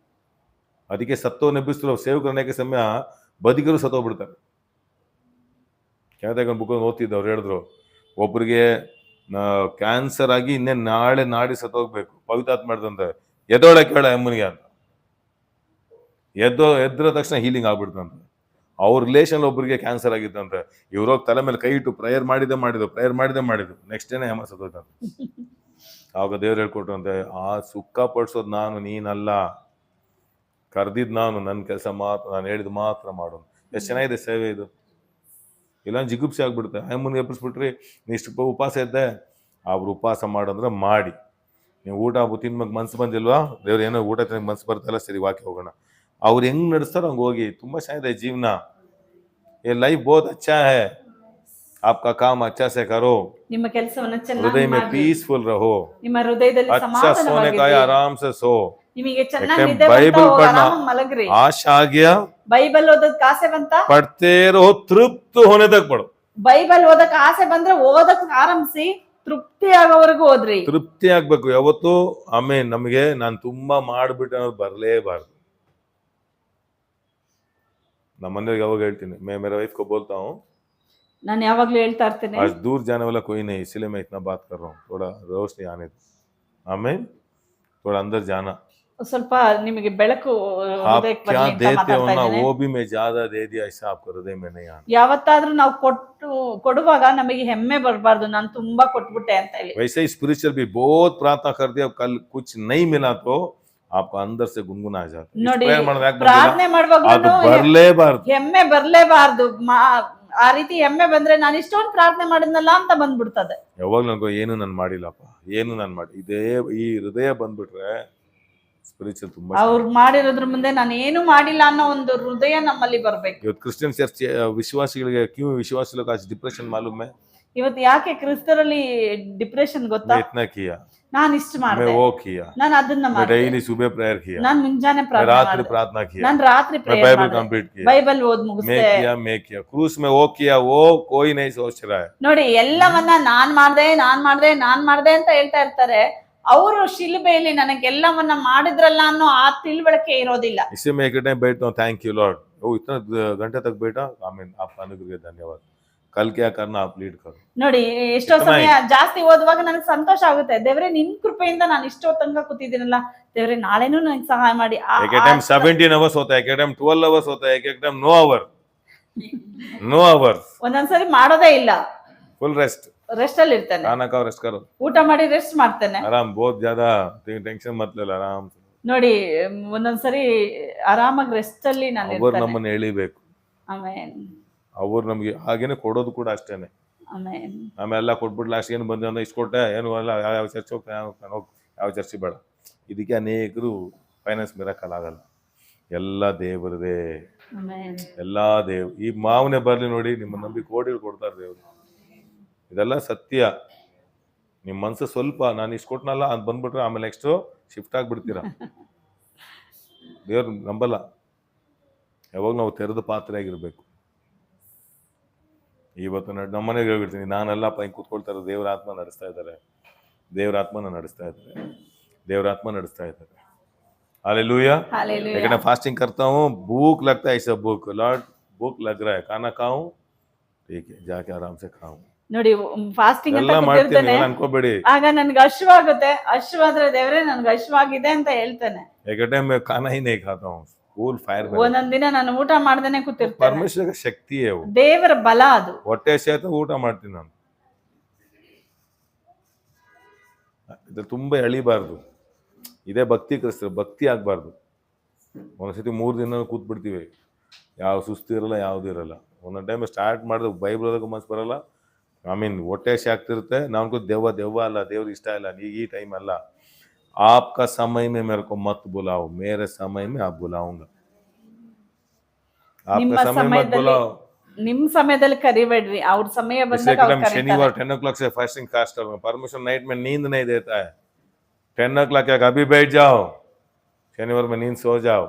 A: ಅದಕ್ಕೆ ಸತ್ತೋ ನೆಬ್ಬಿಸ್ತಿರೋ ಸೇವಕರು ಅನೇಕ ಸಮಯ ಬದುಕರು ಸತ್ತೋಗ್ಬಿಡ್ತಾರೆ. ಕೆನತೆಗೊಂದು ಬುಕ್ ಓದ್ತಿದ್ದೆ, ಅವ್ರು ಹೇಳಿದ್ರು ಒಬ್ರಿಗೆ ಕ್ಯಾನ್ಸರ್ ಆಗಿ ಇನ್ನೇ ನಾಳೆ ನಾಡಿ ಸತ್ತೋಗ್ಬೇಕು, ಪವಿತ್ರಾತ್ಮ ಮಾಡ್ದಂತೆ ಎದೋಳೆ ಕೇಳ ಅಮ್ಮನಿಗೆ ಅಂತ. ಎದ್ರ ತಕ್ಷಣ ಹೀಲಿಂಗ್ ಆಗ್ಬಿಡ್ತಂತೆ. ಅವ್ರ ರಿಲೇಷನ್ ಒಬ್ಬರಿಗೆ ಕ್ಯಾನ್ಸರ್ ಆಗಿತ್ತಂತೆ. ಇವ್ರೋಗಿ ತಲೆ ಮೇಲೆ ಕೈ ಇಟ್ಟು ಪ್ರೇಯರ್ ಮಾಡಿದ್ದು ನೆಕ್ಸ್ಟ್ ಡೇನೆ ಹೆಮ್ಮ ಸತ್ತೋಯ್ತಂತೆ. ಆವಾಗ ದೇವ್ರು ಹೇಳ್ಕೊಟ್ರಂತೆ, ಆ ಸುಖ ಪಡಿಸೋದು ನಾನು, ನೀನಲ್ಲ. ಕರ್ದಿದ್ ನಾನು, ನನ್ನ ಕೆಲಸ ಮಾತ್ರ, ನಾನು ಹೇಳಿದ್ ಮಾತ್ರ ಮಾಡೋದು. ಎಷ್ಟು ಚೆನ್ನಾಗಿದೆ ಸೇವೆ ಇದು. ಇಲ್ಲ ಜಿಗುಪ್ಸೆ ಆಗ್ಬಿಡುತ್ತೆ. ಅಮ್ಮನಿಗೆ ಎಬ್ಬಿಸ್ಬಿಟ್ರಿ, ನೀ ಇಷ್ಟು ಉಪವಾಸ ಇದ್ದೆ, ಅವ್ರು ಉಪವಾಸ ಮಾಡಂದ್ರೆ ಮಾಡಿ. ನೀವು ಊಟ ತಿನ್ಬೇಕು ಮನ್ಸು ಬಂದಿಲ್ವಾ, ದೇವ್ರು ಏನೋ ಊಟ ತಿನ್ನಕ್ಕೆ ಮನ್ಸು ಬರ್ತಾಯಿಲ್ಲ, ಸರಿ ವಾಕ್ಯ ಹೋಗೋಣ. ಅವ್ರು ಹೆಂಗ್ ನಡೆಸ್ತಾರೋ ಹಂಗೆ ಹೋಗಿ. ತುಂಬಾ ಚೆನ್ನಾಗಿದೆ ಜೀವನ. ये लाइफ बहुत अच्छा है, आपका काम अच्छा से करो,
B: ನಿಮ್ಮ ಕೆಲಸವನ್ನ
A: हृदय
B: ಚೆನ್ನಾಗಿ
A: में
B: ಮಾಡಿ,
A: पीसफुल रहो,
B: ನಿಮ್ಮ ಹೃದಯದಲ್ಲಿ
A: अच्छा सोने का है,
B: ಸಮಾಧಾನವಾಗಿರಿ,
A: आराम से सो.
B: ನಿಮಗೆ ಚೆನ್ನಾಗಿ
A: ಯಾಕೆ
B: ನಿದ್ದೆ
A: ಬೈಬಲ್
B: ಬರ್ತಾ ಹೋಗಿ
A: ಪढ़ना
B: ಆರಾಮಾಗಿ ಮಲಗ್ರಿ.
A: आशा आ गया,
B: ಬೈಬಲ್ ಓದೋದಕ್ಕೆ ಆಸೆ ಬಂತ,
A: पढ़ते रहो, तृप्त होने तक पढ़ो.
B: ಬೈಬಲ್ ಓದಕ್ ಆಸೆ ಬಂದ್ರೆ ಓದಕ್ ಆರಂಭಿಸಿ, ತೃಪ್ತಿ ಆಗೋವರೆಗೂ ಓದ್ರಿ.
A: ತೃಪ್ತಿ ಆಗ್ಬೇಕು ಯಾವತ್ತು. ಆಮೇಲೆ ನಮಗೆ ನಾನು ತುಂಬಾ ಮಾಡ್ಬಿಟ್ಟೆ ಅನ್ನೋದು ಬರಲೇಬಾರ್ದು. ನಮ್ಮ ಮನೆಯವ್ರಿಗೆ ಯಾವಾಗ ಹೇಳ್ತೀನಿ, मेरे वाइफ को बोलता हूँ,
B: ನಾನು ಯಾವಾಗ್ಲೂ ಹೇಳ್ತಾ ಇರ್ತೇನೆ,
A: आज दूर जाने वाला कोई नहीं, इसलिए मैं इतना बात कर रहा हूँ, थोड़ा रोशनी आने दो, आमीन, थोड़ा अंदर जाना.
B: ಸ್ವಲ್ಪ ನಿಮಗೆ ಬೆಳಕು
A: आप
B: ಹೃದಯಕ್ಕೆ
A: क्या
B: ಬರ್ಲಿ ಅಂತ
A: देते हो
B: ಮಾತಾಡ್ತಾ
A: ना,
B: ಇದ್ದೇನೆ.
A: वो भी मैं ज्यादा दे दिया, ऐसा आपको हृदय में नहीं आना.
B: ಯಾವತ್ತಾದ್ರೂ ನಾವು ಕೊಡುವಾಗ ನಮಗೆ ಹೆಮ್ಮೆ ಬರಬಾರ್ದು, ನಾನು ತುಂಬಾ ಕೊಟ್ಬಿಟ್ಟೆ ಅಂತ ಹೇಳಿ.
A: वैसे ही स्पिरिचुअल भी बहुत प्रार्थना कर दिया, कल कुछ नहीं मिला तो आपको अंदर से गुनगुना आ जाता है.
B: ನೋಡಿ,
A: प्रेयर ಮಾಡೋದು ಯಾಕೆ
B: ಪ್ರಾರ್ಥನೆ
A: ಬಂದಿಲ್ಲ? ಅದು
B: ಮಾಡುವಾಗ
A: ಬರಲೇಬಾರ್ದು.
B: ಹೆಮ್ಮೆ ಬರ್ಲೇಬಾರ್ದು. ಆ ರೀತಿ ಹೆಮ್ಮೆ ಬಂದ್ರೆ ನಾನು ಇಷ್ಟೊಂದು ಪ್ರಾರ್ಥನೆ ಮಾಡಿದ್ನಲ್ಲ ಅಂತ ಬಂದ್ಬಿಡ್ತದೆ.
A: ಯಾವಾಗ ನನಗೂ ಏನು ನಾನು ಮಾಡಿಲ್ಲಪ್ಪ, ಏನು ನಾನು ಮಾಡಿ, ಇದೇ ಈ ಹೃದಯ ಬಂದ್ಬಿಟ್ರೆ ಸ್ಪಿರಿಚುವಲ್ ತುಂಬಾ.
B: ಅವ್ರು ಮಾಡಿರೋದ್ರ ಮುಂದೆ ನಾನು ಏನು ಮಾಡಿಲ್ಲ ಅನ್ನೋ ಒಂದು ಹೃದಯ ನಮ್ಮಲ್ಲಿ ಬರ್ಬೇಕು.
A: ಇವತ್ತು ಕ್ರಿಶ್ಚಿಯನ್ ಚರ್ಚ್ ವಿಶ್ವಾಸಿಗಳಿಗೆ ಕ್ಯೂ ವಿಶ್ವಾಸಿ लोग आज डिप्रेशन मालूम है?
B: ಇವತ್ತು ಯಾಕೆ ಕ್ರಿಸ್ತರಲ್ಲಿ ಡಿಪ್ರೆಷನ್ ಗೊತ್ತಾ?
A: मैं इतना किया,
B: ನಾನು ಇಷ್ಟು
A: मैं
B: ಮಾಡಿದೆ,
A: वो किया,
B: ನಾನು ಅದನ್ನ
A: मैं
B: ಮಾಡಿದೆ,
A: डेली सुबह प्रेयर किया,
B: ನಾನು ಮುಂಜಾನೆ
A: मैं
B: ಪ್ರಾರ್ಥನೆ
A: रात्रि
B: ಮಾಡಿದೆ,
A: प्रार्थना किया,
B: ನಾನು ರಾತ್ರಿ
A: मैं
B: ಪ್ರೇಯರ್
A: बाइबल
B: ಮಾಡಿದೆ,
A: कंप्लीट किया,
B: ಬೈಬಲ್ ಓದ್
A: मैं
B: ಮುಗಿಸ್ದೆ.
A: किया क्रूस में वो किया, वो कोई नहीं सोच रहा है.
B: ನೋಡಿ, ಎಲ್ಲವನ್ನ ನಾನ್ ಮಾಡ್ದೆ ಅಂತ ಹೇಳ್ತಾ ಇರ್ತಾರೆ. ಅವರು ಶಿಲುಬೆಯಲ್ಲಿ ನನಗೆಲ್ಲವನ್ನ ಮಾಡಿದ್ರಲ್ಲ ಅನ್ನೋ ಆ ತಿಳುವಳಿಕೆ ಇರೋದಿಲ್ಲ.
A: इससे मैं एक टाइम बैठता हूँ, थैंक यू लॉर्ड, वो इतना घंटे तक बैठा, आमीन, आपका अनुग्रह धन्यवाद. कल क्या करना आप लीड करो.
B: ನೋಡಿ ಎಷ್ಟೋ
A: ಇಷ್ಟಮ
B: ಸಮಯ ಜಾಸ್ತಿ ಓದುವಾಗ ನನಗೆ ಸಂತೋಷ ಆಗುತ್ತೆ. ದೇವ್ರೆ ನಿನ್ ಕೃಪೆಯಿಂದ ನಾನು ಇಷ್ಟೋ ತನಕ ಕೂತಿದ್ದೀನಲ್ಲ, ದೇವ್ರೆ ನಾಳೆನೂ ನನಗೆ ಸಹಾಯ ಮಾಡಿ.
A: एक टाइम 17 आवर्स होता है, एक टाइम 12 आवर्स होता है, एक time no hour, no hours,
B: ಒಂದೊಂದ್ಸರಿ ಮಾಡೋದೇ ಇಲ್ಲ,
A: फुल रेस्ट.
B: ರೆಸ್ಟ್ ಅಲ್ಲಿ ಇರ್ತಾನೆ.
A: खाना खाओ, रेस्ट करो,
B: ಊಟ ಮಾಡಿ ರೆಸ್ಟ್ ಮಾಡ್ತಾನೆ.
A: आराम, बहुत ज्यादा टेंशन मत ले, आराम से.
B: ನೋಡಿ ಒಂದೊಂದ್ಸರಿ ಆರಾಮಾಗಿ ರೆಸ್ಟ್ ಅಲ್ಲಿ ನಾನು
A: ಅವರು
B: ಇರ್ತಾನೆ.
A: ನಮ್ಮನ್ನ ಎಳಿಬೇಕು.
B: ಆಮೆನ್.
A: ಅವ್ರು ನಮ್ಗೆ ಹಾಗೇನೆ ಕೊಡೋದು ಕೂಡ ಅಷ್ಟೇನೆ.
B: ಆಮೆನ್.
A: ಆಮೇಲೆ ಕೊಟ್ಬಿಟ್ಟು ಲಾಸ್ಟ್ ಏನು ಬಂದು ಅಂದ್ರೆ ಇಸ್ಕೊಟ್ಟೆ ಏನು ಅಲ್ಲ, ಯಾವ ಚರ್ಚ್ ಹೋಗ್ತಾ ಯಾವ ಚರ್ಚಿ ಬೇಡ. ಇದಕ್ಕೆ ಅನೇಕರು ಫೈನಾನ್ಸ್ ಮಿರಾಕಲ್ ಆಗಲ್ಲ, ಎಲ್ಲ ದೇವರದೇ,
B: ಆಮೆನ್.
A: ಎಲ್ಲಾ ಈ ಮಾವನೇ ಬರ್ಲಿ ನೋಡಿ, ನಿಮ್ಮ ನಂಬಿ ಕೋಟಿಗಳು ಕೊಡ್ತಾರೆ ದೇವ್ರು. ಇದೆಲ್ಲ ಸತ್ಯ. ನಿಮ್ಮ ಮನ್ಸು ಸ್ವಲ್ಪ ನಾನು ಇಸ್ಕೊಟ್ನಲ್ಲ ಅಂತ ಬಂದ್ಬಿಟ್ರೆ ಆಮೇಲೆ ನೆಕ್ಸ್ಟ್ ಶಿಫ್ಟ್ ಆಗ್ಬಿಡ್ತೀರಾ. ದೇವ್ರು ನಂಬಲ್ಲ. ಯಾವಾಗ ನಾವು ತೆರೆದ ಪಾತ್ರೆ ಆಗಿರ್ಬೇಕು. ಇವತ್ತು ನಮ್ಮನೆಗೆ ಹೇಳ್ಬಿಡ್ತೀನಿ, ನಾನೆಲ್ಲಪ್ಪ ಹಿಂಗೆ ಕೂತ್ಕೊಳ್ತಾರೆ, ದೇವ್ರ ಆತ್ಮ ನಡೆಸ್ತಾ ಇದ್ದಾರೆ, ದೇವ್ರ ಆತ್ಮನ ನಡೆಸ್ತಾ ಇದ್ದಾರೆ, ದೇವ್ರ ಆತ್ಮ ನಡೆಸ್ತಾ ಇದ್ದಾರೆ. हालेलुया. लेकिन मैं फास्टिंग करता हूँ, भूख लगता है, ऐसा भूख, लॉर्ड भूख लग रहा है, खाना खाऊं, ठीक है, जाके आराम से खाऊं.
B: ನೋಡಿ ಫಾಸ್ಟಿಂಗ್ ಅಂತ
A: ಎಲ್ಲ ಮಾಡ್ತೀನಿ,
B: ಕೂತಿರ್ತಾನೆ,
A: ಎಲ್ಲ ಅನ್ಕೋಬೇಡಿ.
B: ಆಗ ನನ್ಗೆ ಹಶ್ವಾಗುತ್ತೆ, ಹಶ್ವಾದ್ರೆ ದೇವ್ರೆ ನನ್ಗೆ ಹಶ್ವಾಗಿದೆ ಅಂತ ಹೇಳ್ತಾನೆ.
A: एक टाइम मैं खाना ही नहीं खाता हूँ, फुल फायर में.
B: ಒಂದೊಂದ್ ದಿನ ನಾನು ಊಟ ಮಾಡ್ದೇನೆ ಕೂತಿರ್ತಾನೆ.
A: ಪರಮೇಶ್ವರ ಶಕ್ತಿ है वो,
B: ದೇವರ ಬಲ ಅದು.
A: ಹೊಟ್ಟೆ ಸೇತ ಊಟ ಮಾಡ್ತೀನಿ ನಾನು. ಇದು ತುಂಬಾ ಎಳಿಬಾರ್ದು. ಇದೇ ಭಕ್ತಿ ಕ್ರಿಸ್ತ, ಭಕ್ತಿ ಆಗ್ಬಾರ್ದು. ಒಂದ್ಸತಿ 3 ದಿನ ಕೂತ್ ಬಿಡ್ತೀವಿ, ಯಾವ ಸುಸ್ತು ಇರಲ್ಲ, ಯಾವ್ದು ಇರಲ್ಲ. ಒಂದೊಂದು ಟೈಮ್ ಸ್ಟಾರ್ಟ್ ಮಾಡಿದ್ರೆ ಬೈಬಲ್ ಓದೋಕೆ ಮನ್ಸು ಬರಲ್ಲ. ಹೊಟ್ಟೆ ಹಸಿ ಆಗ್ತಿರುತ್ತೆ. ನಾವು ದೆವ್ವ ಅಲ್ಲ, ದೇವ್ರಿಗೆ ಇಷ್ಟ ಇಲ್ಲ, ಈ ಟೈಮ್ ಅಲ್ಲ. आपका समय में मेरे को मत बुलाओ, मेरे समय में आप बुलाऊंगा. आपका समय मत बुलाओ.
B: ನಿಮ್ ಸಮಯದಲ್ಲಿ ಕರಿಬೇಡ್ರಿ, ಅವ್ರ ಸಮಯ ಬಂದಾಗ ಅವ್ರು ಕರೀತಾರೆ.
A: शनिवार 10 o'clock से फास्टिंग फास्ट कर रहा हूँ. परमेश्वर नाइट में नींद नहीं देता है. 10 o'clock अभी बैठ जाओ, शनिवार में नींद सो जाओ.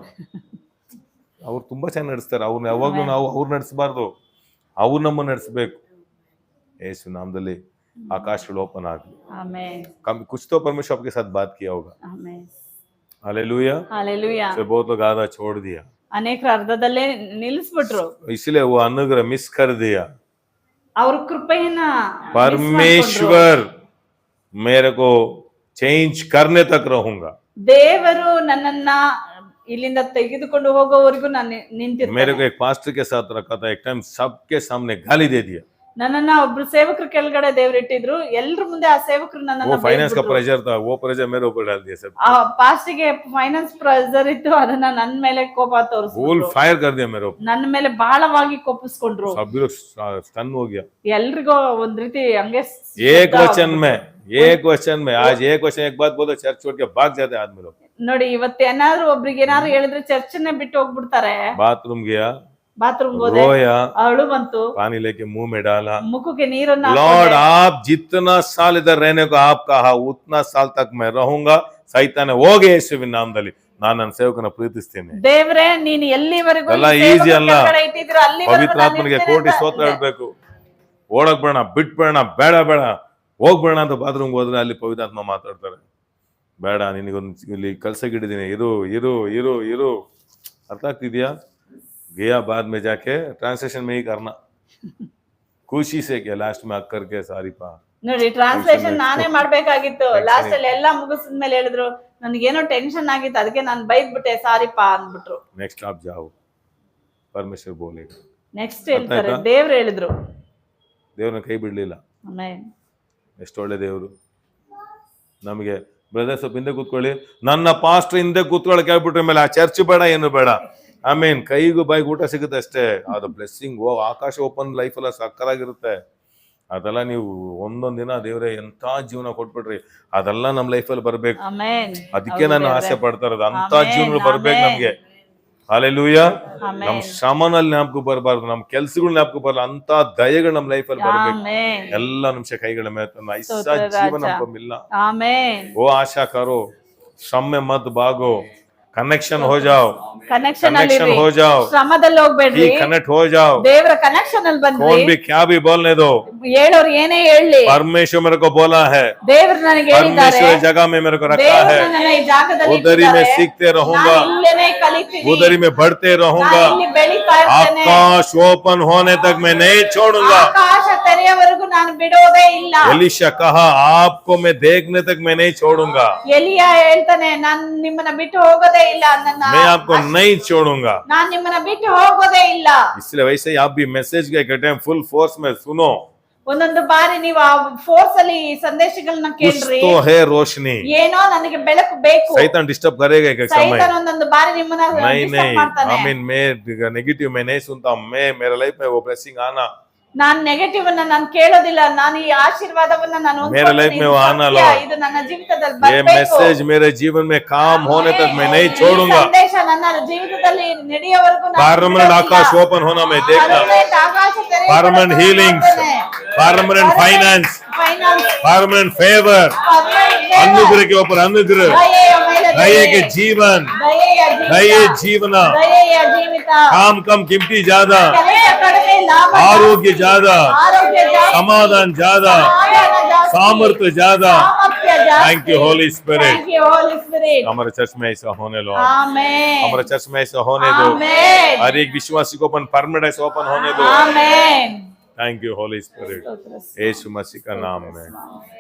A: ಅವ್ರು ತುಂಬಾ ಚೆನ್ನಾಗಿ ನಡೆಸ್ತಾರೆ. ಅವ್ರನ್ನ ಯಾವಾಗ್ಲೂ ನಾವು ಅವ್ರು ನಡೆಸಬಾರ್ದು, ಅವ್ರು ನಮ್ಮನ್ನ ನಡೆಸಬೇಕು. ಯೇಸು ನಾಮದಲ್ಲಿ आकाशಗಳು ಓಪನ್ ಆಗಲಿ. ಆಮೆನ್. कुछ तो परमेश्वर आपके साथ बात किया होगा.
B: ಆಮೆನ್.
A: हालेलुया.
B: हालेलुया.
A: से बहुत लोग आधा छोड़ दिया,
B: ಅನೇಕರು ಅರ್ಧದಲ್ಲೇ ನಿಲ್ಲಿಸ್ಬಿಟ್ರು.
A: इसलिए वो अनुग्रह मिस कर दिया.
B: ಅವ್ರ ಕೃಪೆಯನ್ನ
A: परमेश्वर मेरे को चेंज करने तक रहूंगा.
B: ದೇವರು ನನ್ನನ್ನ ಇಲ್ಲಿಂದ ತೆಗೆದುಕೊಂಡು ಹೋಗೋವರೆಗೂ ನಾನು ನಿಂತಿರ್ತೀನಿ.
A: मेरे को एक पास्टर के साथ रखा था, एक टाइम सबके सामने गाली दे दिया.
B: ನನ್ನನ್ನ ಒಬ್ರು ಸೇವಕರ ಕೆಳಗಡೆ ದೇವ್ರು ಇಟ್ಟಿದ್ರು, ಎಲ್ರ ಮುಂದೆ ಆ ಸೇವಕರು
A: वो
B: ನನ್ನನ್ನ
A: फाइनेंस का प्रेशर था, वो प्रेशर मेरे ऊपर डाल दिया सब.
B: ಆ ಪಾಸ್ಟಿಗೆ ಫೈನಾನ್ಸ್ ಪ್ರೆಷರ್ ಇತ್ತು, ಅದನ್ನ ನನ್ನ ಮೇಲೆ ಕೋಪ
A: फुल
B: ತೋರಿಸಿದ್ರು,
A: फायर कर दिया मेरे ऊपर.
B: ನನ್ನ ಮೇಲೆ ಬಹಳವಾಗಿ ಕೋಪಿಸ್ಕೊಂಡ್ರು.
A: सब लोग स्टन हो गया.
B: ಎಲ್ರಿಗೂ ಒಂದ್ ರೀತಿ ಹಂಗೆ
A: एक वचन में आज एक वचन एक बात बोलो, चर्च छोड़ के भाग जाते आदमी लोग.
B: ನೋಡಿ ಇವತ್ತು ಏನಾದ್ರು ಒಬ್ರಿಗೆ ಏನಾದ್ರು ಹೇಳಿದ್ರೆ ಚರ್ಚನ್ನೇ ಬಿಟ್ಟು ಹೋಗ್ಬಿಡ್ತಾರೆ.
A: बाथरूम गया,
B: ಬಾತ್ರೂಮ್ ಹೋದೆ,
A: रोया,
B: ಅಳು ಬಂತು,
A: पानी लेके मुंह में डाला.
B: ಮುಖಕ್ಕೆ ನೀರನ್ನ
A: लॉर्ड आप जितना साल इधर रहने को आप कहा उतना साल तक मैं रहूंगा. ಸೈತಾನ ಹೋಗಿ ಯೇಸುವಿನ ನಾಮದಲ್ಲಿ ನಾನು ನನ್ನ ಸೇವಕನ ಪ್ರೀತಿಸ್ತೇನೆ.
B: ದೇವ್ರೆ ನೀನು ಎಲ್ಲಿವರೆಗೂ
A: ಎಲ್ಲ ಈಸಿ ಅಲ್ಲ. ಪವಿತ್ರ ಆತ್ಮನಿಗೆ ಕೋಟಿ ಸ್ತೋತ್ರ ಹೇಳ್ಬೇಕು. ಓಡಕ್ ಬೇಡ, ಬಿಟ್ಬೇಡ, ಬೇಡ ಹೋಗ್ಬೇಡ ಅಂತ ಬಾತ್ರೂಮ್ ಹೋದ್ರೆ ಅಲ್ಲಿ ಪವಿತ್ರ ಆತ್ಮ ಮಾತಾಡ್ತಾರೆ. ಬೇಡ, ನಿನಗೊಂದು ಇಲ್ಲಿ ಕಲ್ಸಕ್ಕಿಟ್ಟಿದ್ದೀನಿ, ಇರು. ಅರ್ಥ ಆಗ್ತಿದ್ಯಾ? गया बाद में जाके ट्रांसलेशन में ही करना, खुशी से क्या लास्ट में अक्कर के सारी पा.
B: ನೋಡಿ ಟ್ರಾನ್ಸ್ಲೇಷನ್ ನಾನೇ ಮಾಡ್ಬೇಕಾಗಿತ್ತು. ಲಾಸ್ಟ್ ಅಲ್ಲಿ ಎಲ್ಲಾ ಮುಗಿಸಿದ್ಮೇಲೆ ಹೇಳಿದ್ರು ನನಗೇನೋ ಟೆನ್ಷನ್ ಆಗಿತ್ತು, ಅದಕ್ಕೆ ನಾನು ಬೈದ್ಬಿಟ್ಟೆ, ಸಾರಿಪಾ ಅಂದ್ಬಿಟ್ರು.
A: नेक्स्ट आप जाओ, परमेश्वर बोलेगा.
B: ನೆಕ್ಸ್ಟ್ ಹೇಳ್ತಾರೆ, ದೇವ್ರು ಹೇಳಿದ್ರು.
A: ದೇವ್ರನ್ನ ಕೈ ಬಿಡ್ಲಿಲ್ಲ.
B: ಆಮೆನ್.
A: ಎಷ್ಟು ಒಳ್ಳೆ ದೇವ್ರು ನಮಗೆ. ಬ್ರದರ್ ಸ್ವಲ್ಪ ಹಿಂದೆ ಕೂತ್ಕೊಳ್ಳಿ, ನನ್ನ ಪಾಸ್ಟರ್ ಹಿಂದೆ ಕೂತ್ಕೊಳ್ಳಕ್ಕೆ ಹೇಳ್ಬಿಟ್ರೆ ಮೇಲೆ ಆ ಚರ್ಚ್ ಬೇಡ, ಏನು ಬೇಡ. ಆಮೇನ್. ಕೈಗೂ ಬಾಯಿಗೆ ಊಟ ಸಿಗುತ್ತೆ ಅಷ್ಟೇ. ಅದು ಬ್ಲೆಸ್ಸಿಂಗ್, ಆಕಾಶ ಓಪನ್ ಲೈಫ್ ಎಲ್ಲ ಸಕ್ಕರಾಗಿರುತ್ತೆ. ಅದೆಲ್ಲ ನೀವು ಒಂದೊಂದ್ ದಿನ ದೇವ್ರೆ ಎಂತ ಜೀವನ ಕೊಟ್ಬಿಟ್ರಿ, ಅದೆಲ್ಲ ನಮ್ ಲೈಫಲ್ಲಿ ಬರ್ಬೇಕು. ಅದಕ್ಕೆ ನಾನು ಆಸೆ ಪಡ್ತಾ ಇರೋದು, ಅಂತ ಜೀವನ ಬರ್ಬೇಕು ನಮ್ಗೆ. ಹಾಲೆಲೂಯಾ. ನಮ್ ಶ್ರಮನಲ್ಲಿ ಜ್ಞಾಪಕ ಬರಬಾರ್ದು, ನಮ್ ಕೆಲ್ಸಗಳು ಜ್ಞಾಪಕ ಬರಲ್ಲ, ಅಂತ ದಯಗಳು ನಮ್ ಲೈಫಲ್ಲಿ ಬರ್ಬೇಕು. ಎಲ್ಲ ನಿಮಿಷ ಕೈಗಳ ಮೇಲೆ ಐಸಾ ಜೀವನ ಮಿಲ್ಲ. ಓ ಆಶಾ ಕರೋ, ಶ್ರಮ ಮತ್ ಭಾಗೋ, कनेक्शन हो जाओ,
B: ಕನೆಕ್ಷನ್
A: कनेक्शन
B: ಅಲ್ಲಿ
A: हो जाओ,
B: ಶ್ರಮದಲ್ಲಿ ಹೋಗ್ಬೇಡ್ರಿ,
A: कनेक्ट हो जाओ।
B: ದೇವರ ಕನೆಕ್ಷನ್ ಅಲ್ಲಿ
A: कौन
B: ಬಂದ್ರಿ,
A: भी क्या भी बोलने दो,
B: ಹೇಳೋರು ಏನೇ ಹೇಳಲಿ,
A: परमेश्वर मेरे को बोला है,
B: ದೇವ್ರು ನನಗೆ ಹೇಳಿದ್ದಾರೆ,
A: परमेश्वर जगह में मेरे को रखा
B: ದೇವ್ರು
A: है,
B: ನನ್ನನ್ನ ಈ ಜಾಗದಲ್ಲಿ
A: उधर ही मैं
B: ಇಟ್ಟಿದ್ದಾರೆ,
A: सीखते रहूंगा,
B: ನಾನು ಇಲ್ಲೇನೆ ಕಲಿತೀನಿ,
A: उधर ही मैं बढ़ते
B: ನಾನು
A: रहूंगा।
B: ಇಲ್ಲಿ ಬೆಳೀತಾ ಇರ್ತೇನೆ,
A: आकाश ओपन होने तक मैं नहीं छोड़ूंगा।
B: ಆಕಾಶ ತೆರೆಯವರೆಗೂ ನಾನು ಬಿಡೋದೇ ಇಲ್ಲ।
A: एलीशा कहा आपको मैं देखने तक मैं नहीं छोड़ूंगा,
B: ಎಲಿಯ ಹೇಳ್ತಾನೆ, ನಾನು ನಿಮ್ಮನ್ನ ಬಿಟ್ಟು ಹೋಗೋದೇ ಇಲ್ಲ,
A: मैं आपको नहीं छोड़ूंगा।
B: ನಾನ್ ನಿಮ್ಮನ್ನ ಬಿಟ್ಟು ಹೋಗೋದೇ ಇಲ್ಲ।
A: इसलिए वैसे ही आप भी मैसेज के टाइम फुल फोर्स में सुनो,
B: ಒಂದೊಂದು ಬಾರಿ ನೀವು ಆ ಫೋರ್ಸ್ ಅಲ್ಲಿ ಸಂದೇಶಗಳನ್ನ
A: कुछ
B: ಕೇಳ್ರಿ,
A: तो है रोशनी।
B: ಏನೋ ನನಗೆ ಬೆಳಕು ಬೇಕು,
A: शैतान डिस्टर्ब करेगा एक समय,
B: ಸೈತಾನ್ ಒಂದೊಂದು ಬಾರಿ ನಿಮ್ಮನ್ನ
A: नहीं
B: disturb
A: नहीं,
B: ಮಾಡ್ತಾನೆ।
A: आई मीन मैं नेगेटिव में नहीं सुनता हूं, मैं मेरे लाइफ में वो ब्लेसिंग आना,
B: ನಾನ್ ನೆಗೆಟಿವ್ ಅನ್ನ ನಾನು ಕೇಳೋದಿಲ್ಲ, ನಾನು ಈ ಆಶೀರ್ವಾದವನ್ನ ನಾನು
A: मेरे लाइफ में वो आना
B: ಹೊಂದ್ಕೊಳ್ತೀನಿ,
A: Lord।
B: ಇದು ನನ್ನ ಜೀವಿತದಲ್ಲಿ
A: ये
B: ಬರಬೇಕು,
A: मैसेज मेरे जीवन में काम होने तक मैं नहीं
B: ಈ
A: छोड़ूंगा।
B: ಸಂದೇಶ ನನ್ನ ಜೀವಿತದಲ್ಲಿ ನಡೆಯುವವರೆಗೂ ನಾನು
A: परमानेंट
B: ಬಿಡೋದಿಲ್ಲ।
A: आकाश ओपन होना मैं देखना,
B: Permanent ಆಕಾಶ ತೆರೆಯುವುದನ್ನು
A: परमानेंट
B: ನಾನು
A: healings,
B: ನೋಡ್ತೇನೆ।
A: Permanent finance,
B: Finance,
A: permanent favour,
B: permanent
A: अनुग्रह के ऊपर अनुग्रह,
B: ದಯೆಯ ಮೇಲೆ
A: दये के
B: ದಯೆ,
A: जीवन,
B: ದಯೆಯ ಜೀವಿತ,
A: दये जीवना,
B: ದಯೆಯ ಜೀವಿತ,
A: काम कम कीमती ज्यादा,
B: ಕೆಲಸ ಕಡಿಮೆ, ಲಾಭ
A: आरोग्य ज्यादा,
B: ಆರೋಗ್ಯ ಜಾಸ್ತಿ,
A: समाधान ज्यादा,
B: ಸಮಾಧಾನ ಜಾಸ್ತಿ,
A: सामर्थ्य ज्यादा।
B: ಸಾಮರ್ಥ್ಯ ಜಾಸ್ತಿ।
A: Thank you Holy spirit.
B: Thank you, Holy Spirit.
A: हमारे चर्च में ऐसा होने लो,
B: Amen.
A: हमारे चर्च में ऐसा होने दो,
B: Amen.
A: हर एक विश्वासी को अपन परमानेंट ऐसा ओपन होने दो।
B: Amen.
A: Thank you Holy Spirit, Yeshu Masih का नाम में।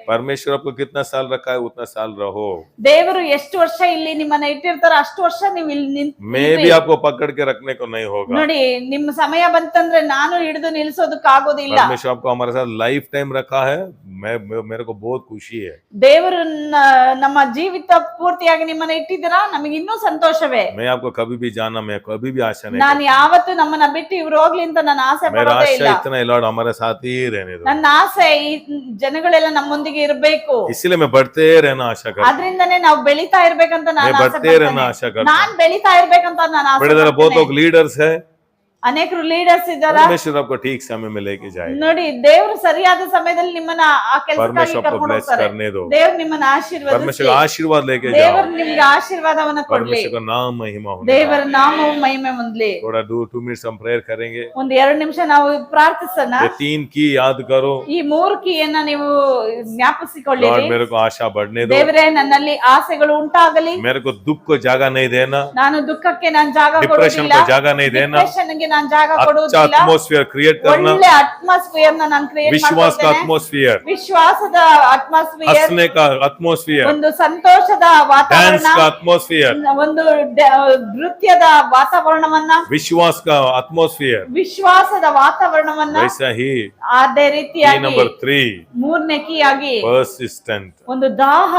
A: परमेश्वर आपको कितना साल रखा है उतना साल रहो,
B: ದೇವರು ಎಷ್ಟು ವರ್ಷ ಇಲ್ಲಿ ನಿಮ್ಮನ್ನ ಇಟ್ಟಿರ್ತಾರೋ ಅಷ್ಟು ವರ್ಷ ನೀವು ಇಲ್ಲಿ
A: मैं भी आपको पकड़ के रखने को नहीं होगा।
B: ನೋಡಿ, ನಿಮ್ಮ ಸಮಯ ಬಂತಂದ್ರೆ ನಾನು ಹಿಡಿದು ನಿಲ್ಸೋದಕ್ಕಾಗೋದಿಲ್ಲ।
A: परमेश्वर आपको हमारे साथ लाइफ टाइम रखा है, मेरे को बहुत खुशी है।
B: ದೇವರು ನಮ್ಮ ಜೀವಿತ ಪೂರ್ತಿಯಾಗಿ ನಿಮ್ಮನ್ನ ಇಟ್ಟಿದ್ದೀರಾ, ನಮಗೆ ಇನ್ನೂ ಸಂತೋಷವೇ।
A: मैं आपको कभी भी जाना, मैं कभी भी आशा नहीं
B: ನಾನು ಯಾವತ್ತು ನಮ್ಮನ್ನ ಬಿಟ್ಟು ಇವ್ರು ಹೋಗ್ಲಿ ಅಂತ ನಾನು ಆಸೆ
A: करता। मेरा
B: ಪಡೋದೇ ಇಲ್ಲ।
A: आशा इतना है लॉर्ड हमारे साथ ही रहने दो,
B: ನನ್ನ ಆಸೆ ಈ ಜನಗಳೆಲ್ಲ ನಮ್ಮೊಂದಿಗೆ ಇರಬೇಕು,
A: इसलिए मैं बढ़ते रहना आशा करता हूं।
B: ಅದ್ರಿಂದನೇ ನಾವು ಬೆಳೀತಾ ಇರ್ಬೇಕಂತ ನಾನು
A: मैं
B: ಆಸೆ
A: बढ़ते रहना
B: ಪಡ್ತೇನೆ।
A: आशा करता
B: ನಾನ್ ಬೆಳೀತಾ ಇರ್ಬೇಕಂತ ನಾನು ಆಸೆ
A: बड़े तरह बहुत
B: ಪಡ್ತೇನೆ।
A: लोग लीडर्स है,
B: ಅನೇಕರು ಲೀಡರ್ಸ್ ಇದ್ದಾರ,
A: परमेश्वर आपको ठीक समय में लेके जाए।
B: ನೋಡಿ ದೇವರು ಸರಿಯಾದ ಸಮಯದಲ್ಲಿ ನಿಮ್ಮನ್ನ ಆ ಕೆಲಸಕ್ಕಾಗಿ
A: परमेश्वर आपको
B: ಕರ್ಕೊಂಡು
A: ब्लेस
B: ಹೋಗ್ತಾರೆ।
A: करने दो,
B: ದೇವ್ರು ನಿಮ್ಮನ್ನ
A: परमेश्वर
B: ಆಶೀರ್ವದಿಸಿ,
A: का आशीर्वाद लेके जाओ,
B: ದೇವರು ನಿಮ್ಗೆ ಆಶೀರ್ವಾದವನ್ನ ಕೊಡ್ಲಿ,
A: परमेश्वर का नाम महिमा होने दो।
B: ದೇವರ ನಾಮವು ಮಹಿಮೆ ಹೊಂದ್ಲಿ।
A: थोड़ा 2 मिनट्स हम प्रेयर करेंगे।
B: ಒಂದ್ 2 ನಿಮಿಷ ನಾವು ಪ್ರಾರ್ಥಿಸೋಣ।
A: ये 3 की याद करो,
B: ಈ 3 ಕೀಯನ್ನ ನೀವು
A: लॉर्ड
B: ಜ್ಞಾಪಿಸಿಕೊಳ್ಳಿರಿ।
A: मेरे को आशा बढ़ने दो,
B: ದೇವರೇ, ನನ್ನಲ್ಲಿ ಆಸೆಗಳು ಉಂಟಾಗಲಿ,
A: मेरे को दुख को जगह नहीं देना,
B: ನಾನು ದುಃಖಕ್ಕೆ ನಾನು ಜಾಗ
A: डिप्रेशन
B: ಕೊಡೋದಿಲ್ಲ,
A: को जगह नहीं देना,
B: ಡಿಪ್ರೆಷನ್ಗೆ ನಾನು ಜಾಗ
A: अच्छा
B: ಕೊಡೋದಿಲ್ಲ,
A: एटमॉस्फेयर क्रिएट करना,
B: ಒಳ್ಳೆ ಅಟ್ಮಾಸ್ಫಿಯರ್ ನಾನು ಕ್ರಿಯೇಟ್
A: विश्वास का
B: ಮಾಡ್ತೇನೆ,
A: एटमॉस्फेयर,
B: ವಿಶ್ವಾಸದ ಅಟ್ಮಾಸ್ಫಿಯರ್,
A: हंसने का एटमॉस्फेयर,
B: ಒಂದು ಸಂತೋಷದ
A: डांस
B: ವಾತಾವರಣ,
A: का एटमॉस्फेयर,
B: ಒಂದು ನೃತ್ಯದ ವಾತಾವರಣವನ್ನ,
A: विश्वास का एटमॉस्फेयर।
B: ವಿಶ್ವಾಸದ ವಾತಾವರಣವನ್ನ,
A: वैसा ही
B: ಅದೇ
A: की
B: ರೀತಿಯಾಗಿ
A: नंबर 3
B: ಮೂರನೇ ಕೀಯಾಗಿ
A: persistent,
B: ಒಂದು ದಾಹ,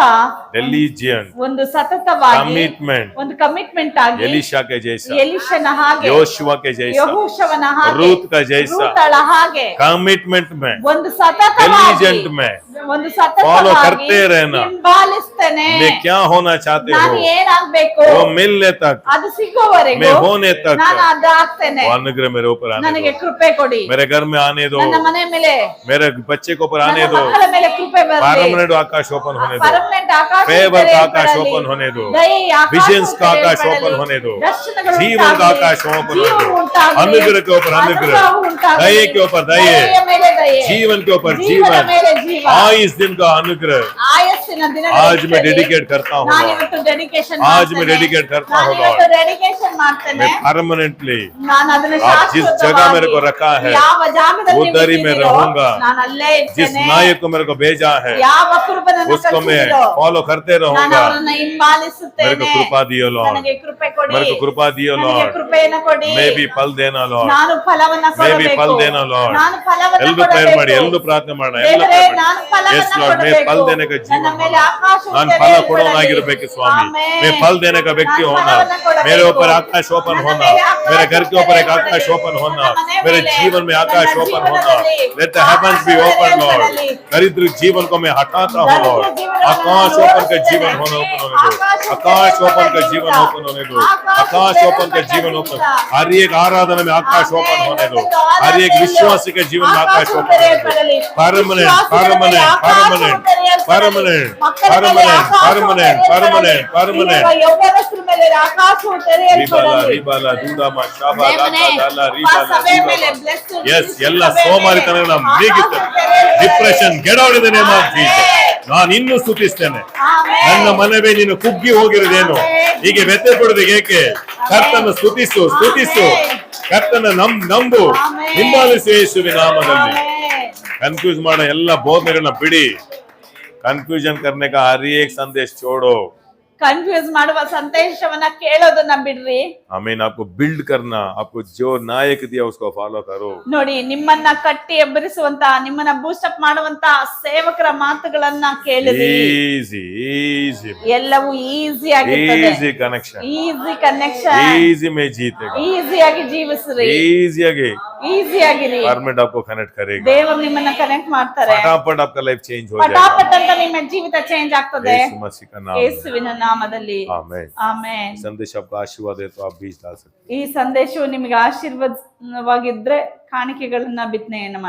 A: allegiance,
B: ಒಂದು ಸತತವಾಗಿ,
A: commitment,
B: ಒಂದು ಕಮಿಟ್ಮೆಂಟ್ ಆಗಿ,
A: एलीशा के जैसा,
B: ಎಲಿಷನ ಹಾಗೆ,
A: योशुआ के जैसा,
B: ಯೆಹೋಶುವನ ಹಾಗೆ,
A: रूत का जैसा,
B: ರೂತಳ ಹಾಗೆ,
A: कमिटमेंट में,
B: ಒಂದು ಸತತವಾಗಿ,
A: एलिजेंट में
B: ಒಂದು
A: Follow
B: ಸತತವಾಗಿ
A: करते रहना।
B: ಹಿಂಬಾಲಿಸ್ತೇನೆ।
A: मैं क्या होना चाहते
B: ನಾನು
A: हो
B: ಏನಾಗ್ಬೇಕು,
A: वो मिलने तक,
B: ಅದು ಸಿಗೋವರೆಗೂ
A: मैं होने तक,
B: ನಾನು ಅದು ಆಗ್ತೇನೆ।
A: वो अनुग्रह मेरे ऊपर आने
B: ನನಗೆ
A: दो,
B: ಕೃಪೆ ಕೊಡಿ,
A: मेरे घर में आने दो,
B: ನನ್ನ ಮನೆ ಮೇಲೆ,
A: मेरे बच्चे के ऊपर आने
B: ನನ್ನ
A: दो,
B: ಮಕ್ಕಳ ಮೇಲೆ ಕೃಪೆ ಬರಲಿ,
A: परमानेंट आकाश ओपन होने दो,
B: ಪರ್ಮನೆಂಟ್ ಆಕಾಶ
A: फेवर का आकाश
B: ತೆರೆಯಲ್ಪಡಲಿ,
A: ओपन होने दो,
B: ದಯೆಯ ಆಕಾಶ
A: विजन्स का आकाश
B: ತೆರೆಯಲ್ಪಡಲಿ,
A: ओपन होने दो,
B: ದರ್ಶನಗಳು
A: जीवन का
B: ಉಂಟಾಗಲಿ,
A: आकाश ओपन होने
B: ಜೀವ
A: दो,
B: ಉಂಟಾಗಲಿ,
A: अनुग्रह के ऊपर अनुग्रह,
B: ಅನುಗ್ರಹ ಉಂಟಾಗಲಿ,
A: दये के ऊपर दये,
B: ದಯೆಯ ಮೇಲೆ ದಯೆ,
A: जीवन के ऊपर
B: ಜೀವನ
A: जीवन,
B: ಮೇಲೆ ಜೀವ,
A: इस दिन का अनुग्रह
B: ಆಯಸ್ಸಿನ ದಿನಗಳು
A: आज मैं
B: ಇರ್ತದೆ।
A: डेडिकेट करता हूँ
B: ನಾನು
A: Lord।
B: ಇವತ್ತು ಡೆಡಿಕೇಶನ್
A: आज मैं डेडिकेट करता हूँ
B: ಇವತ್ತು
A: Lord।
B: ಡೆಡಿಕೇಶನ್ ಮಾಡ್ತೇನೆ।
A: मैं परमानेंटली
B: ನಾನು ಅದನ್ನ
A: आप जिस जगह
B: ಶಾಶ್ವತವಾಗಿ
A: मेरे को रखा है,
B: ಯಾವ ಜಾಗದಲ್ಲಿ
A: उधर ही मैं
B: ಇಟ್ಟಿದ್ದೀರೋ,
A: रहूंगा।
B: ನಾನು ಅಲ್ಲೇ
A: जिस
B: ಇರ್ತೇನೆ।
A: नायक को मेरे को भेजा है
B: ಯಾವ ಕುರುಬನನ್ನು
A: उसको मैं
B: ಕಳಿಸಿದ್ದೀರೋ,
A: फॉलो करते
B: ನಾನು
A: रहूंगा।
B: ಅವರನ್ನ
A: मेरे को
B: ಹಿಂಬಾಲಿಸುತ್ತೇನೆ।
A: कृपा दियो लॉर्ड,
B: ನನಗೆ ಕೃಪೆ ಕೊಡಿ,
A: मेरे को कृपा दियो
B: ನನಗೆ
A: लॉर्ड,
B: ಕೃಪೆಯನ್ನು ಕೊಡಿ,
A: मैं भी फल देना लॉर्ड,
B: ನಾನು ಫಲವನ್ನ
A: मैं भी
B: ಕೊಡಬೇಕು,
A: फल देना लॉर्ड।
B: ನಾನು ಫಲವನ್ನ
A: ಎಲ್ಲರೂ ಪ್ರೇಯರ್ ಮಾಡಿ,
B: ಕೊಡಬೇಕು।
A: ಎಲ್ಲರೂ ಪ್ರಾರ್ಥನೆ ಮಾಡೋಣ,
B: ದೇವರೇ, ನಾನು
A: Yes
B: ಫಲವನ್ನ
A: Lord, मैं
B: ಕೊಡಬೇಕು,
A: फल देने का जीवन
B: ನನ್ನ ಮೇಲೆ
A: होना,
B: ಆಕಾಶ
A: ನಾನು
B: ತೆರೆಯಲ್ಪಡಲಿ।
A: फल ಕೊಡೋನಾಗಿರಬೇಕು स्वामी,
B: ಆಮೆನ್।
A: मैं फल देने का व्यक्ति
B: ನಾನು
A: होना,
B: ಫಲವನ್ನ ಕೊಡಬೇಕು,
A: मेरे ऊपर आकाश ओपन
B: ನನ್ನ
A: होना,
B: ಮೇಲೆ ಆಕಾಶ
A: मेरे घर के ऊपर एक
B: ತೆರೆಯಲ್ಪಡಲಿ,
A: आकाश ओपन होना,
B: ನನ್ನ ಮನೆ
A: मेरे
B: ಮೇಲೆ,
A: जीवन में
B: ನನ್ನ
A: आकाश ओपन होना,
B: ಜೀವನದಲ್ಲಿ
A: let the heavens be
B: Akash
A: open Lord।
B: ತೆರೆಯಲ್ಪಡಲಿ।
A: दरिद्र जीवन को मैं हटाता हूँ
B: ದರಿದ್ರ
A: Lord,
B: ಜೀವನವನ್ನು
A: आकाश
B: ನಾನು
A: ओपन के
B: ಓಡಿಸ್ತೇನೆ।
A: जीवन होना ओपन होने दो,
B: ಆಕಾಶ
A: आकाश ओपन का जीवन ओपन होने दो, आकाश ओपन का जीवन ओपन, हर एक आराधना में आकाश ओपन होने दो, हर एक विश्वासी के जीवन में आकाश ओपन होने दो, permanent permanent permanent permanent permanent permanent permanent permanent
B: ಯೌವನಸ್ಥರ ಮೇಲೆ ಆಕಾಶವು
A: रिबाला
B: ತೆರೆಯಲ್ಪಡಲಿ.
A: रिबाला दूदा मा शाबा
B: ದೇವನೇ,
A: दाला
B: ಆ
A: रिबाला
B: ಸಭೆ ಮೇಲೆ bless
A: यस
B: you.
A: ಎಲ್ಲ
B: ಸಭೆ
A: ಸೋಮಾರಿತನ
B: ಮೇಲೆ
A: ನಾವು ನೀಗಿಸ್ತೇನೆ,
B: ಆಕಾಶವು ತೆರೆಯಲ್ಪಡಲಿ.
A: Depression get out in the name of Jesus. ನಾನು ಇನ್ನೂ ಸ್ತುತಿಸ್ತೇನೆ.
B: ಆಮೆನ್.
A: ನನ್ನ ಮನವೇ ನೀನು ಕುಗ್ಗಿ ಹೋಗಿರುವುದೇನು, ಹೀಗೆ ವ್ಯಥೆ ಪಡುವುದು ಏಕೆ? ಕರ್ತನ ಸ್ತುತಿಸು ಸ್ತುತಿಸು, ಕರ್ತನ ನಂಬು,
B: ಆಮೆನ್.
A: ಹಿಂಬಾಲಿಸು ಯೇಸುವಿನ ನಾಮದಲ್ಲಿ.
B: ಆಮೆನ್.
A: ಕನ್ಫ್ಯೂಸ್ ಮಾಡೋ ಎಲ್ಲ ಬೋಧನೆಗಳನ್ನ ಬಿಡಿ, ಕನ್ಫ್ಯೂಷನ್ करने का हर एक संदेश छोड़ो.
B: ಕನ್ಫ್ಯೂಸ್ ಮಾಡುವ ಸಂದೇಶವನ್ನ ಕೇಳೋದನ್ನ ಬಿಡ್ರಿ.
A: आमीन. आपको बिल्ड करना, आपको जो नायक दिया उसको फॉलो करो.
B: ನೋಡಿ, ನಿಮ್ಮನ್ನ ಕಟ್ಟಿ ಎಬ್ಬರಿಸುವಂತ, ನಿಮ್ಮನ್ನ ಬೂಸ್ಟಪ್ ಮಾಡುವಂತ ಸೇವಕರ ಮಾತುಗಳನ್ನ ಕೇಳಿರಿ.
A: ಈಸಿ ಈಸಿ
B: ಎಲ್ಲವೂ ಈಸಿ ಆಗಿರ್ತದೆ.
A: Easy connection,
B: easy connection,
A: easy में जीतेगा,
B: ಈಸಿಯಾಗಿ ಜೀವಿಸ್ರಿ,
A: ಈಸಿಯಾಗಿ
B: ಈಸಿಯಾಗಿರಿ.
A: परमानेंट आपको कनेक्ट करेगा.
B: ದೇವರು ನಿಮ್ಮನ್ನ ಕನೆಕ್ಟ್ ಮಾಡ್ತಾರೆ.
A: फटाफट आपका लाइफ चेंज हो जाएगा.
B: ಪಟಾಪಟ್ ಅಂತ ನಿಮ್ಮ ಜೀವಿತ ಚೇಂಜ್ ಆಗ್ತದೆ.
A: यीशु मसीह का नाम में.
B: ಯೇಸುವಿನ ನಾಮದಲ್ಲಿ.
A: आमीन.
B: ಆಮೆನ್.
A: संदेश आपको आशीर्वाद है तो आप बीज डाल सकते हैं.
B: ಈ ಸಂದೇಶವು ನಿಮಗೆ ಆಶೀರ್ವಾದವಾಗಿದ್ರೆ ಕಾಣಿಕೆಗಳನ್ನ ಬಿತ್ತನೆಯನ್ನು ಮಾಡಿ.